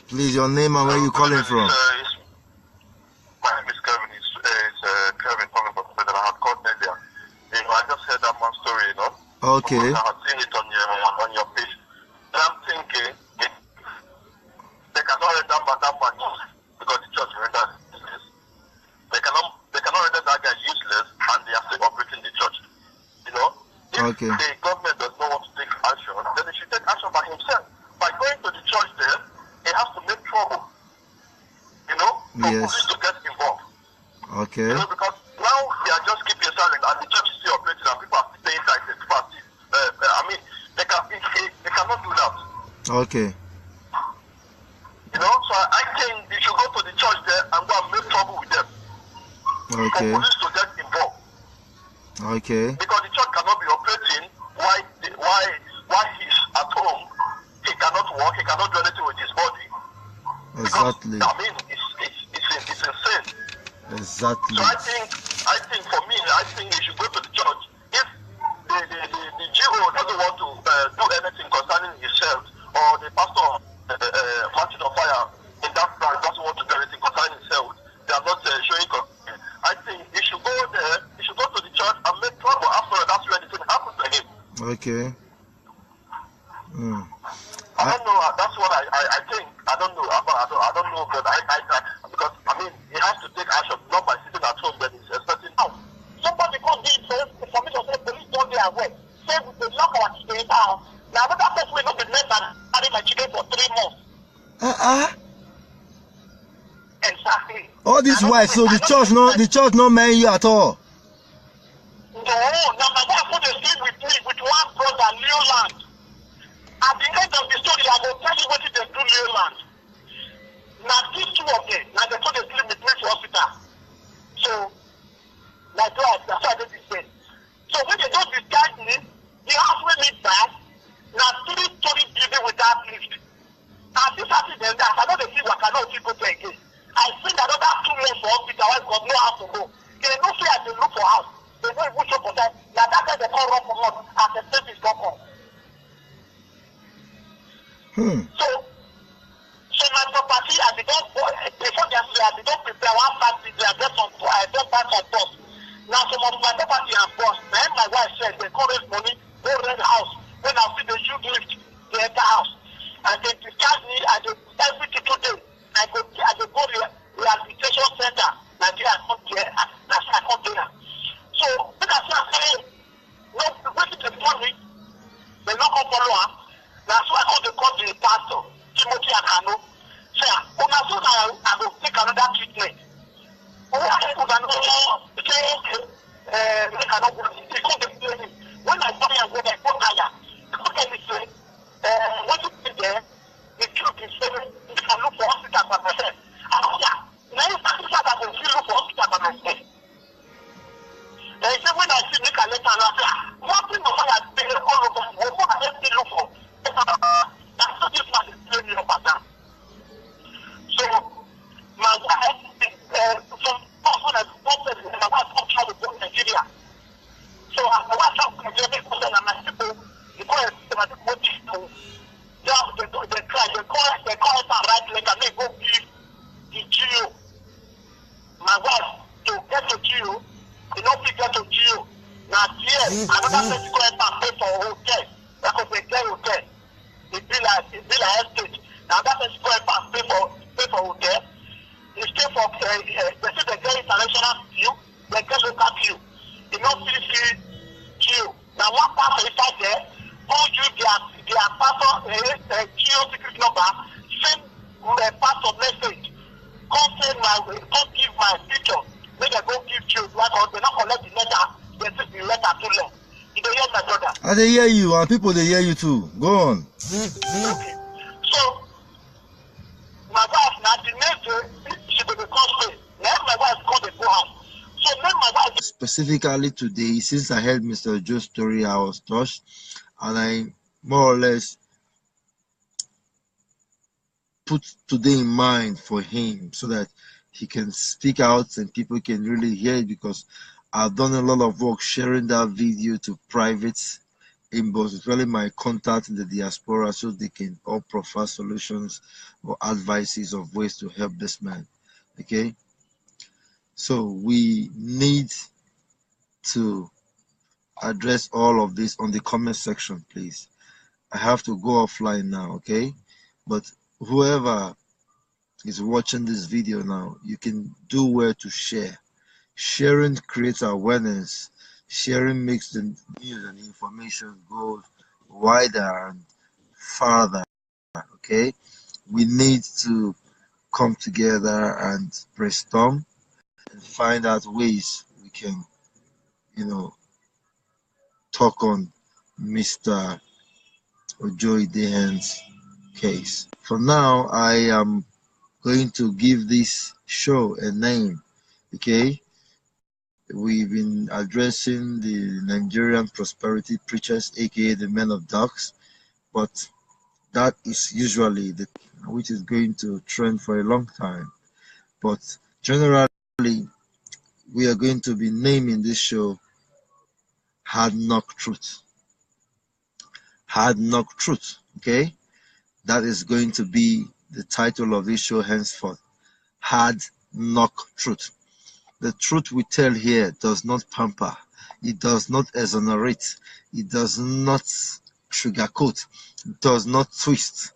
Please, your name and where you calling from? My name is Kevin. It's Kevin calling from Sweden. I had called earlier. I just heard that man's story, Okay. I had seen it on your page. And I'm thinking, they cannot let that man useless because the church renders useless. They cannot render that guy useless and they are still operating the church. If Okay. the government does not want to take action, then they should take action by himself. By going to the church there, he has to make trouble. For Yes. police to get involved. Okay. Because now they are just keeping silent and the church is still operating and people are still paying taxes. People are still, they cannot do that. Okay. So I think they should go to the church there and go and make trouble with them. Okay. For police to get involved. Okay. Because the church cannot be operating while he's at home. He cannot work, he cannot do anything with his body. Exactly. Because, it's insane. Exactly. So I think for me, I think he should go to the church. If the GO doesn't want to do anything concerning himself, or the pastor marching on fire in that branch doesn't want to do anything concerning himself, they are not showing concern. I think he should go there, he should go to the church and make trouble. After that's when anything happens to him. Okay. I don't know. That's what I think. I don't know. I don't know. But because he has to take action, not by sitting at home. Then he's expecting now. somebody come give information say police don dey aware say we dey lock our children down. Na another person wey no be member carry my children for 3 months. Exactly. All this while, so the church no mind you at all. No, na my wife who dey sleep with me with one brother Leoland. At the end of the story, I go tell you wetin dey do Leoland. Na these two of them, na dem dey sleep with me for hospital. So, na so I dey this. So when they don discharge me, the house wey me buy na 3-story building without lift. And this accident, as I no dey see waka, I no fit go there again. I spend another 2 months for hospital when God no house to go. They no say I dey look for house. They no even show for that. Na that time they come run for month as the state is don come. So my property, I be don before they say I be don prepare one family. I get some buy some bus. Now some of my property and bus. Then my wife said they come raise money, go rent the house. When I see the youth lift, they enter house. And they discharge me and they, every 2 days. I go to rehabilitation center. Nigeria, I come there. That's why I come there. So, when I say, no, waiting to money, they not come follow her. That's why I call the pastor, Timothy and Hano. Say, when I saw that I will take another treatment. When I cannot go, they come to me. When I go there, when I go higher, look at me say, what you did there, the truth is saying, you can look for hospital by myself. Now you can look for hospital by myself. They say when I see make a letter and I say, what thing of I have been all over, what I have to look for? That's not this man is playing your pattern. So, my wife, some person has wanted, and my wife comes out with Nigeria. So, my wife comes to Nigeria, and my people, because what is to, they cry, they call it a right leg, and they go give the GO. My wife, to get to GO, they don't get to GO. Now, here, another person go and pay for a hotel, because they get hotel. It be like estate. Now, that person go and pay for hotel. They stay for, they say they get international queue, they get local queue. They don't see queue. Now, one person inside there, who use their passport, queue secret number, send a passport message. Come send come give my picture. Then they go give you, because they not collect the letter, they take the letter too long. You don't hear my brother? And they hear you, and people they hear you too. Go on. Okay. So, my wife, now the next day, she will become straight. Now my wife come to go house. So, then my wife. Specifically today, since I heard Mr. Joe's story, I was touched, and I more or less put today in mind for him so that he can speak out and people can really hear it, because I've done a lot of work sharing that video to private inbox, especially my contact in the diaspora, so they can all provide solutions or advices of ways to help this man. Okay, so we need to address all of this on the comment section, please. I have to go offline now, okay? But whoever is watching this video now, you can do well to share. Sharing creates awareness. Sharing makes the news and information go wider and farther, okay? We need to come together and brainstorm and find out ways we can, talk on Mr. Ojo Idehan's case. For now, I am going to give this show a name, okay? We've been addressing the Nigerian prosperity preachers, aka the men of dogs, but that is usually which is going to trend for a long time. But generally, we are going to be naming this show Hard Knock Truth. Hard Knock Truth, okay? That is going to be the title of this show henceforth. Hard Knock Truth. The truth we tell here does not pamper. It does not exonerate. It does not sugarcoat. It does not twist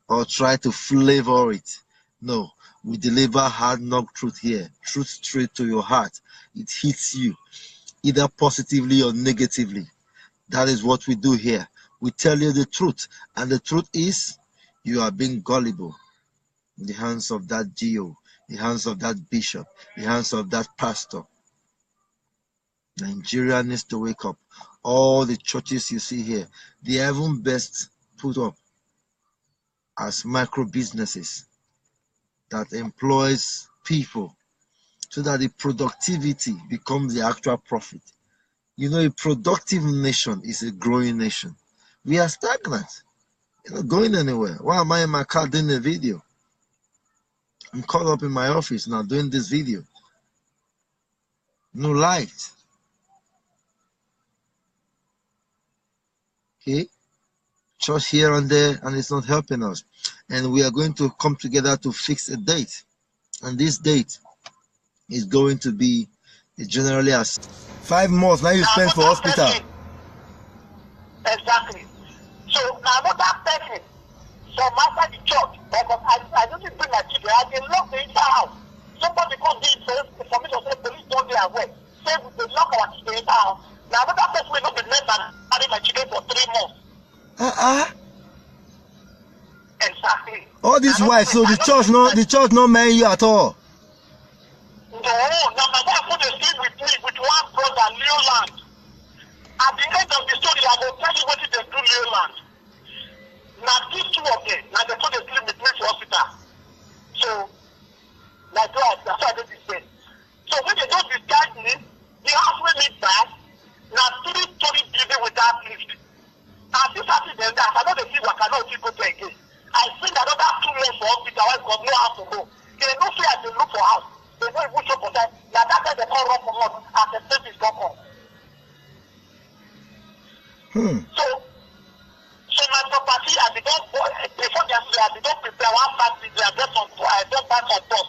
or try to flavor it. No, we deliver hard knock truth here. Truth straight to your heart. It hits you either positively or negatively. That is what we do here. We tell you the truth, and the truth is you are being gullible in the hands of that GO, the hands of that bishop, the hands of that pastor. Nigeria needs to wake up. All the churches you see here, they are even best put up as micro businesses that employs people so that the productivity becomes the actual profit. You know, a productive nation is a growing nation. We are stagnant. You're not going anywhere. Why am I in my car doing a video? I'm caught up in my office now doing this video. No light. Okay? Church here and there, and it's not helping us. And we are going to come together to fix a date. And this date is going to be It generally has 5 months now you spend for hospital. Exactly. So now another person from outside the church, because I don't bring my children, I can lock the entire house. Somebody comes in for me to say police don't do away. Say we dey lock our children in the house. Now another person will not be left and carry my children for 3 months. Exactly. All this while, so the church no mind you at all. No, now my wife put a sleep with me with one brother, Leoland. At the end of the story, I will tell you what they do Leoland. Now these 2 of them, now they put a sleep with me for hospital. So, like that's why I do this thing. So when they don't discharge me, the house will meet back. Now 3-story building without lift. And this accident, I know they see what I know people go again. I think another 2 months for hospital, I got no house to go. They don't say I can look for house. They don't even show for that. Now that's why they can't run for months as the state is not on. So my property, I did not before the accident, I did not prepare one party. I just buy some bus.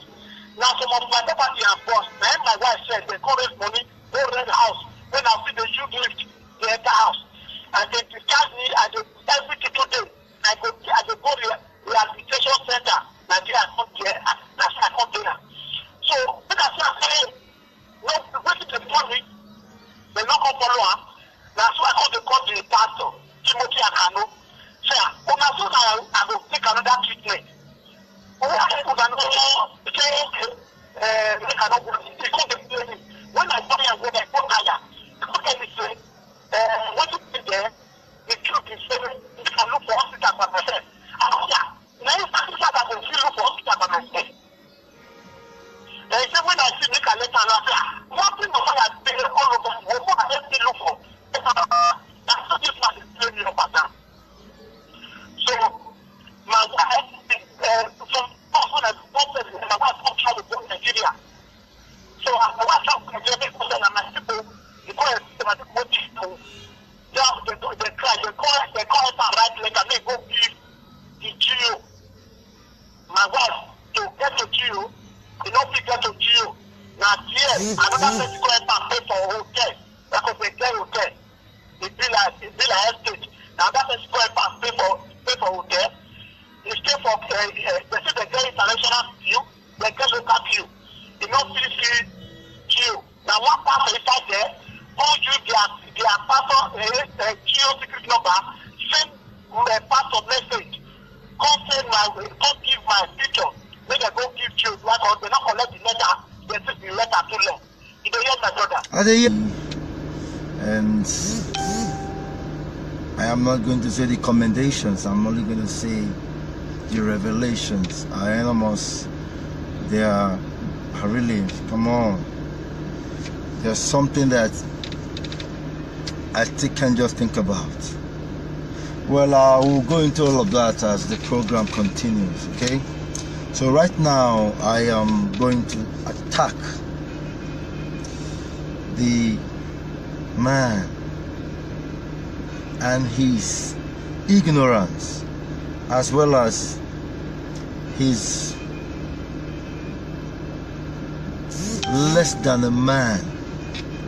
Now some of my property are bus. Then my wife said they call it money, go rent the house. When I see the youth lift, they enter house. And they discharge me and they every 2 days. I go to the rehabilitation center. Nigeria come there. I come there. So when I say, no, waiting to tell me, they not come follow up. That's why I call the pastor, Timothy and Hano. Say, when I saw that I will take another treatment. When I put another, when I go there, when I go higher, they say, what you did there, the truth is saying, you can look for hospital by myself. Now you can I will still look for hospital by myself. They say when I see Nick and later, I say, what thing of I have been all over, what I have to look for? That's not this man is playing your pattern. So, my wife, from when I bought my wife come try to go to Nigeria. So, my wife comes to Nigeria because and my people, because my people, they cry, they call it and write letter, they go give the GO. My wife, to get to GO, they don't pick get to GO. Now, yes, another person go and pay for a hotel, because they get hotel. It be like estate. Now that person go and pay for hotel. They stay for they say they get international queue, they get local queue. They don't see queue. Now one person inside there, who use their passport queue secret number, send passport message. Come send come give my picture. Then they go give queue. Because they not collect the letter. They take the letter too long. You don't hear my brother. And I am not going to say the commendations, I'm only going to say the revelations are enormous. They are really, come on, there's something that I can just think about. Well, I will go into all of that as the program continues, okay? So right now I am going to attack the man and his ignorance, as well as his less than a man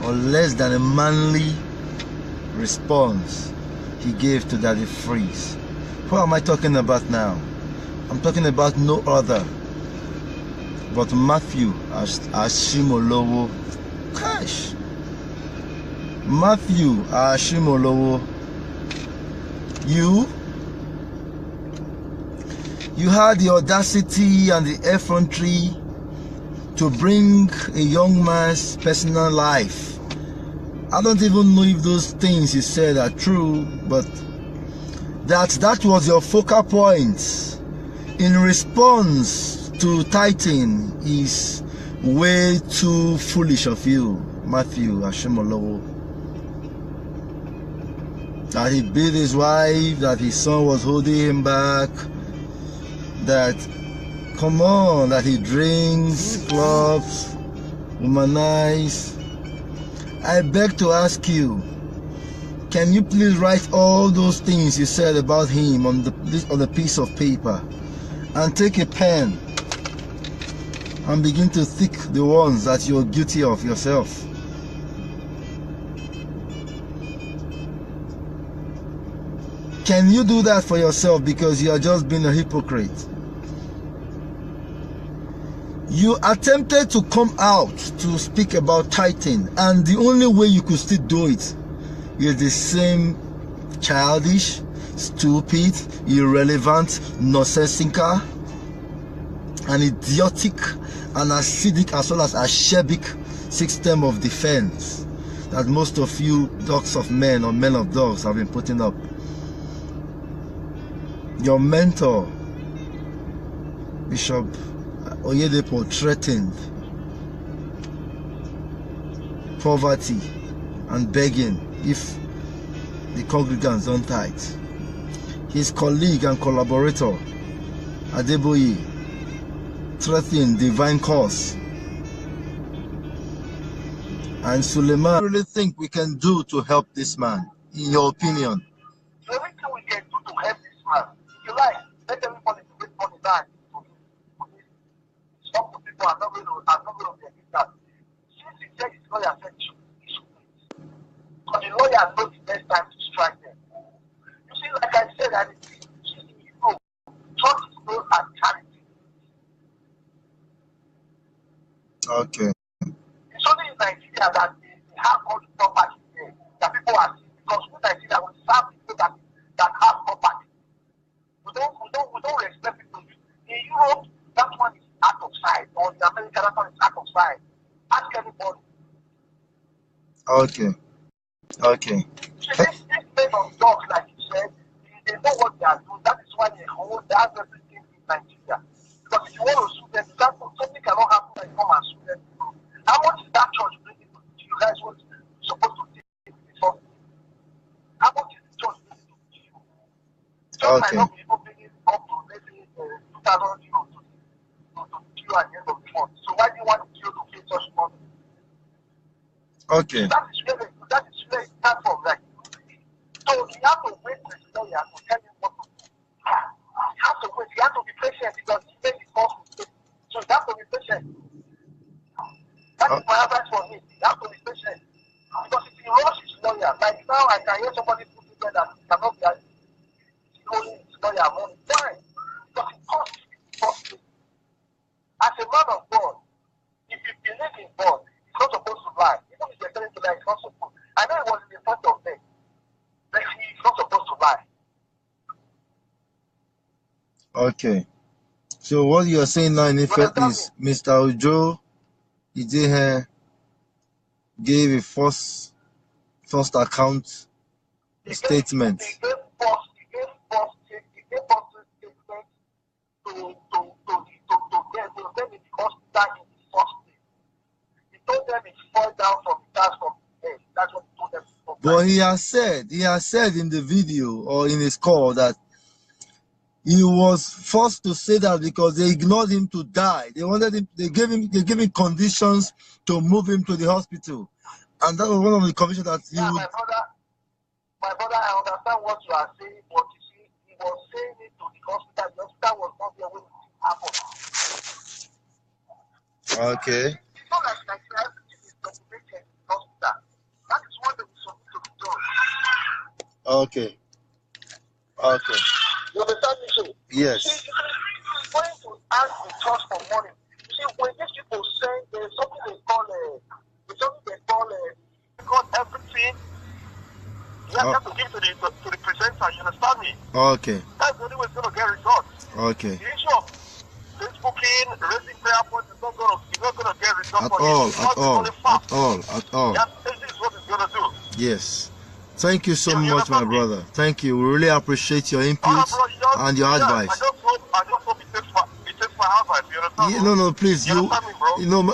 or less than a manly response he gave to Daddy Freeze. Who am I talking about now? I'm talking about no other but Matthew Ashimolowo. Gosh, Matthew Ashimolowo, you had the audacity and the effrontery to bring a young man's personal life. I don't even know if those things you said are true, but that was your focal point in response to Titan is way too foolish of you, Matthew Ashimolowo. That he beat his wife, that his son was holding him back, that, come on, that he drinks, clubs, womanize. I beg to ask you, can you please write all those things you said about him on a piece of paper and take a pen and begin to tick the ones that you're guilty of yourself? Can you do that for yourself? Because you are just being a hypocrite. You attempted to come out to speak about tithing, and the only way you could still do it is the same childish, stupid, irrelevant, nonsensical, and idiotic, and acidic as well as acerbic system of defense that most of you dogs of men or men of dogs have been putting up. Your mentor, Bishop Oyedepo, threatened poverty and begging if the congregants don't tithe. His colleague and collaborator, Adeboye, threatening divine cause. And Suleiman, what do you really think we can do to help this man, in your opinion? Everything we can do to help this man. If you like, let everybody to make money back. Some people are not going to get that. Since he said his lawyer said he should wait. Because the lawyer knows the best time to strike them. You see, like I said, church is known as charity. Okay. It's only in Nigeria that they have all the property there that people are seeing, because in Nigeria we serve people that have property. We don't respect people. In Europe, that one is out of sight, or in America, that one is out of sight. Ask anybody. Okay. Okay. This men of dogs, like you said, they know what they are doing. That is why they hold that everything in Nigeria. Because if you want to sue them, something cannot happen like come and sue them. How much is that church bringing to you guys? What you're supposed to take before? How much is the church bringing to you? Church might not be able to bring it up to maybe 2,000 euros to you at the end of the month. So why do you want you to pay such money? Okay. That is where it starts from, right? So you have to wait for the lawyer to tell you what to do. You have to wait. You have to be patient because he made his false mistake. So you have to be patient. That is my advice for him. You have to be patient. Because if he rush his lawyer, like now I can hear somebody put it there that he cannot be holding his lawyer money. Why? Because it costs him. As a man of God, if you believe in God, he's not supposed to lie. Even if you're telling to lie, he's not supposed. I know it was in the front of them, but he's not supposed to lie. Okay. So what you are saying now in effect is Mr. Ojo Ijehe gave a false account statement. He gave false statement to them in the hospital in the first place. He told them he fell down from the cars from the head. That's what he told them. But he has said in the video or in his call that he was forced to say that because they ignored him to die. They wanted him. They gave him conditions to move him to the hospital, and that was one of the conditions that he would. My brother, I understand what you are saying, but you see, he was saying it to the hospital. The hospital was not there when it happened. Okay. It's not like everything is documented in the hospital. That is what they will submit to the judge. Okay. Okay. You understand me, sir? Yes. See, he's going to ask the church for money. You see, when these people say there's something they call everything, you have to give to the presenter. You understand me? Okay. That's the only way it's going to get results. Okay. The issue of Facebooking, raising prayer points is not going to get results At all. Yeah, this is what it's going to do. Yes. Thank you so much, my brother. Thank you. We really appreciate your input and your advice. I just hope it takes my advice. You understand? No, please.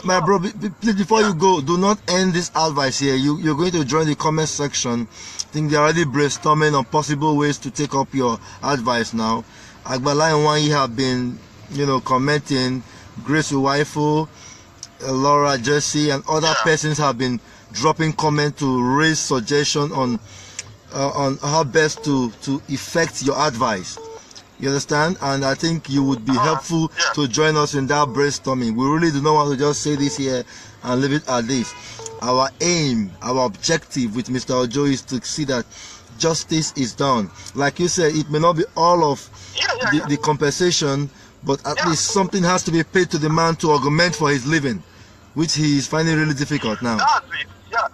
My bro, please, before you go, do not end this advice here. You're going to join the comment section. I think they're already brainstorming on possible ways to take up your advice now. Agbala and Wanyi have been, commenting. Grace Uwaifu, Laura Jesse, and other persons have been dropping comment to raise suggestion on how best to effect your advice. You understand? And I think you would be helpful to join us in that brainstorming. We really do not want to just say this here and leave it at this. Our aim, our objective with Mr. Ojo is to see that justice is done. Like you said, it may not be all of the compensation, but at least something has to be paid to the man to augment for his living, which he is finding really difficult now. That's it. Yeah.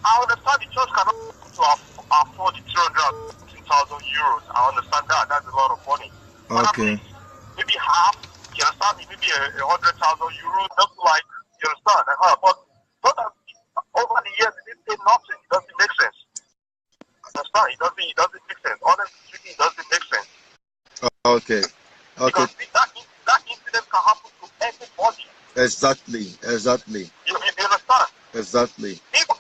I understand the church cannot afford the 200,000 euros. I understand that. That's a lot of money. But Okay. maybe half, you understand? Maybe 100,000 euros, just like, you understand? But over the years, it didn't pay nothing. It doesn't make sense. Understand? It doesn't make sense. Honestly speaking, it doesn't make sense. Okay. Because that incident can happen to everybody. Exactly. You understand? Exactly. Even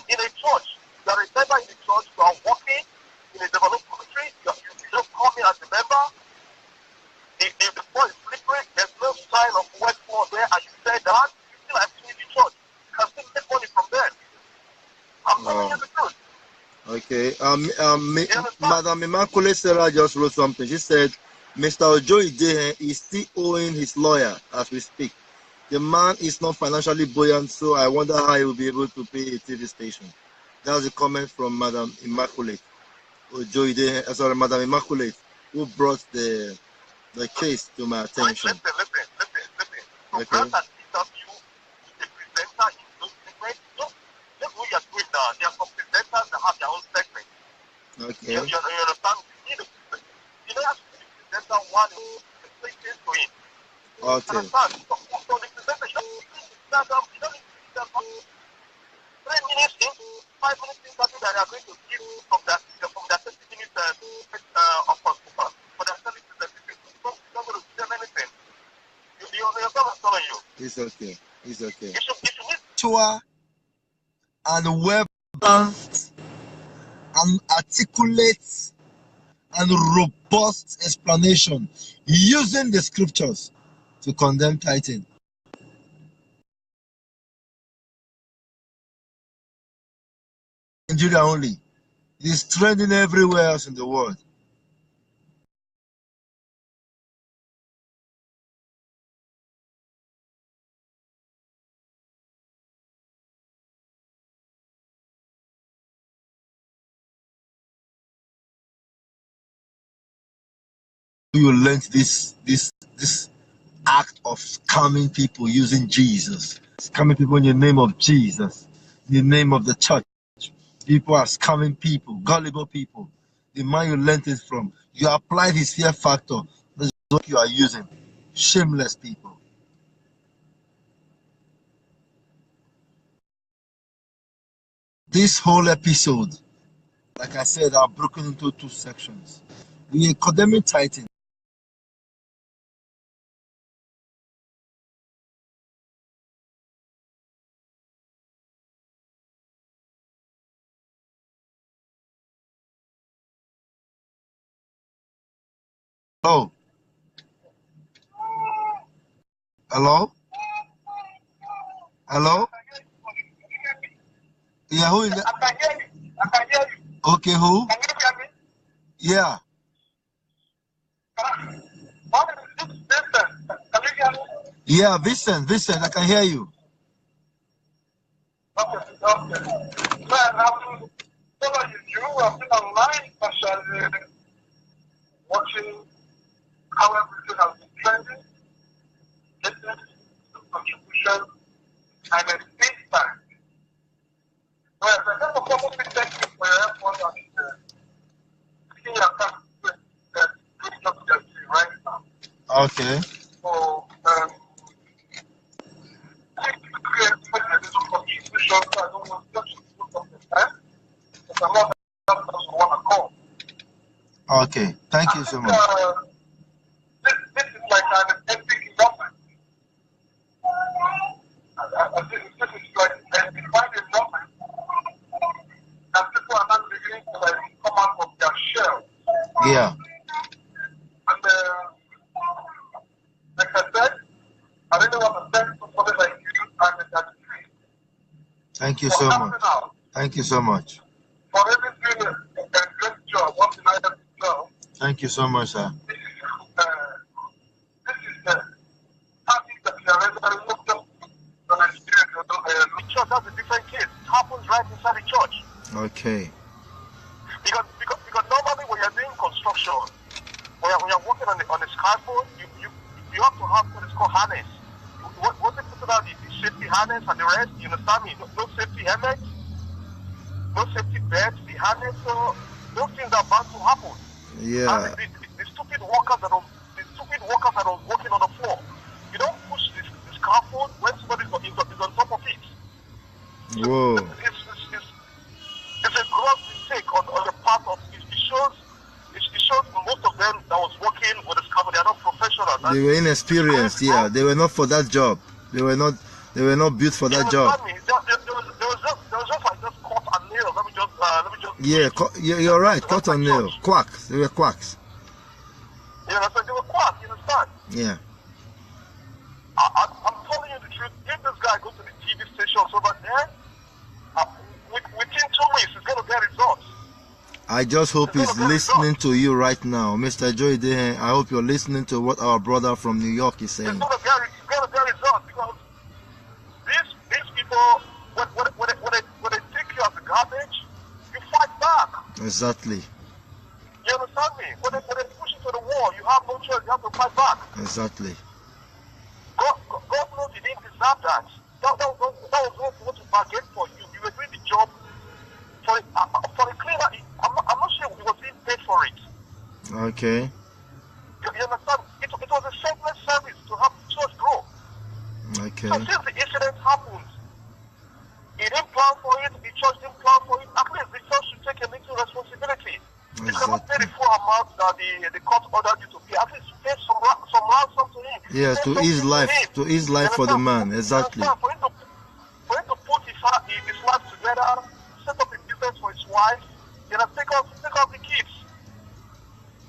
in a church, you are a member in the church, you are working in a developed country, you just come in as a member, the floor is slippery, there's no sign of wet floor there, and you say that, you still have to in the church. You can still make money from there. I'm telling you the truth. Okay. Madam Immaculate Sarah just wrote something. She said, Mr. Ojo Ide is still owing his lawyer as we speak. The man is not financially buoyant, so I wonder how he will be able to pay a TV station. That was a comment from Madam Immaculate Ojo Ide, sorry, Madam Immaculate, who brought the case to my attention. Listen. Okay. Grant and interview the presenter in those segments. Just what you're doing now. There are some presenters that have their own segment. Okay. You understand? You don't have to be the presenter one who explains to him. Okay. Understand? So the presenter, you don't need to stand up. You don't need to stand up. 3 minutes in, 5 minutes in, that they are going to give from their 30 minutes for their service to the people. It's not going to give them anything. You understand what I'm telling you? It's okay. You should need Sure. And well balanced and articulate and robust explanation using the scriptures to condemn tithing. Nigeria only. It is trending everywhere else in the world. You learned this act of scamming people using Jesus, scamming people in the name of Jesus, in the name of the church. People are scamming people, gullible people. The man you learned it from, you applied his fear factor. That's what you are using. Shameless people. This whole episode, like I said, are broken into 2 sections. We are condemning tithing. Hello? Hello? Hello? Yeah, who in the... I can hear you. Okay, who? Can you hear me? Yeah. What is this distance? Can you hear me? Yeah, Vincent, I can hear you. Okay. So I'm following you. I've been online, especially watching how everything has been trending, listening to contribution, and at the same time. Well, I have a couple of things for your effort on seeing your country that doing what you're doing right now. Okay. So, I think to create a little contribution, so I don't want to touch the time, because I'm not want to call. Okay. Thank you so much. This is like an epic moment. This is like a defining moment. And people are not beginning to like come out of their shell. Yeah. And like I said, I really want to thank somebody like you and that tree. Thank you so much. Thank you so much. For really doing a great job, what did I have to do? Thank you so much, sir. This is something that you are really looked up to the Nigerian. the church. That's a different case. It happens right inside the church. Okay. Because normally when you're doing construction, when you're working on the scaffold, you have to have what is called harness. What they put out the safety harness and the rest, you understand me? No safety helmets, no safety belts, the harness, so those things are bound to happen. Yeah. And the stupid workers that are working on the floor, you don't push the scaffold when somebody is on top of it. So Whoa. It's a gross mistake on the part of it. It shows most of them that was working with the scaffold, they are not professional. They were inexperienced. Yeah, they were not for that job. They were not built for that job. There was just like just cut and nail. Let me just. Yeah, you're right. Cut and nail. Quacks. They were quacks. You understand? They were quacks. You understand? Yeah. I'm telling you the truth. If this guy goes to the TV stations over there, within 2 weeks, he's going to get results. I just hope he's listening to you right now. Mr. Joy Dehen, I hope you're listening to what our brother from New York is saying. He's going to get results because these people, when they take you as a garbage, you fight back. Exactly. You understand me? When they push you to the wall, you have no choice. You have to fight back. Exactly. God knows you didn't deserve that. That was what you bargained for. You were doing the job for a cleaner. I'm not sure he was being paid for it. Okay. You understand? It was a selfless service to help the church grow. Okay. So since the incident happened, he didn't plan for it, the church didn't plan for it, at least the church should take a little responsibility. You cannot pay the full amount that the court ordered you to pay. At least pay some ransom to him. Yeah, to ease life for the man. Exactly. For him to put his life together, set up a business for his wife, take off the kids.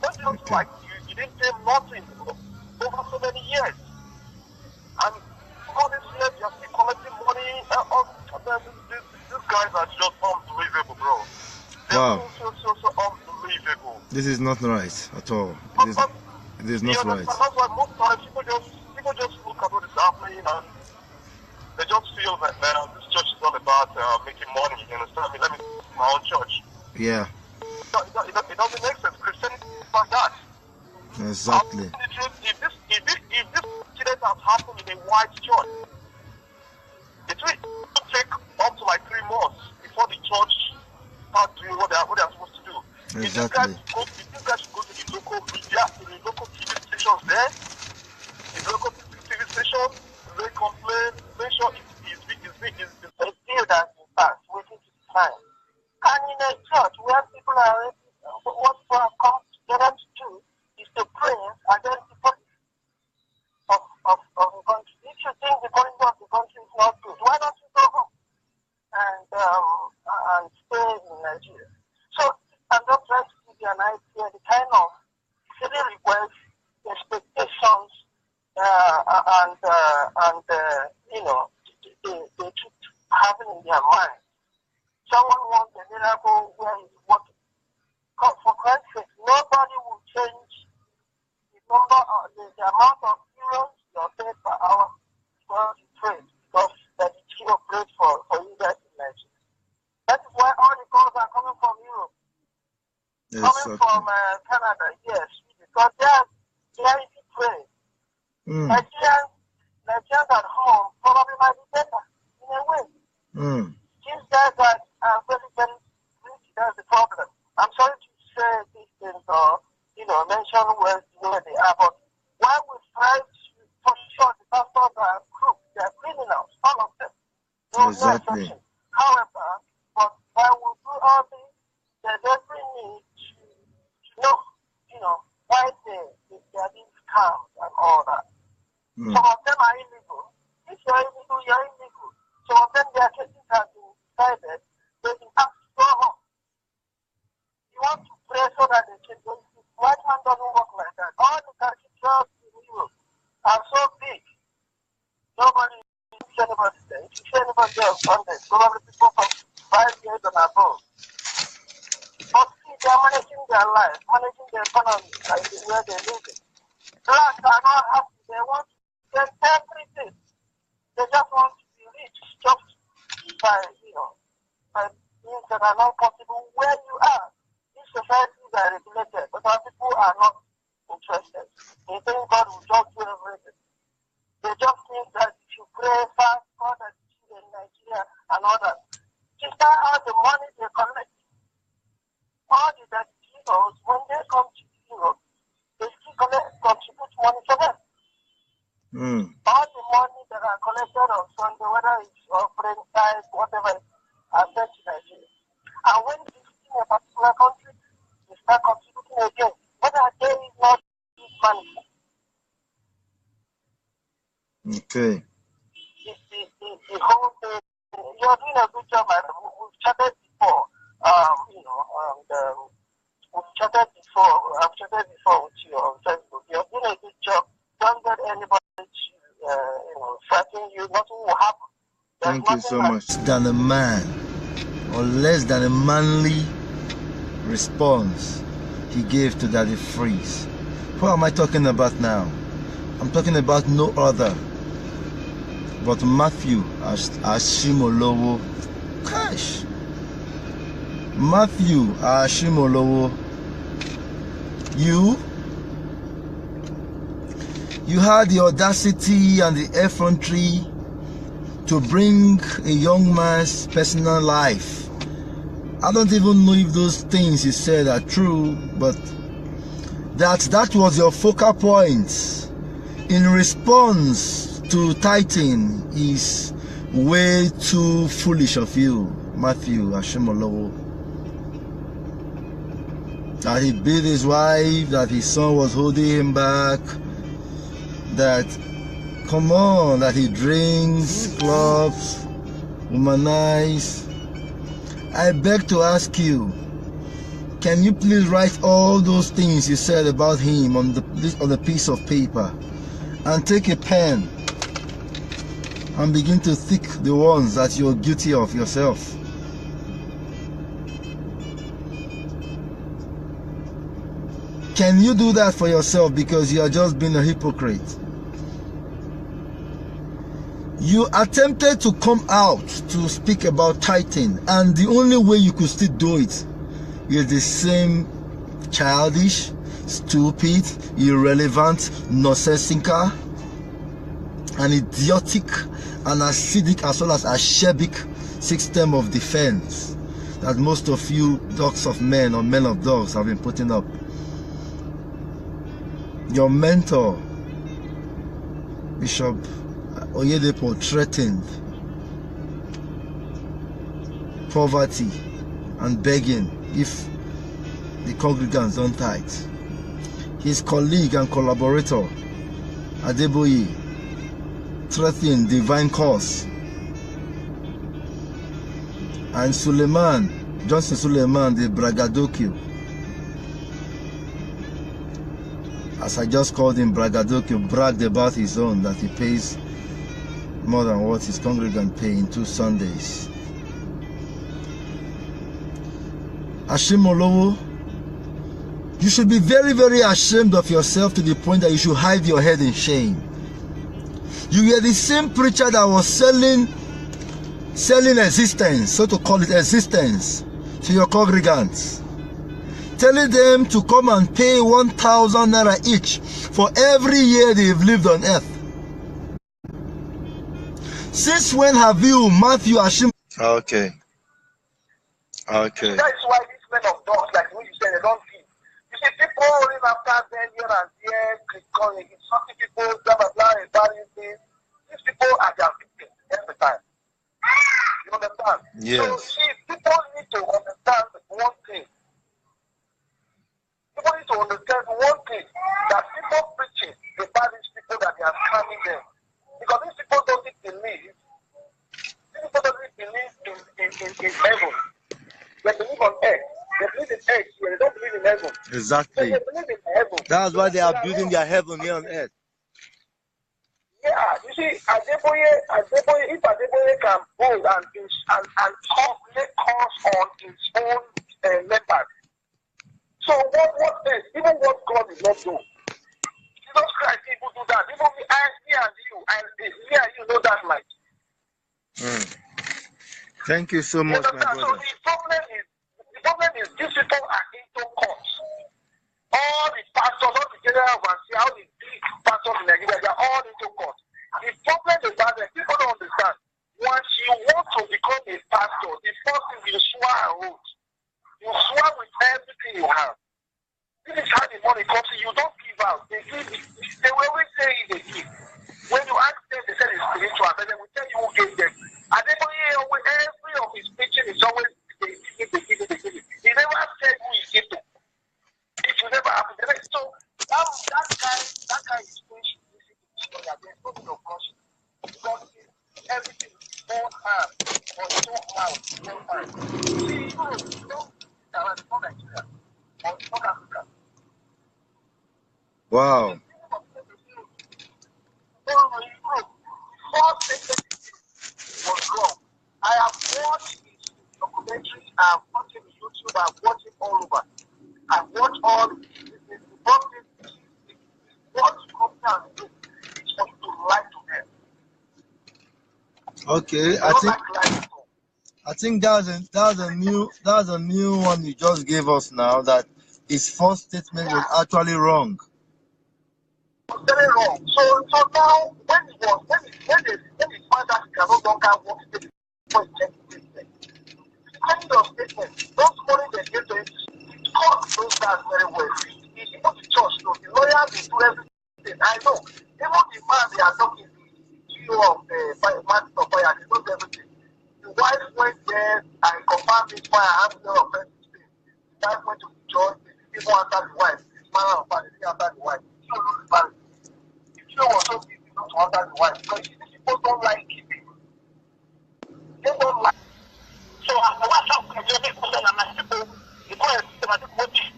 Don't you like you didn't pay nothing over so many years. And all these years you're still collecting money. These guys are just unbelievable, bro. Wow. So unbelievable. This is not right at all. It is not right. That's why most times people just look at what is happening and they just feel that this church is all about making money. You understand me? Let me do my own church. Yeah. It doesn't make sense. Christianity is like that. Exactly. If this incident has happened in a white church, it will take up to like 3 months before the church start doing what they are supposed to do. Exactly. If you guys go to the local media, to the local TV stations there, the local TV station, they complain, make sure it's a deal that's in fact waiting to be signed. And in a church where people are what people have come together to do is to pray against the policy of the country. If you think the policy of the country is not good, why don't you go home and stay in Nigeria? So I'm just trying to give you an idea the kind of silly requests, expectations, they keep having in their mind. Someone wants a miracle where he's working. For Christ's sake, nobody will change the number of the amount of euros you're paid per hour because you trade, because that is cheap rate for you guys in Nigeria. That is why all the calls are coming from Europe. Yes, coming from Canada, yes, because they are easy trade. Nigerians at home probably might be better in a way. These guys are very, very rich, that's the problem. I'm sorry to say these things or, mention where they are, but why we try to, for sure, the pastors are crooks, they are criminals, all of them. No exception. However, but why we do all this, there's every need to know, why they are being scammed and all that. Some of them are illegal. If you're illegal, you're illegal. Some of them, their cases have been decided. They've been asked to go home. You want to pray so that they can go. White man doesn't work like that. All the cathedrals in Europe are so big. Nobody sees anybody there. If you see anybody there on Sunday, probably people from 5 years and above. But see, they are managing their life, managing their economy, like where they live in. Blacks are not happy. They want to get everything. They just want to be rich just by being that are not possible where you are. These societies are regulated, but our people are not interested. They think God will just do everything. They just think that if you pray fast, God has in Nigeria and all that. Just how the money they collect. All the people, when they come to Europe, they still contribute money for them. All the money that are collected on Sunday, whether it's offering tithes, whatever, are sent to Nigeria. And when they see a particular country, they start contributing again. Whether they is not this money. Okay. The whole thing, you're doing a good job. We've chatted before. We've chatted before. I've chatted before with you on Facebook. You're doing a good job. Don't let anybody threaten you. Nothing will happen. Thank you so much. Than a man, or less than a manly response he gave to Daddy Freeze. Who am I talking about now? I'm talking about no other but Matthew Ashimolowo. Gosh, Matthew Ashimolowo. You had the audacity and the effrontery to bring a young man's personal life. I don't even know if those things you said are true, but that was your focal point in response to tithing is way too foolish of you, Matthew Ashimolowo. That he beat his wife, that his son was holding him back, that, come on, that he drinks, clubs, womanize. I beg to ask you, can you please write all those things you said about him on a piece of paper and take a pen and begin to tick the ones that you're guilty of yourself? Can you do that for yourself, because you are just being a hypocrite? You attempted to come out to speak about tithing, and the only way you could still do it is the same childish, stupid, irrelevant, nonsensical, and idiotic, and acidic as well as acerbic system of defense that most of you dogs of men or men of dogs have been putting up. Your mentor, Bishop Oyedepo, threatened poverty and begging if the congregants don't tithe. His colleague and collaborator, Adeboye, threatened divine cause. And Johnson Suleiman, the braggadocio, as I just called him braggadocio, bragged about his own, that he pays more than what his congregant pay in 2 Sundays. Ashimolowo, you should be very, very ashamed of yourself to the point that you should hide your head in shame. You were the same preacher that was selling existence, so to call it existence, to your congregants, telling them to come and pay 1,000 naira each for every year they've lived on earth. Since when have you, Matthew Ashim? Okay. Okay. That's why these men of dogs, like what you said, they don't feed. You see, people running after them here and there, insulting people, blah, blah, blah, embarrassing things. These people are their victims every time. You understand? Yes. So, see, people need to understand one thing. People need to understand one thing, that people preaching about these people that they are scamming them. Because these people don't believe in heaven. They believe on earth. They believe in earth here. They don't believe in heaven. Exactly. So they believe in heaven. That's why they are building their heaven here on earth. Yeah, you see, Adeboye, if Adeboye can go and lay calls on his own members. So what else? Even what God did not do. Jesus Christ, people do that. Even me and you know that, like. Thank you so much, my brother. So the problem is these people are into courts. All the pastors, all the general overseers, all the big pastors in Nigeria, they are all into court. The problem is that people don't understand. Once you want to become a pastor, the first thing you swear an oath. You swear with everything you have. This is how the money comes in. You don't give out. They give it. They will always say they give. When you ask them, they say it's spiritual, but they will tell you who gave them. And then every of his preaching is always they give it. He never said who he gave to. It will never happen. So that guy is preaching. There's no need of conscience. Because everything is all hard or so hard, so hard. See, it's not Nigeria or it's not Africa. Wow. Was wrong. I have watched his documentaries, I have watched him on YouTube, I have watched him all over. I have watched all what comes down to is for you to lie to them. Okay, I think that's a new one you just gave us now, that his first statement was actually wrong. Very wrong. So now when they find out he can no longer work the statement, those money they give to him, the court knows that very well. He's even the church knows. The lawyers they do everything. I know. Even the man they are talking, the CEO of the man of fire, he knows everything. The wife went there and confirmed this fire has no offense. The wife went to the church, the people answered the wife. This man of fire, they answered the wife. You know what so easy not to answer the wife, because people don't like it. They don't like. So after what happened, they call people, they call people,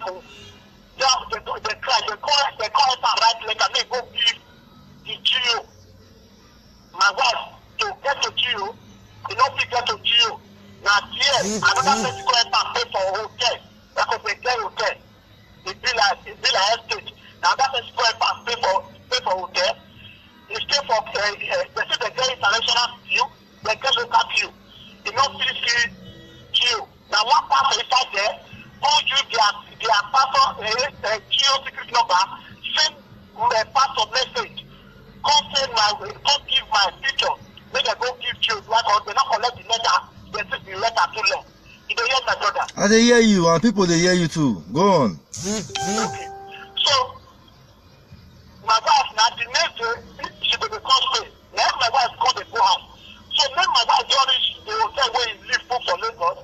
they call it and write letter, they go give the GO. My wife to get to GO, they don't get to GO. Now here, another person call it and pay for a hotel, because they get hotel. It be like estate. Now that person call it and pay for hotel. They stay for they say they get international queue, they get local queue. They don't see queue. Now one pastor inside there, told you their pastor queue secret number, send pastor message. Come give my picture. Make they go give queue. Like they not collect the letter, they take the letter too long. You don't hear my brother. And they hear you, and people they hear you too. Go on. Okay. So my wife now the next day she will be cosplay. Now my wife called the go house. So then my wife joined the hotel where he live for Lagos.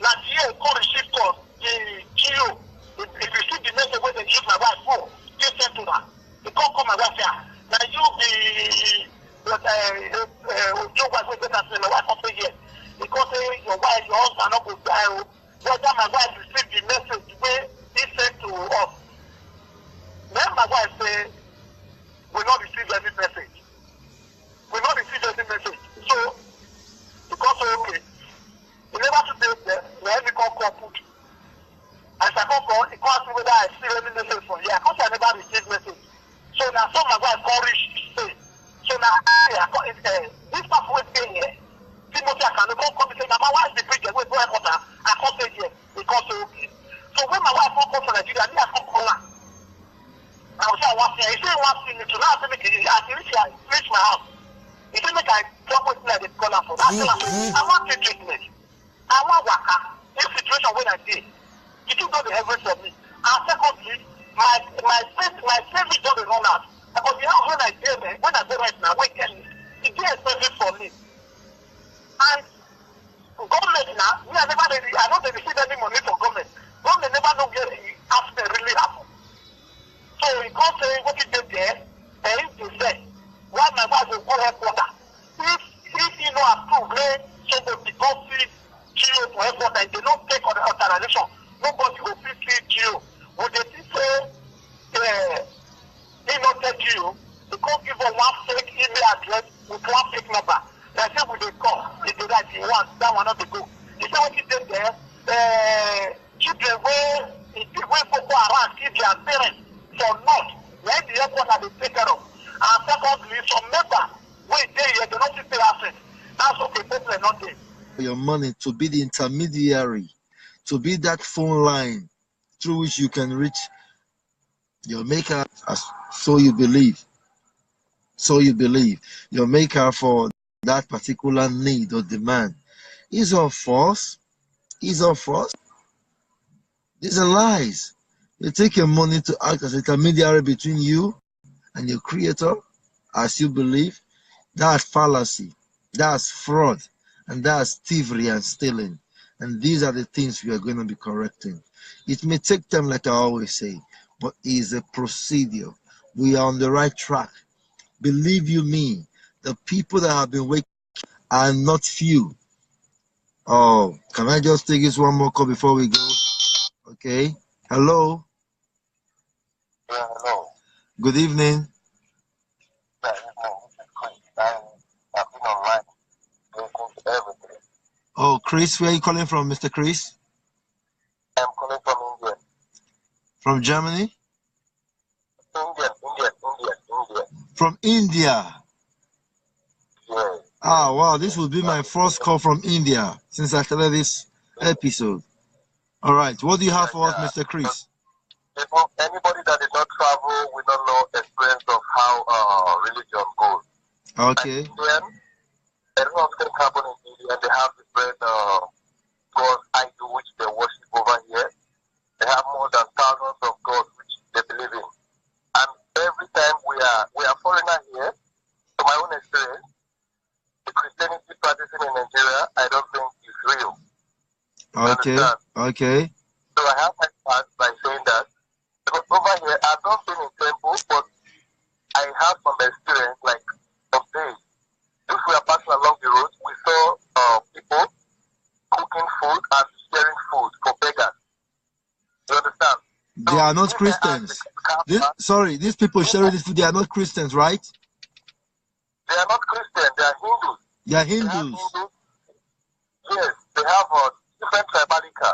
Now here call receive call the GO. If you see the message where they give my wife phone, they send to her. They come my wife here. Now you be your wife will get us in the wife of the year. Because your wife, your husband not go die. Whether my wife receive the message where he sent to us. Then my wife say we not receive any message. We not receive any message. So because okay, we never to take them, we have to call put. As I come, he ask me whether I see any message from here. Because I never received message. So now some my wife call reach say. So now this stuff will be here. Timothy I can come and say, my wife is the preacher, wait, go ahead, I can't say here because okay. So when my wife come from Nigeria, I come call her. I was saying one thing. He said one thing to now make it. I reach my house. He said make I drop what I dey call her for. That's what I want to treatment. I want waka. This situation when I did, it didn't do the heaven for me. And secondly, my savings don't run out. Because the house when I go right now, weekend, it is expensive for me. And government now, I don't receive any money from government. Government never know where the accident really happen. So he can't say what he did there, and he said, why my wife will go headquarters? If he no approve, so they go see GO to headquarters, and they don't take on the authorization, nobody will see GO. Would they say, he not take GO, they can't give them one fake email address with one fake number. They say, would they call? If they like, he wants, that one not to go. He said, what he did there, children where Boko Haram kill their parents for not, when the headquarters they take care of. And secondly, some members, wait, they don't see pay assets. That's okay, people are not there. your money to be the intermediary, to be that phone line through which you can reach your maker. So you believe. So you believe your maker for that particular need or demand. Is of force. Is of force. These are lies. You take your money to act as intermediary between you and your creator, as you believe. That's fallacy. That's fraud. And that's thievery and stealing. And these are the things we are going to be correcting. It may take time, like I always say, but it is a procedure. We are on the right track. Believe you me, the people that have been waking are not few. Oh, can I just take this one more call before we go? Okay. Hello. Yeah, hello. Good evening. Yeah, this is Chris. I've been online listening to everything. Oh, Chris, where are you calling from, Mr. Chris? I'm calling from India. From Germany? India. From India. Yeah. Ah, wow, this will be my first call from India since I started this episode. All right, what do you have for us, Mr. Chris? Anybody that did not travel will not know the experience of how religion goes. Okay. And Indian, a lot of things happen in India, and they have different gods idol which they worship over here. They have more than thousands of gods which they believe in. And every time we are foreigner here, to my own experience, the Christianity practicing in Nigeria, I don't think is real. Okay. Okay. So I have my part by saying that because over here I've not been in temples, but I have some experience like some days. If we are passing along the road, we saw people cooking food and sharing food for beggars. You understand? They are not Christians. These people sharing this food, they are not Christians, right? They are not Christians, they are Hindus. They are Hindus. Yes, they have different tribalica.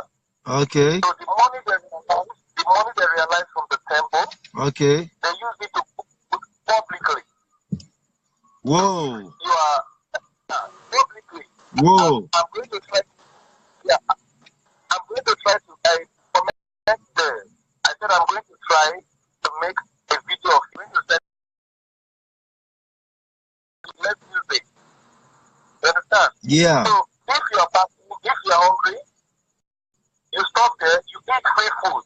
Okay. So the money they realize from the temple, okay, they use it to cook publicly. Whoa. You are publicly. Whoa. I'm going to try. Yeah, I'm going to try to comment there. I said I'm going to try to make a video of when you said let's use it. You understand? Yeah. So if you are fasting, if you are hungry, you stop there, you eat free food.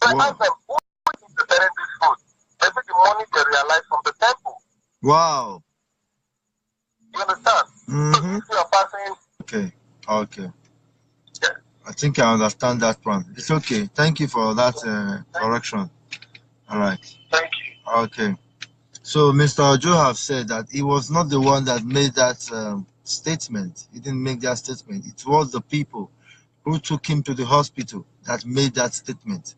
So I ask them, who is preparing this food? They say the money they realize from the temple. Wow. You understand? So if you are fasting. Okay. Okay. Yeah. I think I understand that one. It's okay. Thank you for that correction. All right. Thank you. Okay. So Mr. Ojo have said that he was not the one that made that statement. He didn't make that statement. It was the people who took him to the hospital that made that statement.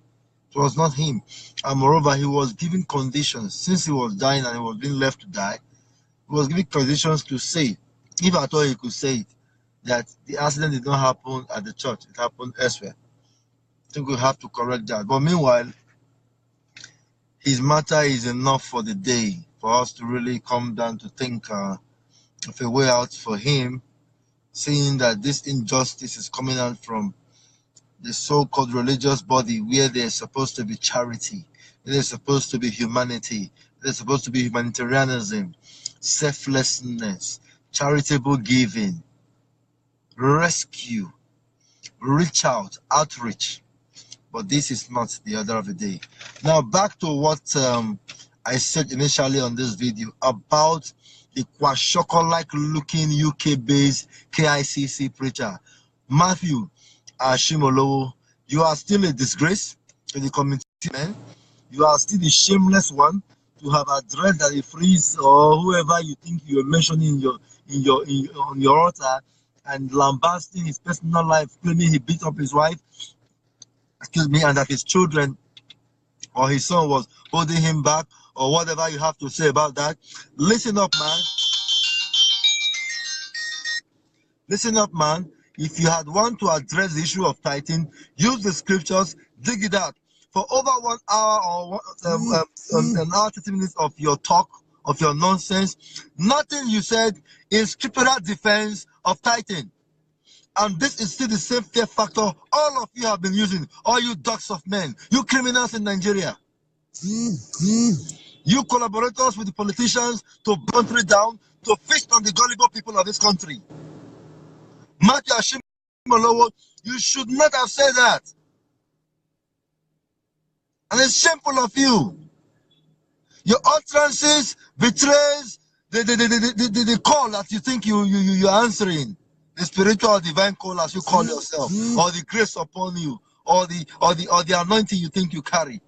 It was not him. And moreover, he was given conditions. Since he was dying and he was being left to die, he was given conditions to say, if at all he could say it, that the accident did not happen at the church. It happened elsewhere. I think we have to correct that. But meanwhile, his matter is enough for the day for us to really come down to think of a way out for him, seeing that this injustice is coming out from the so-called religious body where there's supposed to be charity, there's supposed to be humanity, there's supposed to be humanitarianism, selflessness, charitable giving, rescue, reach out, outreach. But this is not the order of the day. Now back to what I said initially on this video about the Kwashoko-like looking UK-based KICC preacher, Matthew Ashimolowo. You are still a disgrace to the community, man. You are still the shameless one to have addressed that a priest or whoever you think you are mentioning on your altar and lambasting his personal life, claiming he beat up his wife, and that his children or his son was holding him back, or whatever you have to say about that. Listen up, man. Listen up, man. If you had want to address the issue of tithing, use the scriptures, dig it out. For over 1 hour or an hour 30 minutes of your talk of your nonsense. Nothing you said is scriptural defense of tithing. And this is still the same fear factor all of you have been using, all you dogs of men, you criminals in Nigeria. You collaborators with the politicians to burn country down, to feast on the gullible people of this country. Matthew Ashimolowo, you should not have said that. And it's shameful of you. Your utterances betrays the call that you think you're answering. The spiritual or divine call, as you call yourself, or the grace upon you, or the anointing you think you carry.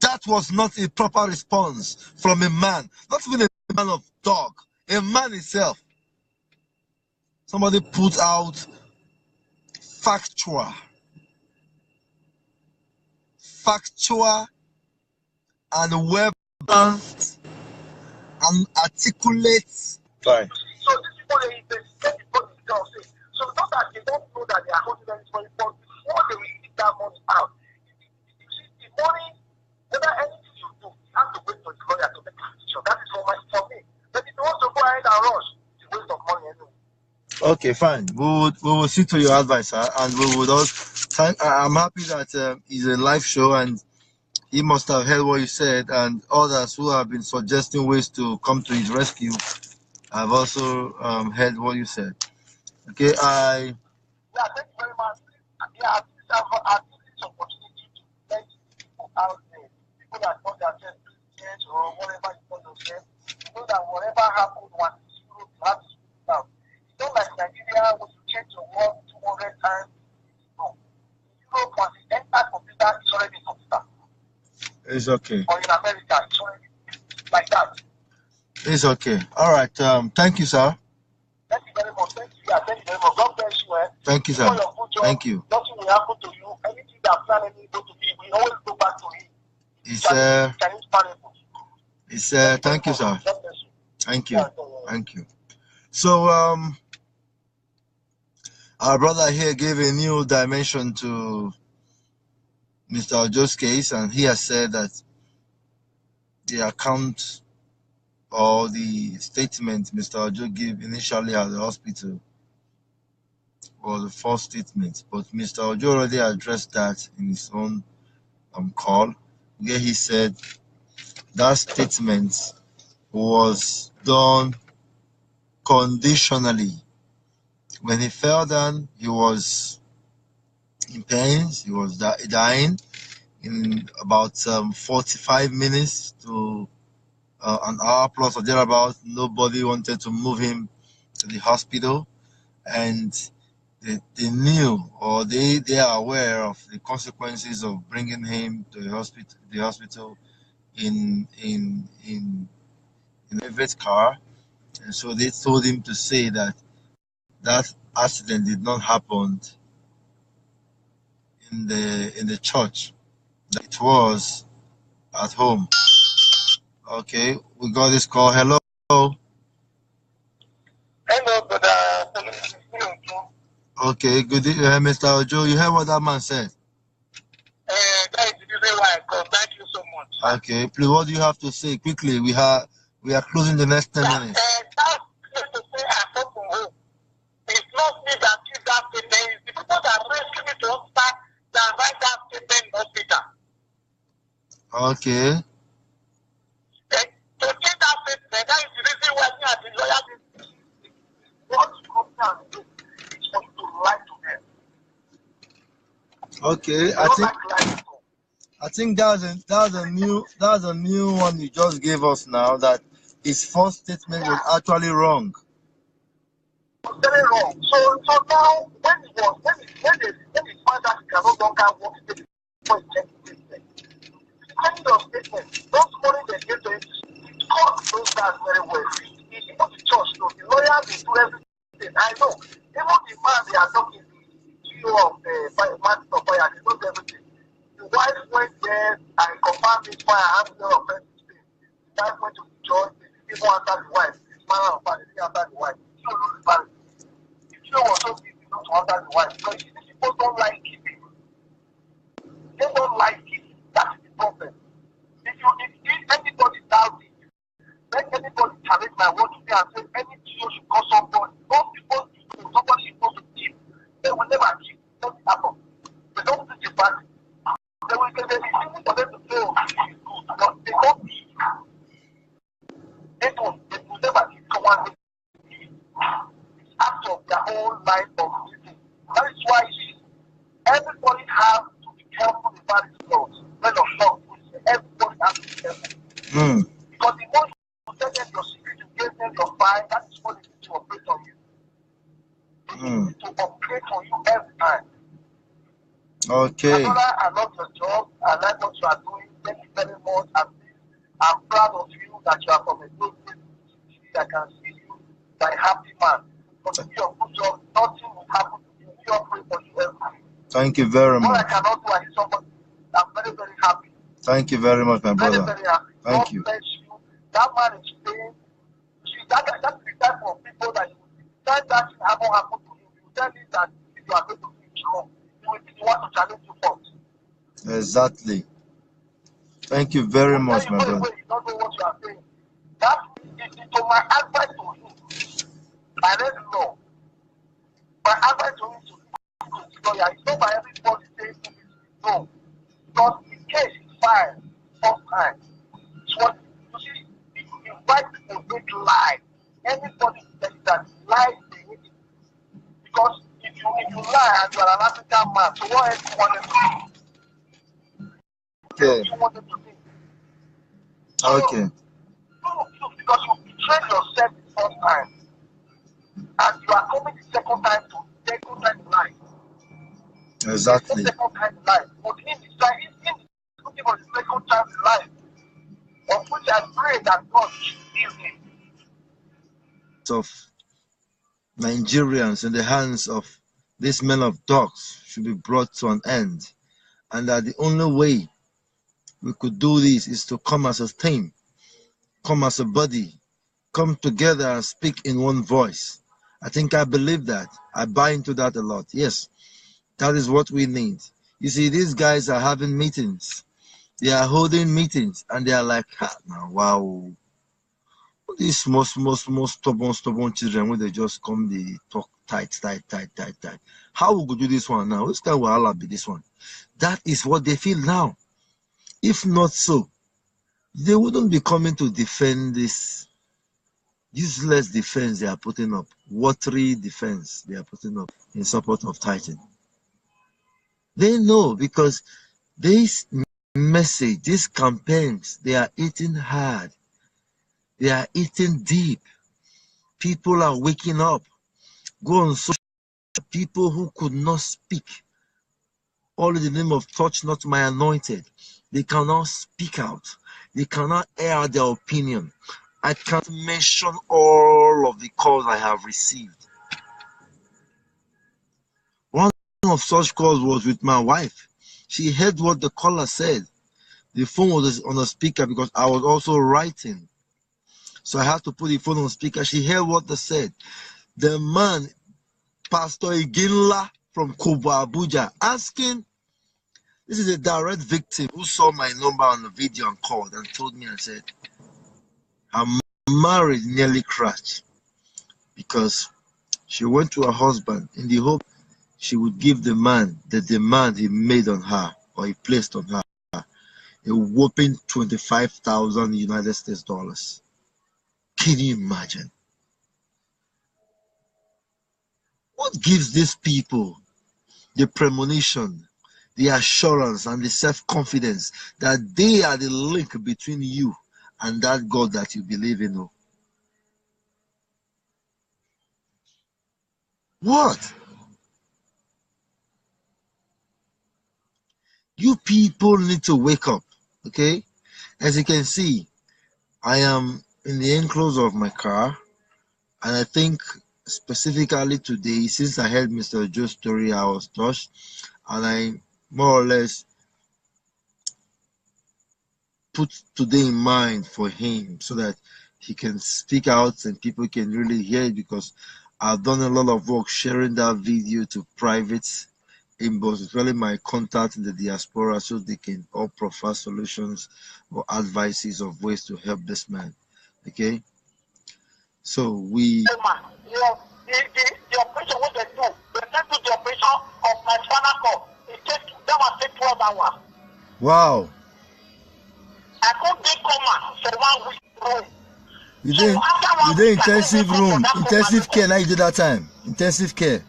That was not a proper response from a man, not even a man of dog, a man himself. Somebody put out factual and well-balanced and articulate. Sorry. So these people, they set the body themselves. So not that they don't know that they are holding this money, but before they receive that money out, you see, the money, whether anything you do, you have to wait for the lawyer to make a decision. That is for me. But if you want to go ahead and rush, it's a waste of money anyway. Okay, fine. We will see to your advice, sir, and we would also thank. I'm happy that it's a live show, and he must have heard what you said, and others who have been suggesting ways to come to his rescue have also heard what you said. Okay, Yeah, thank you very much. Yeah, I've used this opportunity to let people out there, people that know themselves Christians or whatever you call yourself, you know that whatever happened was Europe, you have to speak it out. It's not like Nigeria, when you change your word 200 times, no. In Europe, once it enters computer, it's already in computer. it's okay. Or in America, it's already like that. It's okay. All right. Thank you, sir. Thank you very much. Thank you. Yeah, thank you very much. God bless you. Thank you, sir. For your good job. Thank you. Nothing will happen to you. Anything that plan any go to be, we always go back to it. It's Chinese parable. thank you, sir. God bless you. Thank you. Thank you. So our brother here gave a new dimension to Mr. Ojo's case, and he has said that the account or the statement Mr. Ojo gave initially at the hospital was the false statement, but Mr. Ojo already addressed that in his own call, where he said that statement was done conditionally. When he fell down, he was in pain, he was dying. In about 45 minutes to an hour plus or thereabout, nobody wanted to move him to the hospital, and they knew, or they are aware of the consequences of bringing him to the hospital in a private car, and so they told him to say that accident did not happen in the church, that it was at home. Okay, we got this call. Hello. Hello, brother. Okay, good. Mr. Ojo, you heard what that man said? That is the reason why I called. Thank you so much. Okay, please, what do you have to say quickly? We are closing the next 10 minutes. That's to say I come from home. It's not me that gives that statement. It's the people that rescue me to hospital that write that statement in hospital. Okay. To take that statement, that is the reason why me as the lawyer what you come down and do is for you to lie to them. Okay, I think that's a new one you just gave us now, that his first statement was actually wrong. Very wrong. So now when he found out he can no longer work the statement, depending on statement, those money they give to him, the court knows that very well. Even the church knows, the lawyer they do everything. I know. Even the man they are talking, the CEO of the man of fire, he knows everything. The wife went there and confirmed this fire and no offense. The wife went to the church, they didn't answer the wife. This man of fire, they didn't answer the wife. He don't know the marriage. The CEO was so busy not to answer the wife because these people don't like giving. They don't like giving. That's the problem. if anybody doubts it, let anybody challenge my word today and say any GO should call somebody. Those people, somebody is supposed to keep. They will never keep. Let it happen. They don't do the bad. They will say it's easy for them to say, oh, this is good, but they don't need it. They will never keep someone. It's out of their own life of living. That is why everybody has to be careful about his laws. Men of God, everybody has to be careful. Because the more you tell them your secret, you give them your fire, that is what they need to operate on you. They need to operate on you every time. Okay. Another, I love your job. I like what you are doing. Thank you very much. I'm proud of you that you are from a good place. I can see you like a happy man. Continue your good job. Nothing will happen to you. We operate for you every time. Thank you very What I much. cannot do, I need somebody. I'm very, very happy. Thank you very much, my Very, brother. very happy. Thank God you. bless you. That man is paying. That's the type of people that you tell that thing happen to you. You tell him that if you are going to do it wrong, you will be the one to challenge you first. Exactly. Thank you very much, my brother. You don't know what you are saying. That is to my advice to him. I read the law. My advice to him is to lawyer. It's not by everybody saying no. Because the case is filed first time. It's what you see. If you invite people to lie, anybody that lies they need it. Because if you lie and you are an African man, so what else do you want them to do? Okay. You want them to do? Okay. Because you betrayed yourself the first time, and you are coming the second time to lie. Exactly. The second time in life, but in his looking for the second time in life, of which I pray that God should give him. Of Nigerians in the hands of these men of dogs should be brought to an end, and that the only way we could do this is to come as a team, come as a body, come together and speak in one voice. I believe that. I buy into that a lot. Yes, that is what we need. You see, these guys are having meetings. They are holding meetings, and they are like, now, wow. These small stubborn children, when they just come, they talk tight. How we go do this one now? Which kind of wahala be this one? That is what they feel now. If not so, they wouldn't be coming to defend this useless defense they are putting up, watery defense they are putting up in support of Titan. They know, because this message, these campaigns, they are eating hard. They are eating deep. People are waking up. Go on social, people who could not speak, all in the name of touch not my anointed. They cannot speak out. They cannot air their opinion. I can't mention all of the calls I have received. One of such calls was with my wife. She heard what the caller said. The phone was on a speaker because I was also writing. So I had to put the phone on speaker. She heard what they said. The man, Pastor Iginla from Kobo, Abuja, asking, this is a direct victim who saw my number on the video and called and told me and said, her marriage nearly crashed because she went to her husband in the hope she would give the man the demand he made on her, or he placed on her, a whopping 25,000 United States dollars. Can you imagine? What gives these people the premonition, the assurance, and the self-confidence that they are the link between you and that God that you believe in? What? You people need to wake up, okay? As you can see, I am in the enclosure of my car, and I think specifically today, since I heard Mr. Joe's story, I was touched, and I more or less put today in mind for him so that he can speak out and people can really hear it, because I've done a lot of work sharing that video to private inbox, usually my contact in the diaspora, so they can all provide solutions or advices of ways to help this man. Okay, so we. The operation what they do, they send to the operation of my spinal cord. It takes 12 hours. Wow. I couldn't get coma for 1 week. You did intensive room, intensive care. Now you did that time, intensive care.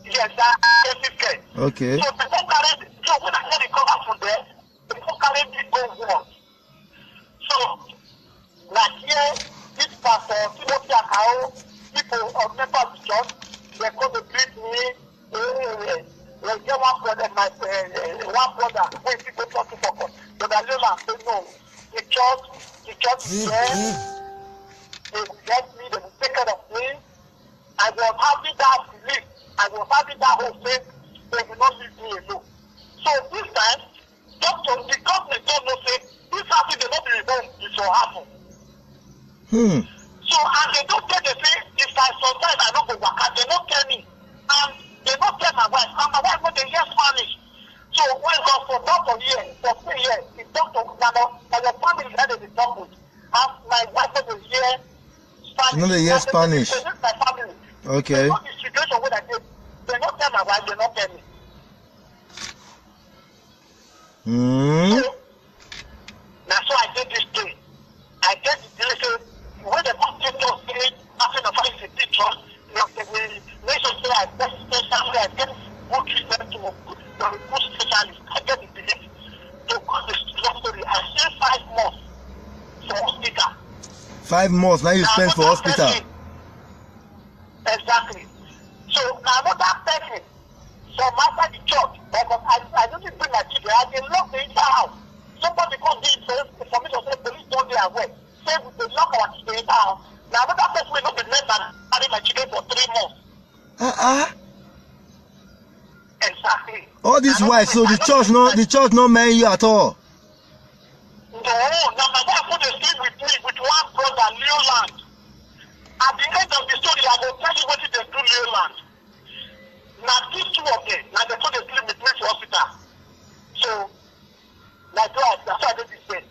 Yes, that intensive care. Okay. So people carry. So when I get recover from there, people carry me go work. So like here, this pastor Timothy Akao, people of members of the church, they come to greet me. They get one brother, one brother, when people talking for God. But I say no, the church is there. They will get me, they will take care of me. I was having that belief, I was having that whole faith, they will not leave me alone. So this time, doctor, the government don't know say this happen, they not be reborn, it will happen. So and they don't tell the say if I sometimes I don't go work out, they don't tell me. And they don't tell my wife, and my wife when they hear Spanish. So when God for doctor here, for 3 years, the doctor now your family had to talk with. And my wife when they hear Spanish. No, they hear Spanish. They my family. Okay. They know the situation when I did. They don't tell my wife, they don't tell me. So, now so I did this thing. I get the delivery. When they come to us saying, after the fight is a teacher, they will make sure that I get special, I get good treatment to good specialist. I get the belief to go to the story. I stay 5 months for hospital. 5 months now you spend for hospital. Exactly. So now another person from outside the church, because I don't bring my children, I can lock the entire house. Somebody comes in for me to say police don't do away. Say we will lock our children in the house. Now another person will not be less than carry my children for 3 months. Exactly. All this while, so the church no mind you at all. No, now my wife put a sleep with me with one brother, Leoland. At the end of the story, I will tell you what they do Leoland. Now these 2 of them, now they put a sleep with me for hospital. So, like that's why I did this thing.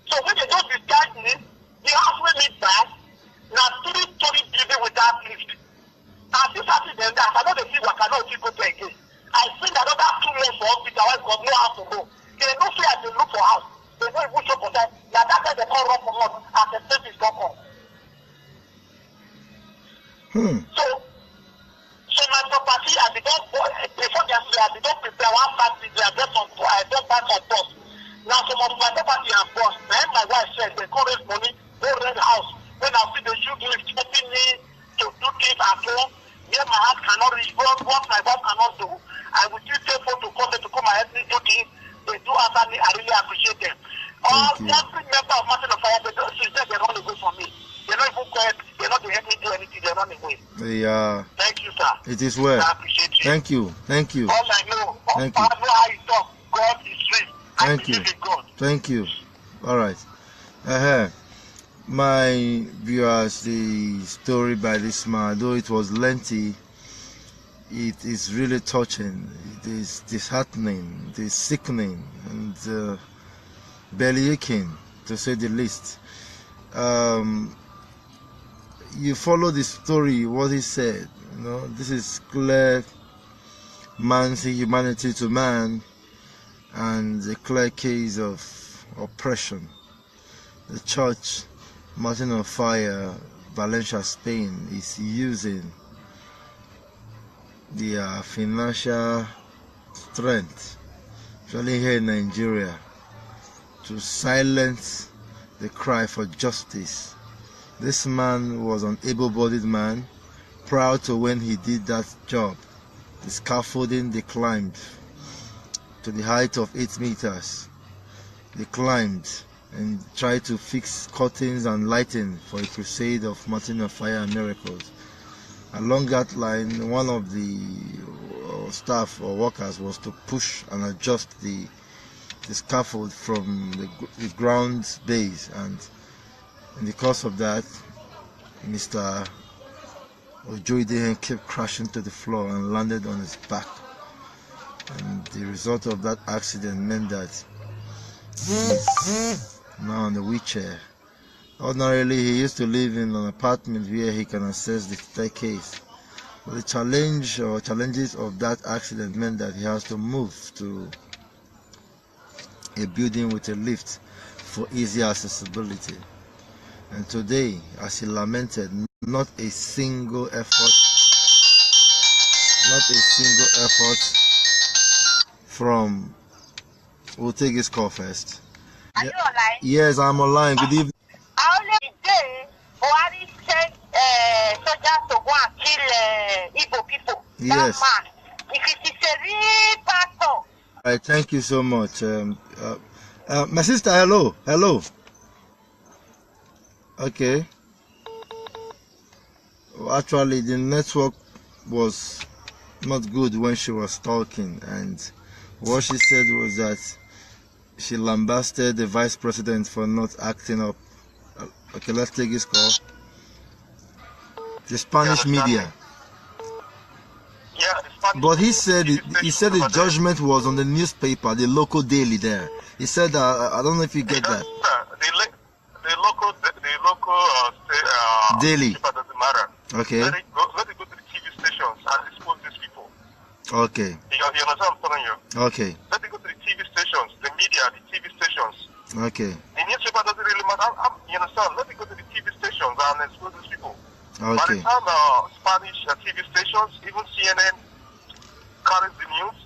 So when they don't discharge me, the house will meet back. Now 3-story building without lift. And this accident, I know they see what I cannot go to again. I think another 2 months for hospital, I got no house to go. They no fear I look for house. They don't even show for that. Now that's why they can't run for months as the state is not on. So my property, I did not before the accident, I did not prepare one party. I just buy some bus. Now some of my property and bus. Then my wife said they call this money, go rent the house. When I see the youth lift helping me to do things at home, where my heart cannot reach, what my wife cannot do, I will still take phone to come and help me do things. They do after me, I really appreciate them. Every member of Mountain of Fire, they run away from me. They're not even quiet, they're not help me do anything, they run away. Thank you, sir. It is well. I appreciate you. Thank you. Thank you. All I know, Thank you. how you talk, God is real. Thank you. God. Thank you. All right. My viewers, the story by this man, though it was lengthy, it is really touching. It is disheartening, it is sickening, and belly aching, to say the least. You follow the story, what he said. You know, this is clear man's humanity to man, and a clear case of oppression. The church, Mountain of Fire, Valencia, Spain, is using their financial strength, especially here in Nigeria, to silence the cry for justice. This man was an able-bodied man, proud to when he did that job. The scaffolding they climbed to the height of 8 meters. They climbed and tried to fix curtains and lighting for a crusade of Mountain of Fire and Miracles. Along that line, one of the staff or workers was to push and adjust the scaffold from the ground base, and in the course of that, Mr. Ojoide kept crashing to the floor and landed on his back. And the result of that accident meant that he's now on the wheelchair. Ordinarily, he used to live in an apartment where he can access the staircase. But the challenges of that accident meant that he has to move to a building with a lift for easy accessibility. And today, as he lamented, not a single effort from, we'll take his call first. Are you online? Yes, I'm online. Good evening. I only today Buhari sent soldiers to go and kill Igbo people. Yes. That man, if it is a real pastor. All right, thank you so much. My sister, hello. Okay. Well, actually, the network was not good when she was talking, and what she said was that she lambasted the vice president for not acting up. Okay, let's take this call. The Spanish media. Yeah, the Spanish. But he said the judgment was on the newspaper, the local daily there. He said I don't know if you get that. The local daily. Doesn't matter. Okay. Let it go to the TV stations and expose these people. Okay. You understand what I'm telling you? Okay. Let it go to the TV stations, the media, the TV stations. Okay. The newspaper doesn't really matter. You understand? Let it go to the TV stations and expose these people. By the Okay. time Spanish TV stations, even CNN carries the news,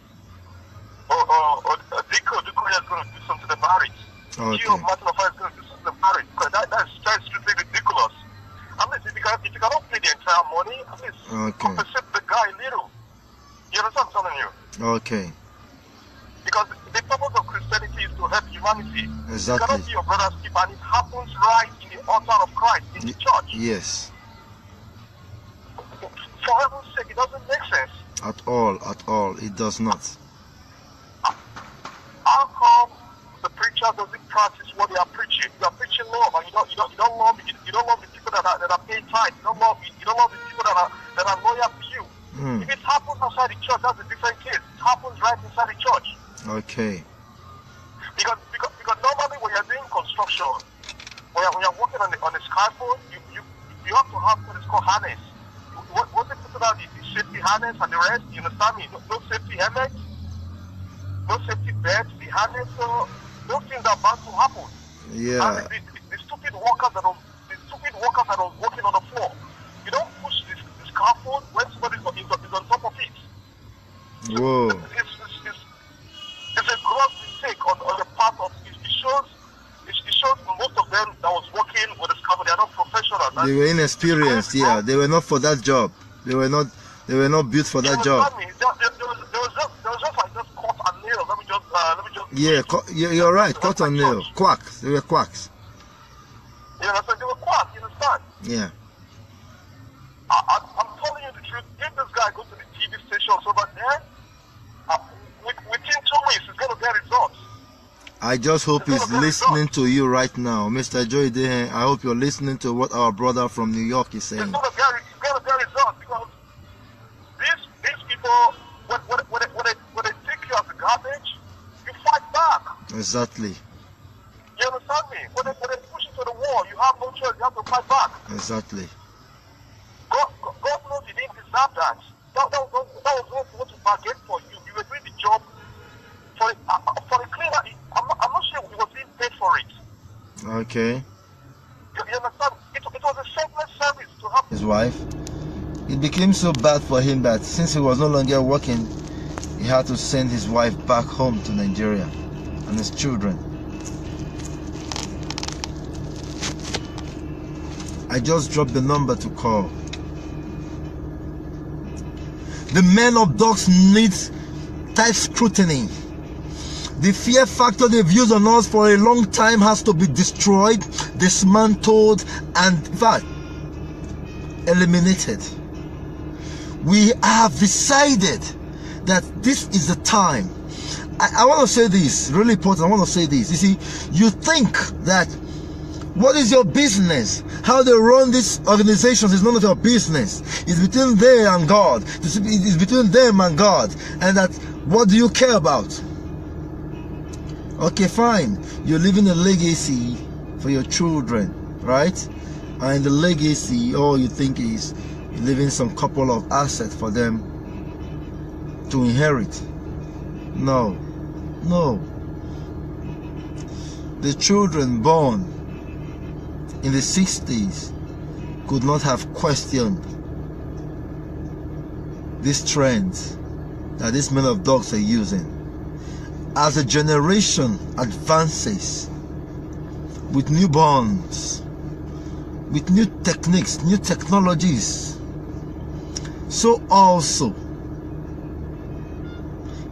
or Dico is going to do something about it. Okay. Gio Martin of is going to do something about it. Because that's strictly ridiculous. I mean, if you cannot pay the entire money, at least compensate the guy a little. You understand what I'm telling you? Okay. Because the purpose of Christianity is to help humanity. Exactly. You cannot be your brother's keeper, and it happens right in the altar of Christ, in the church. Yes. For heaven's sake, it doesn't make sense. At all. It does not. How come the preacher doesn't practice what they are preaching? You are preaching love, and you don't love the people that are paying tithes. You don't love the people that are loyal to you. If it happens outside the church, that's a different case. It happens right inside the church. Okay. Because normally when you're doing construction, when you're working on the scaffold, you have to have what is called harness. What's it put out the safety harness and the rest? You understand me? No safety helmet, no safety belts, the harness. So those things are bound to happen. Yeah. And the stupid workers that are working on the floor, you don't push the scaffold when somebody is on top of it. So Whoa. It's a gross mistake on the part of it. It shows most of them that was working with the scaffold, they are not professionals. They were inexperienced. Yeah. They were not for that job. They were not built for that job. There was just like just cut and nail. Let me just. Yeah, you're right. Cut and nail. Quacks. They were quacks. You understand? They were quacks. You understand? Yeah. I'm telling you the truth. If this guy goes to the TV stations over there, within 2 weeks, he's going to get results. I just hope he's listening to you right now. Mr. Joy Dehen, I hope you're listening to what our brother from New York is saying. He's going to get results because these people, when they take you as a garbage, you fight back. Exactly. You understand me? When they push you to the wall, you have no choice. You have to fight back. Exactly. God knows you didn't deserve that. That was what you bargained for. You were doing the job for a cleaner. I'm not sure he was being paid for it. Okay. You understand? It was a selfless service to help his wife. It became so bad for him that since he was no longer working, he had to send his wife back home to Nigeria and his children. I just dropped the number to call. The men of dogs need tight scrutiny. The fear factor they've used on us for a long time has to be destroyed, dismantled, and in fact, eliminated. We have decided that this is the time. I want to say this, really important. I want to say this. You see, you think that what is your business? How they run these organizations is none of your business. It's between them and God. It's between them and God. And that What do you care about? Okay, fine. You're leaving a legacy for your children, right? And the legacy, all you think is leaving some couple of assets for them to inherit. No, no. The children born in the 60s could not have questioned these trends that these men of dogs are using. As the generation advances with newborns, with new techniques, new technologies, so also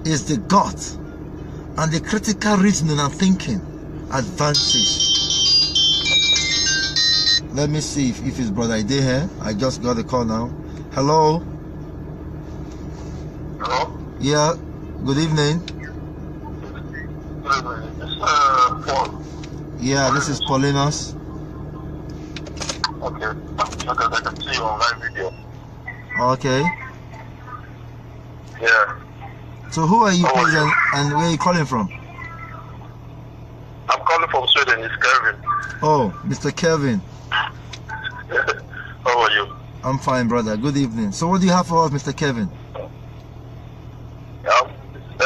is the gut and the critical reasoning and thinking advances. Let me see if his brother Ide here. I just got a call now. Hello? Hello? Yeah, good evening. Paul. Yeah, this is Paulinus. Okay. Because I can see you on live video. Okay. Yeah. So who are you, How are please, you? and where are you calling from? I'm calling from Sweden. It's Kevin. Oh, Mr. Kevin. How are you? I'm fine, brother. Good evening. So what do you have for us, Mr. Kevin?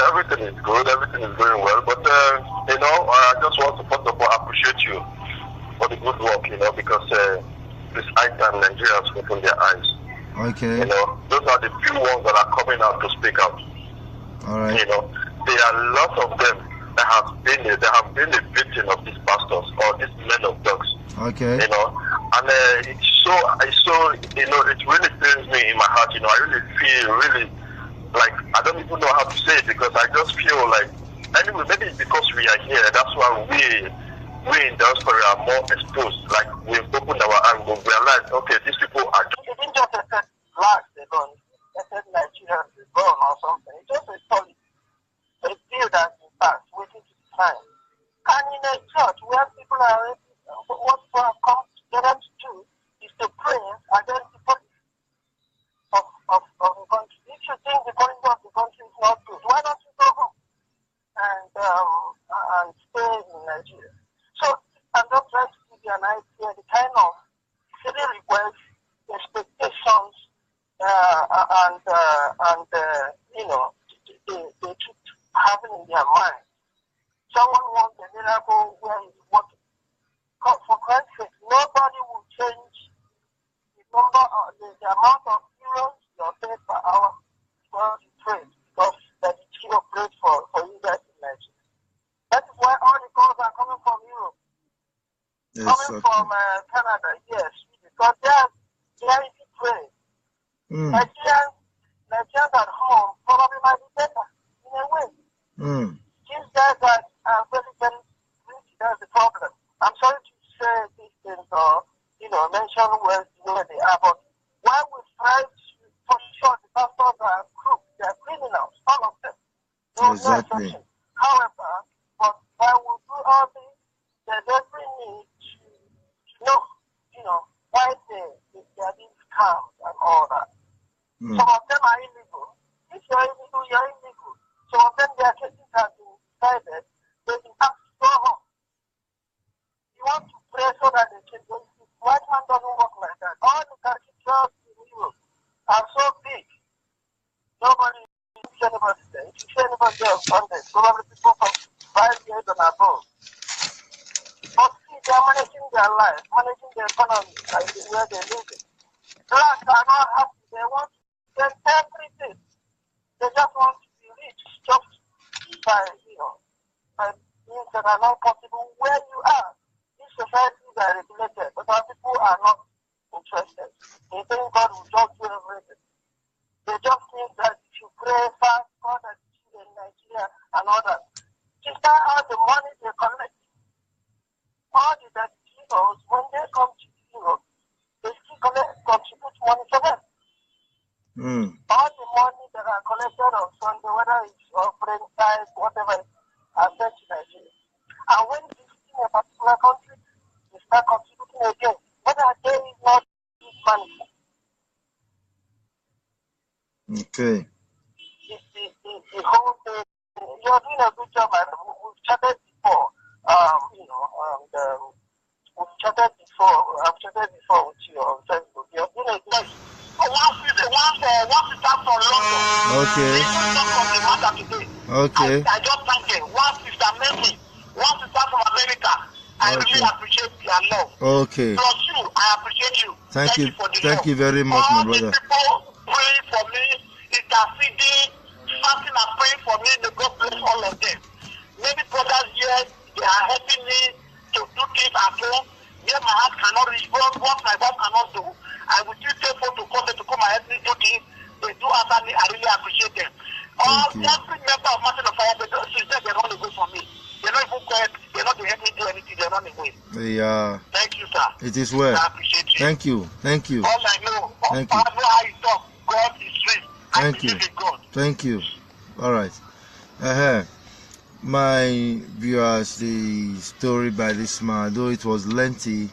Everything is good. Everything is going well. But, I just want to first of all appreciate you for the good work, because this ITAM Nigerians open their eyes. Okay. Those are the few ones that are coming out to speak out. All right. There are lots of them that have been a victim of these pastors or these men of dogs. Okay. And it's so it really pains me in my heart. I really feel like I don't even know how to say it, because I just feel like, anyway, maybe it's because we are here. That's why we in diaspora are more exposed. Like, we've opened our eyes, we realized, okay, these people are just. It didn't just affect blacks alone. It affected Nigerians alone or something. It's just a story. A view that's in fact waiting to be time. And in a church where people are, what people have come together to do is to pray against the policy of the country. If you think the policy of the country is not good, why don't you go home and stay in Nigeria? So I'm just trying to give you an idea the kind of silly requests, expectations, they keep having in their mind. Someone wants a miracle where he's working. For Christ's sake, nobody will change the number of the amount of euros you're paid per hour because you trade, because that is kilo plate for you guys in Nigeria. That is why all the calls are coming from Europe. Yes, Coming from Canada, yes, because they are easy trade. Nigerians at home probably might be better in a way. These guys that are very, very rich, that's the problem. I'm sorry to say these things or, mention where they are, but why we try to, for sure, the pastors are crooks, they are criminals, all of them. No Exactly. exception. However, but while we do all this, there's every need to know, why they are being scammed and all that. Some of them are illegal. If you're illegal, you're illegal. Some of them, their cases have been decided. They've been asked to go home. You want to pray so that they can go. White man doesn't work like that. All the cathedrals in Europe are so big. Nobody sees anybody there. If you see anybody there on Sunday, probably people from 5 years and above. But see, they are managing their life, managing their economy, like where they live in. Blacks are not happy. They want to get everything. They just want to be rich, just by means that are not possible where you are. These societies are regulated, but our people are not interested. They think God will just do everything. They just think that if you pray fast, God has you in Nigeria and all that. Just how the money they collect. All the Latinos, when they come to Europe, they still contribute money for them. All the money that are collected on Sunday, whether it's offering tithes, whatever, are sent to Nigeria. And when they visit a particular country, they start contributing again. Whether they is not use money. Okay. The the whole day. You're doing a good job, and we've chatted before. We've chatted before. I've chatted before with you on Facebook. You're doing a nice. Once you start from London, Okay. they don't talk from the matter today. Okay. I just thank them. One sister Messi, one sister from America. I really appreciate their love. Okay. Plus you, I appreciate you. Thank you. For the Thank love. you very much, my brother. All the people praying for me, interceding, fasting and praying for me. May God bless all of them. Many brothers here, they are helping me to do things at home. Where my heart cannot reach, what my wife cannot do. I will still take phone to come and help me do things. They do answer me. I really appreciate them. Every member of Mountain of Fire, they run away from me. They're not even quiet. They're not to help me do anything. They're running away. Yeah. Thank you, sir. It is well. I appreciate you. Thank you. Thank you. All I know, Thank you. how you talk, God is real. Thank you. God. Thank you. All right. My viewers, the story by this man, though it was lengthy,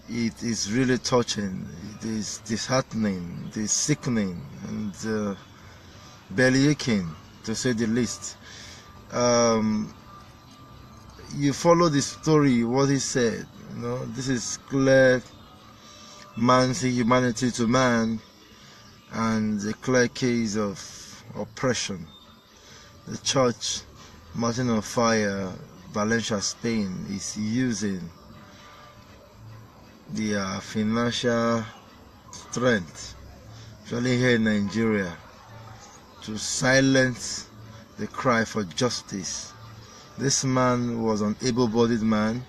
it is really touching. It is disheartening, it is sickening, and belly aching, to say the least. You follow the story, what he said. You know, this is clear man's humanity to man, and a clear case of oppression. The church, Mountain of Fire, Valencia, Spain, is using their financial strength, especially here in Nigeria, to silence the cry for justice. This man was an able-bodied man,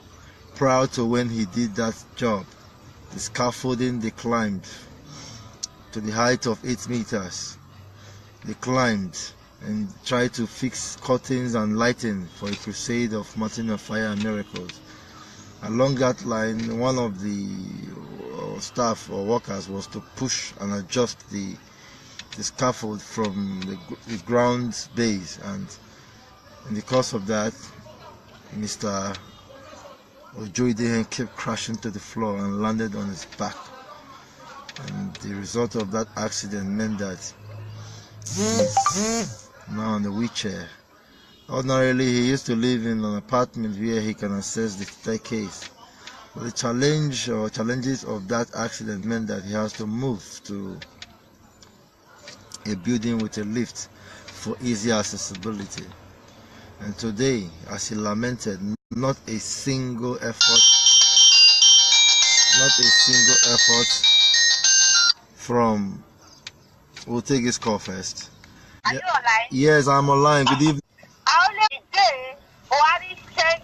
proud to when he did that job. The scaffolding they climbed to the height of 8 meters. They climbed and tried to fix curtains and lighting for a crusade of Mountain of Fire and miracles. Along that line, one of the staff or workers was to push and adjust the scaffold from the ground base, and in the course of that, Mr. Ojoide kept crashing to the floor and landed on his back. And the result of that accident meant that he's now on the wheelchair. Ordinarily, he used to live in an apartment where he can access the staircase. But the challenges of that accident meant that he has to move to a building with a lift for easy accessibility. And today, as he lamented, not a single effort from, we'll take his call first. Are you online? Yes, I'm online. Good evening. Today, Buhari sent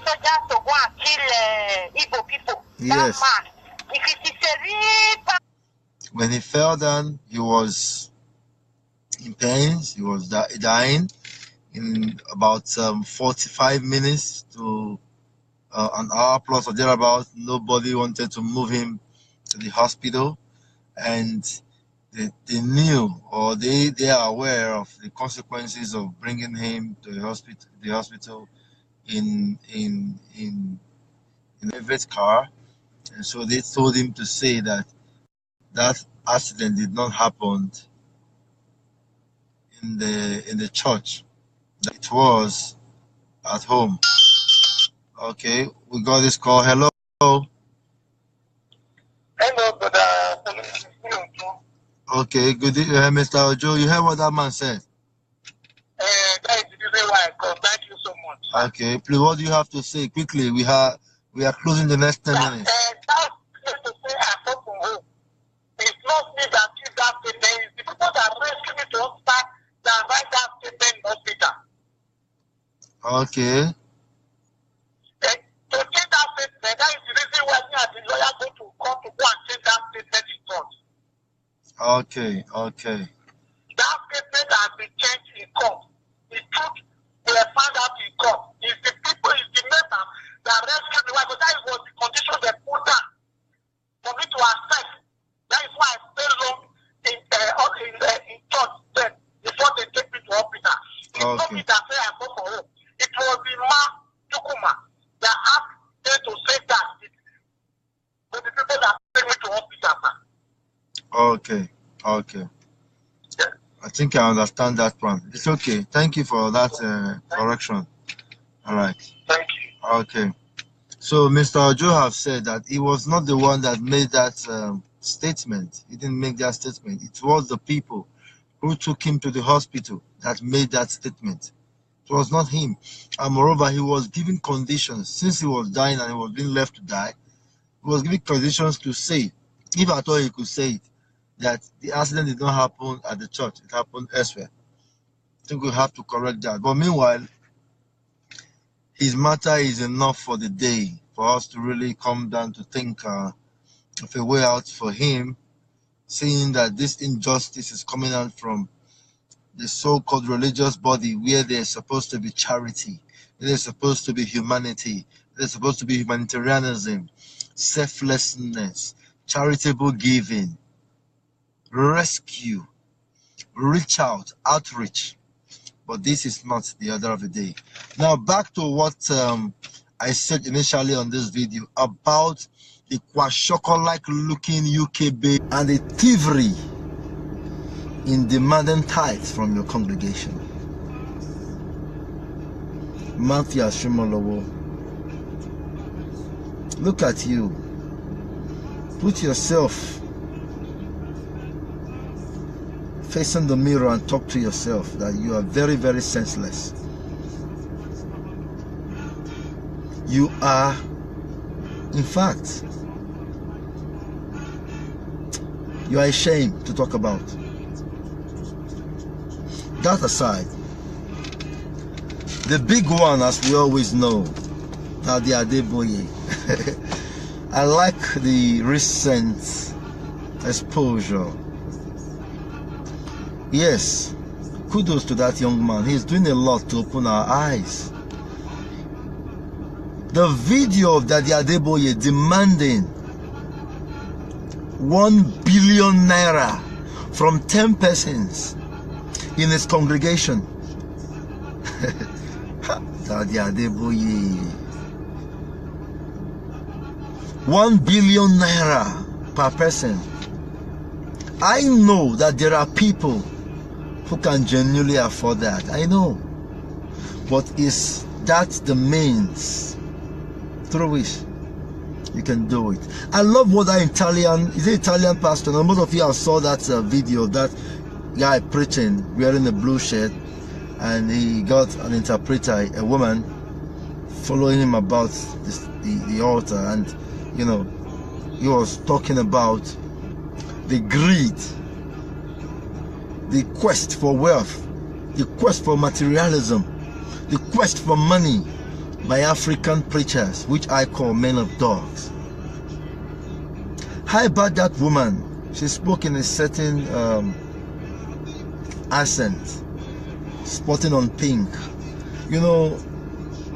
soldiers to go and kill Igbo people. Yes. That man, if it is a real... When he fell down, he was in pains. He was dying. In about 45 minutes to an hour plus or thereabout, nobody wanted to move him to the hospital, and they knew, or they are aware of the consequences of bringing him to the hospital in a vet car, and so they told him to say that accident did not happen in the church. It was at home. Okay, we got this call. Hello. Hello, brother. Okay, good evening, Mr. Ojo. You heard what that man said? That is the reason why I called. Thank you so much. Okay, please, what do you have to say quickly? We are closing the next 10 minutes. That's to say I come from home. It's not me that give that statement. It's the people that rescue me to hospital that write that statement in hospital. Okay. To change that statement, that is the reason why me and the lawyer go to court to go and change that statement in court. Okay. That statement has been changed in court. The truth we have found out in court. It's the people, it's the members that rescued me. Because that was the condition they put down for me to accept. That is why I stay long in church then before they take me to hospital. It's not me that say I go for home. It was the man Chukuma that asked them to say that to the people that take me to hospital. Okay. Yeah. I think I understand that one. It's okay. Thank you for that correction. All right. Thank you. Okay. So Mr. Ojo have said that he was not the one that made that statement. He didn't make that statement. It was the people who took him to the hospital that made that statement. It was not him. And moreover, he was given conditions. Since he was dying and he was being left to die, he was given conditions to say, if at all he could say it, that the accident did not happen at the church. It happened elsewhere. I think we have to correct that. But meanwhile, his matter is enough for the day for us to really come down to think of a way out for him, seeing that this injustice is coming out from the so-called religious body where there's supposed to be charity, where there's supposed to be humanity, there's supposed to be humanitarianism, selflessness, charitable giving, rescue, reach out, outreach. But this is not the order of the day. Now back to what I said initially on this video about the kwashoko-like looking UK babe and the thievery in demanding tithes from your congregation. Matthew Ashimolowo, look at you. Put yourself facing the mirror and talk to yourself that you are very, very senseless. You are, in fact, you are ashamed to talk about. That aside, the big one, as we always know, are the Adeboye. I like the recent exposure. Yes, kudos to that young man. He's doing a lot to open our eyes. The video of Daddy Adeboye demanding 1 billion naira from 10 persons in his congregation. Daddy Adeboye. 1 billion naira per person. I know that there are people who can genuinely afford that. I know. But is that the means through which you can do it? I love what that Italian pastor, and most of you have saw that video of that guy preaching wearing a blue shirt, and he got an interpreter, a woman, following him about the altar, and you know, he was talking about the greed, the quest for wealth, the quest for materialism, the quest for money by African preachers, which I call men of dogs. How about that woman? She spoke in a certain accent, spotting on pink. You know,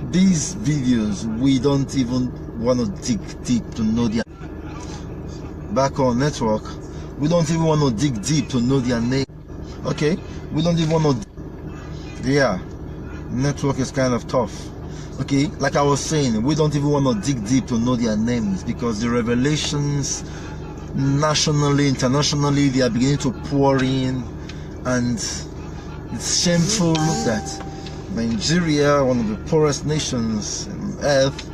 these videos, we don't even want to dig deep to know their back on network. We don't even want to dig deep to know their name. Okay, we don't even want to. Yeah, network is kind of tough. Okay, like I was saying, we don't even want to dig deep to know their names, because the revelations nationally, internationally, they are beginning to pour in, and it's shameful that Nigeria, one of the poorest nations on earth,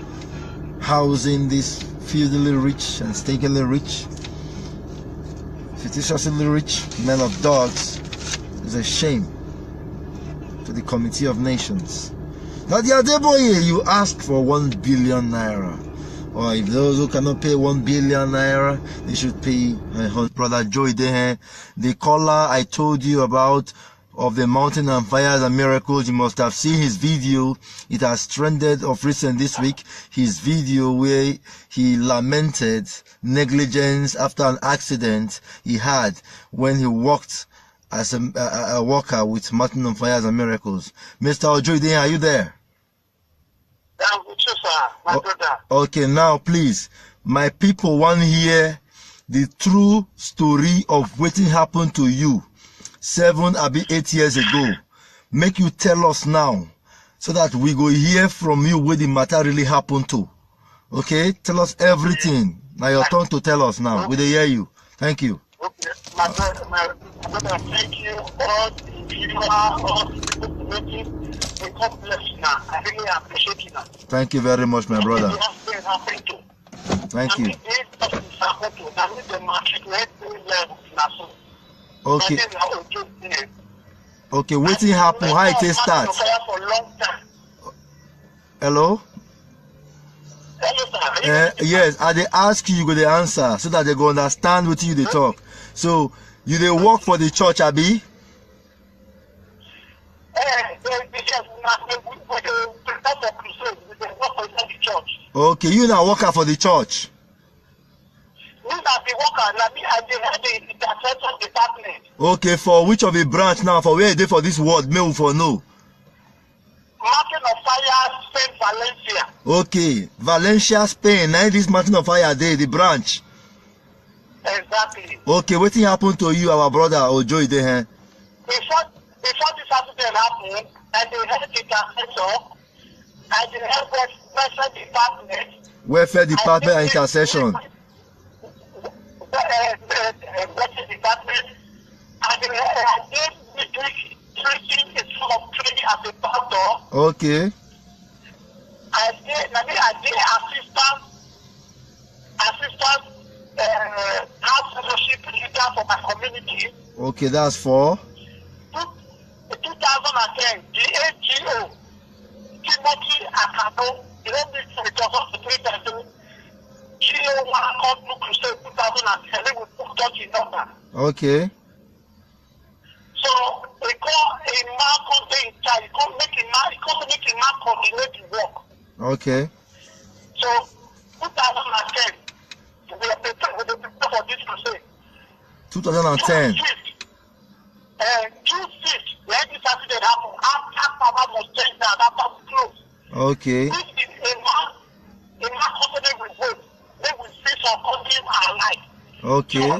housing these filthily rich and stinkingly rich, fictitiously rich men of dogs, is a shame to the Committee of Nations. Now the Adeboye, you ask for 1 billion naira, or if those who cannot pay 1 billion naira, they should pay. Brother Joy Dehe, the caller I told you about of the mountain and fires and miracles, you must have seen his video. It has trended of recent this week. His video where he lamented negligence after an accident he had when he worked as a worker with mountain and fires and miracles. Mr. Ojoide, are you there? I'm with you, sir, my brother. Okay, now please, my people want to hear the true story of what happened to you 7 or 8 years ago. Make you tell us now, so that we go hear from you where the matter really happened to. Okay, tell us everything. Now your turn to tell us now. We hear you. Thank you. Okay. My brother, thank you. All the viewer, all the people waiting. May God bless you now. I really appreciate you now. Thank you very much, my brother. Thank you. Okay. Okay, waiting happen. How it start? Hello? Yes, I they ask you, you go the answer so that they go understand what you they talk. So you they work for the church, Abi? Okay, you now worker for the church. Okay, for which of the branch now? For where they for this word? May we for know. Mountain of Fire, Spain, Valencia. Okay, Valencia, Spain. Now this Mountain of Fire day, the branch. Exactly. Okay, what thing happened to you, our brother Ojo? They here. Before this accident happened, and they had the intercessor, and they had welfare department. Welfare department and intercession. Welfare department, and they gave me training a sort of training as a pastor. Okay. I did assistant house fellowship leader for my community. Okay, that's for 2010, the AGO, Timothy Akano, the only senator of the 3,000, GO1 Country Crusade 2010, we put that in number. okay. So, they call a man called the entire, he can't make a man coordinate the work. Okay. So, 2010, we are prepared for this crusade. 2010. June 5th, when this accident happened, after was changed down, after we closed. Okay. This is a man company with both. They will see some countries are alive. Okay. So,